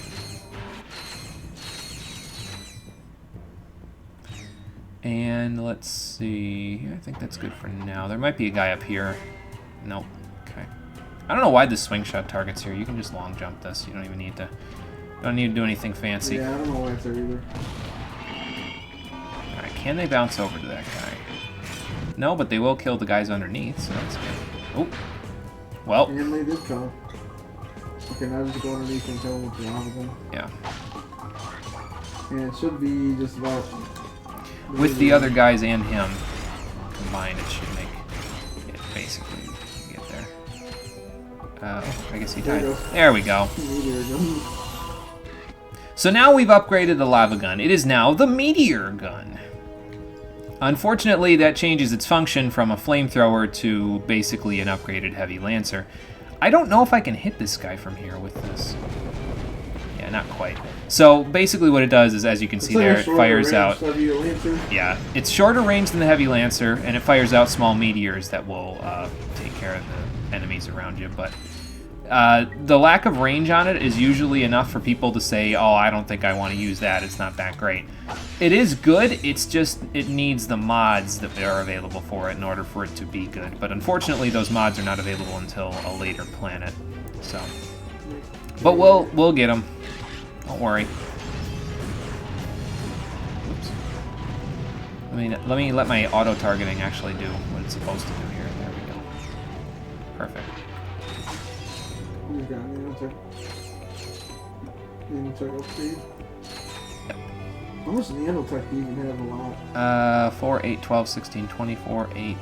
And let's see, I think that's good for now. There might be a guy up here. Nope, okay. I don't know why this swing shot target's here. You can just long jump this. You don't even need to, do anything fancy. Yeah, I don't know why it's there either. Alright, can they bounce over to that guy? No, but they will kill the guys underneath, so that's good. Oh. Well. And they did come. Okay, now just go underneath and kill them with the lava gun. Yeah. And it should be just about... With the other guys and him combined, it should make it basically get there. I guess he died. There we go. So now we've upgraded the lava gun. It is now the meteor gun. Unfortunately, that changes its function from a flamethrower to basically an upgraded heavy lancer. I don't know if I can hit this guy from here with this. Yeah, not quite. So basically what it does is, as you can see there, it fires out... Yeah, it's shorter range than the heavy lancer, and it fires out small meteors that will take care of the enemies around you, but... the lack of range on it is usually enough for people to say, oh, I don't think I want to use that, it's not that great. It is good, it's just, it needs the mods that are available for it in order for it to be good. But unfortunately, those mods are not available until a later planet, so. But we'll get them. Don't worry. Oops. Let me let my auto-targeting actually do what it's supposed to do here. There we go. Perfect. You got nanotech upgrade. Yep. How much nanotech do you even have a lot? 4, 8, 12, 16, 24, 8,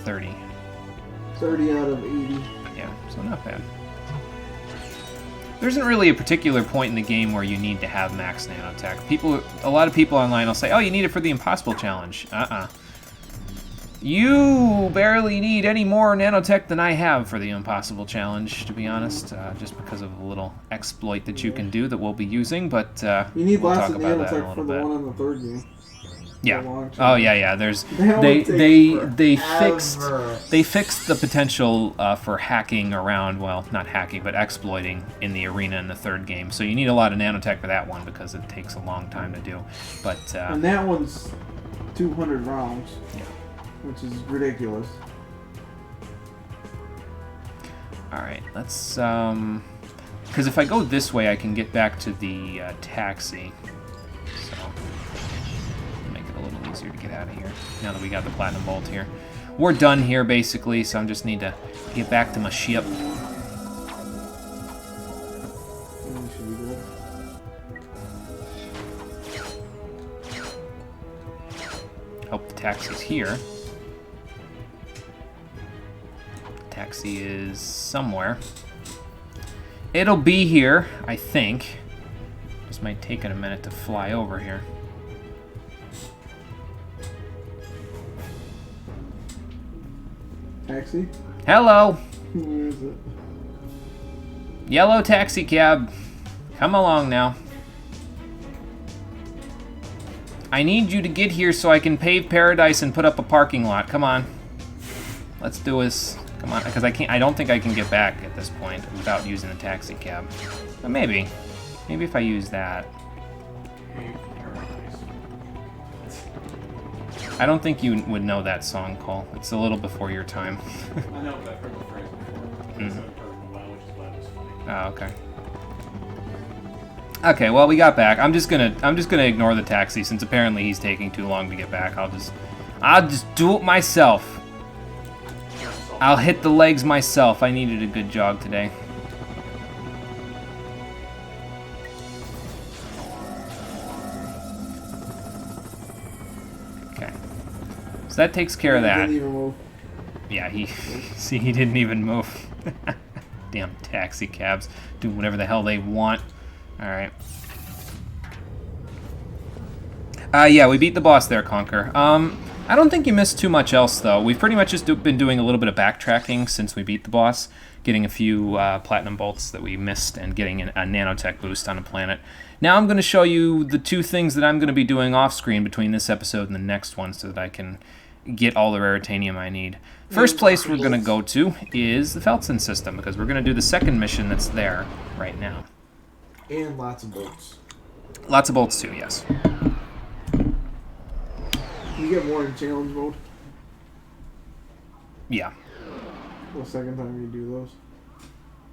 30. 30 out of 80. Yeah, so not bad. There isn't really a particular point in the game where you need to have max nanotech. A lot of people online will say, oh, you need it for the impossible challenge. You barely need any more nanotech than I have for the impossible challenge, to be honest, just because of a little exploit that you can do that we'll be using, but you need we'll lots talk of about that in a nanotech for little the bit. one on the third game. Yeah. The Oh yeah. There's they fixed the potential for hacking around. Well, not hacking, but exploiting in the arena in the third game. So you need a lot of nanotech for that one because it takes a long time to do. But and that one's 200 rounds. Yeah. Which is ridiculous. All right, let's because if I go this way, I can get back to the taxi. So. Make it a little easier to get out of here now that we got the platinum bolt here. We're done here basically, so I just need to get back to my ship. Hope the taxi's here. Taxi is somewhere. It'll be here, I think. Just might take it a minute to fly over here. Taxi? Hello. Where is it? Yellow taxi cab. Come along now. I need you to get here so I can pave paradise and put up a parking lot. Come on. Let's do this. Come on, because I don't think I can get back at this point without using the taxi cab. But maybe if I use that. I don't think you would know that song, Cole. It's a little before your time. I know, but I've heard the phrase before. I haven't heard it in a while, which is why it was funny. Oh, okay. Okay, well we got back. I'm just gonna ignore the taxi since apparently he's taking too long to get back. I'll just do it myself. I'll hit the legs myself. I needed a good jog today. Okay. So that takes care of that. Didn't even move. Yeah, he didn't even move. Damn taxi cabs do whatever the hell they want. All right. Yeah, we beat the boss there, Conker. I don't think you missed too much else, though. We've pretty much just been doing a little bit of backtracking since we beat the boss, getting a few platinum bolts that we missed and getting a nanotech boost on a planet. Now I'm going to show you the two things that I'm going to be doing off-screen between this episode and the next one so that I can get all the raritanium I need. First place we're going to go to is the Felton system, because we're going to do the second mission that's there right now. And lots of bolts. Lots of bolts, too, yes. You get more in challenge mode. Yeah. The second time you do those.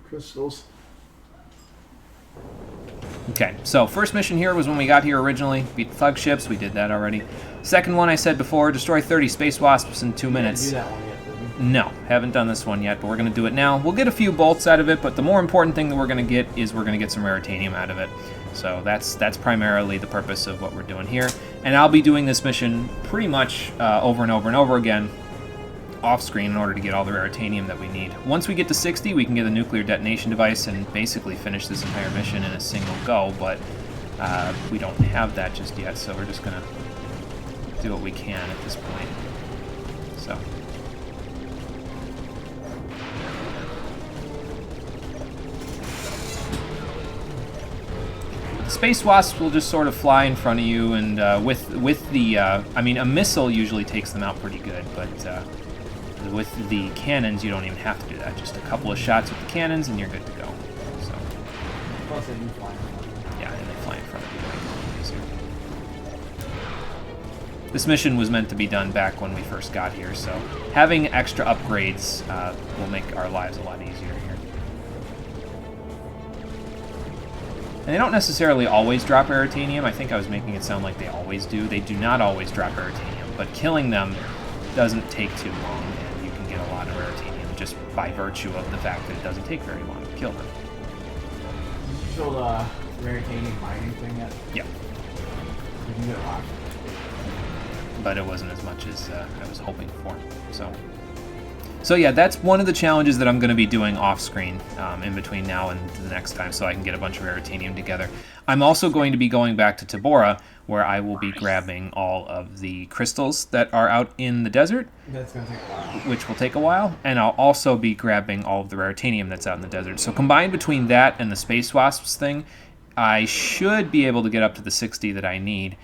Crystals. Okay, so first mission here was when we got here originally. Beat the thug ships, we did that already. Second one I said before, destroy 30 space wasps in 2 minutes. You didn't do that one yet, did we? No, haven't done this one yet, but we're going to do it now. We'll get a few bolts out of it, but the more important thing that we're going to get is we're going to get some raritanium out of it. So that's primarily the purpose of what we're doing here. And I'll be doing this mission pretty much over and over and over again off-screen in order to get all the raritanium that we need. Once we get to 60, we can get a nuclear detonation device and basically finish this entire mission in a single go, but we don't have that just yet, so we're just going to do what we can at this point. So... Space wasps will just sort of fly in front of you, and with the, I mean, a missile usually takes them out pretty good, but with the cannons, you don't even have to do that. Just a couple of shots with the cannons, and you're good to go. So. Plus they do fly in front of you. Yeah, and they fly in front of you, make it a little easier. This mission was meant to be done back when we first got here, so having extra upgrades will make our lives a lot easier here. And they don't necessarily always drop raritanium. I think I was making it sound like they always do. They do not always drop raritanium, but killing them doesn't take too long, and you can get a lot of raritanium just by virtue of the fact that it doesn't take very long to kill them. Did you show the raritanium mining thing yet? Yeah. You can get a lot. But it wasn't as much as I was hoping for. So yeah, that's one of the challenges that I'm going to be doing off-screen in between now and the next time, so I can get a bunch of raritanium together. I'm also going to be going back to Tabora, where I will be grabbing all of the crystals that are out in the desert. That's going to take a while. Which will take a while, and I'll also be grabbing all of the raritanium that's out in the desert. So combined between that and the Space Wasps thing, I should be able to get up to the 60 that I need.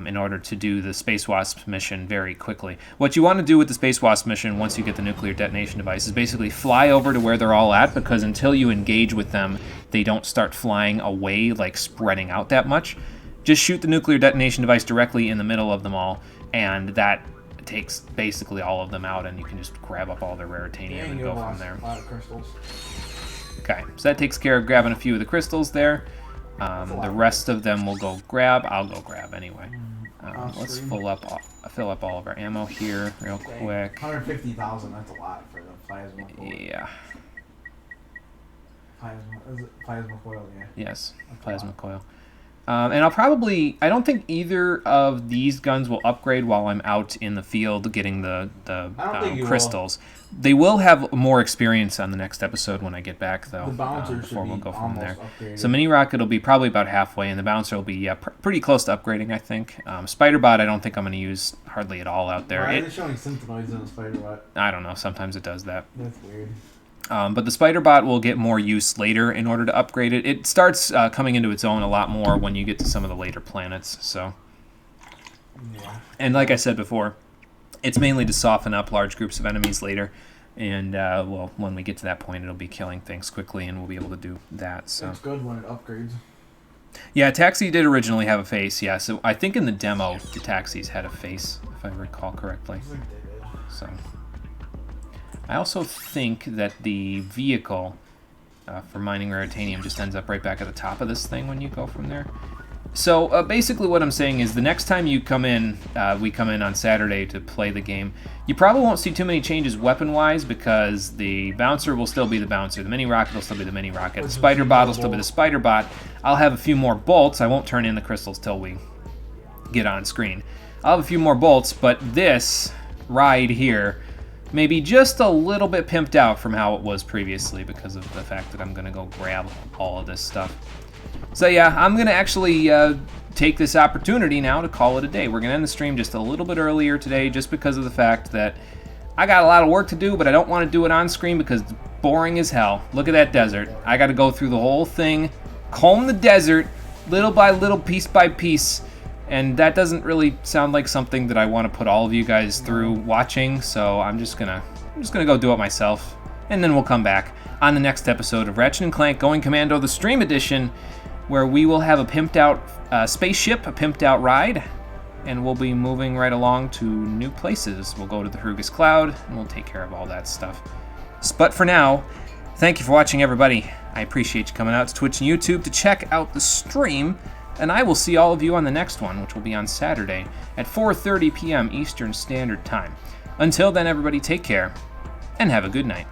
In order to do the Space Wasp mission very quickly. What you want to do with the Space Wasp mission once you get the nuclear detonation device is basically fly over to where they're all at, because until you engage with them, they don't start flying away, like spreading out that much. Just shoot the nuclear detonation device directly in the middle of them all, and that takes basically all of them out, and you can just grab up all their raritanium and go from there. A lot of crystals. Okay, so that takes care of grabbing a few of the crystals there. The rest of them will go grab. I'll go grab anyway. Let's fill up all of our ammo here real quick. 150,000. That's a lot for the plasma. Yeah. Plasma coil, yeah. Yes, plasma coil. And I don't think either of these guns will upgrade while I'm out in the field getting the crystals. They will have more experience on the next episode when I get back, though. The bouncer before we'll go from there. upgraded. So mini rocket will be probably about halfway, and the bouncer will be pretty close to upgrading, I think. Spider bot, I don't think I'm going to use hardly at all out there. Why are they showing synthenoids in the spider bot? I don't know. Sometimes it does that. That's weird. But the spider bot will get more use later in order to upgrade it. It starts coming into its own a lot more when you get to some of the later planets. So, yeah. And like I said before, it's mainly to soften up large groups of enemies later. And, well, when we get to that point, it'll be killing things quickly, and we'll be able to do that. So It's good when it upgrades. yeah, Taxi did originally have a face, yeah. So I think in the demo, the Taxis had a face, if I recall correctly. I think they did. So I also think that the vehicle for mining raritanium just ends up right back at the top of this thing when you go from there. So basically what I'm saying is the next time you come in, we come in on Saturday to play the game, you probably won't see too many changes weapon-wise because the bouncer will still be the bouncer, the mini rocket will still be the mini rocket, the spider bot will still be the spider bot. I'll have a few more bolts. I won't turn in the crystals till we get on screen. I'll have a few more bolts, but this ride here may be just a little bit pimped out from how it was previously because of the fact that I'm going to go grab all of this stuff. So yeah, I'm going to actually take this opportunity now to call it a day. We're going to end the stream just a little bit earlier today just because of the fact that I got a lot of work to do, but I don't want to do it on screen because it's boring as hell. Look at that desert. I got to go through the whole thing, comb the desert, little by little, piece by piece, and that doesn't really sound like something that I want to put all of you guys through watching, so I'm just gonna go do it myself, and then we'll come back on the next episode of Ratchet & Clank Going Commando, the Stream Edition, where we will have a pimped out spaceship, a pimped out ride, and we'll be moving right along to new places. We'll go to the Hrugus Cloud, and we'll take care of all that stuff. But for now, thank you for watching, everybody. I appreciate you coming out to Twitch and YouTube to check out the stream, and I will see all of you on the next one, which will be on Saturday at 4:30 p.m. Eastern Standard Time. Until then, everybody, take care, and have a good night.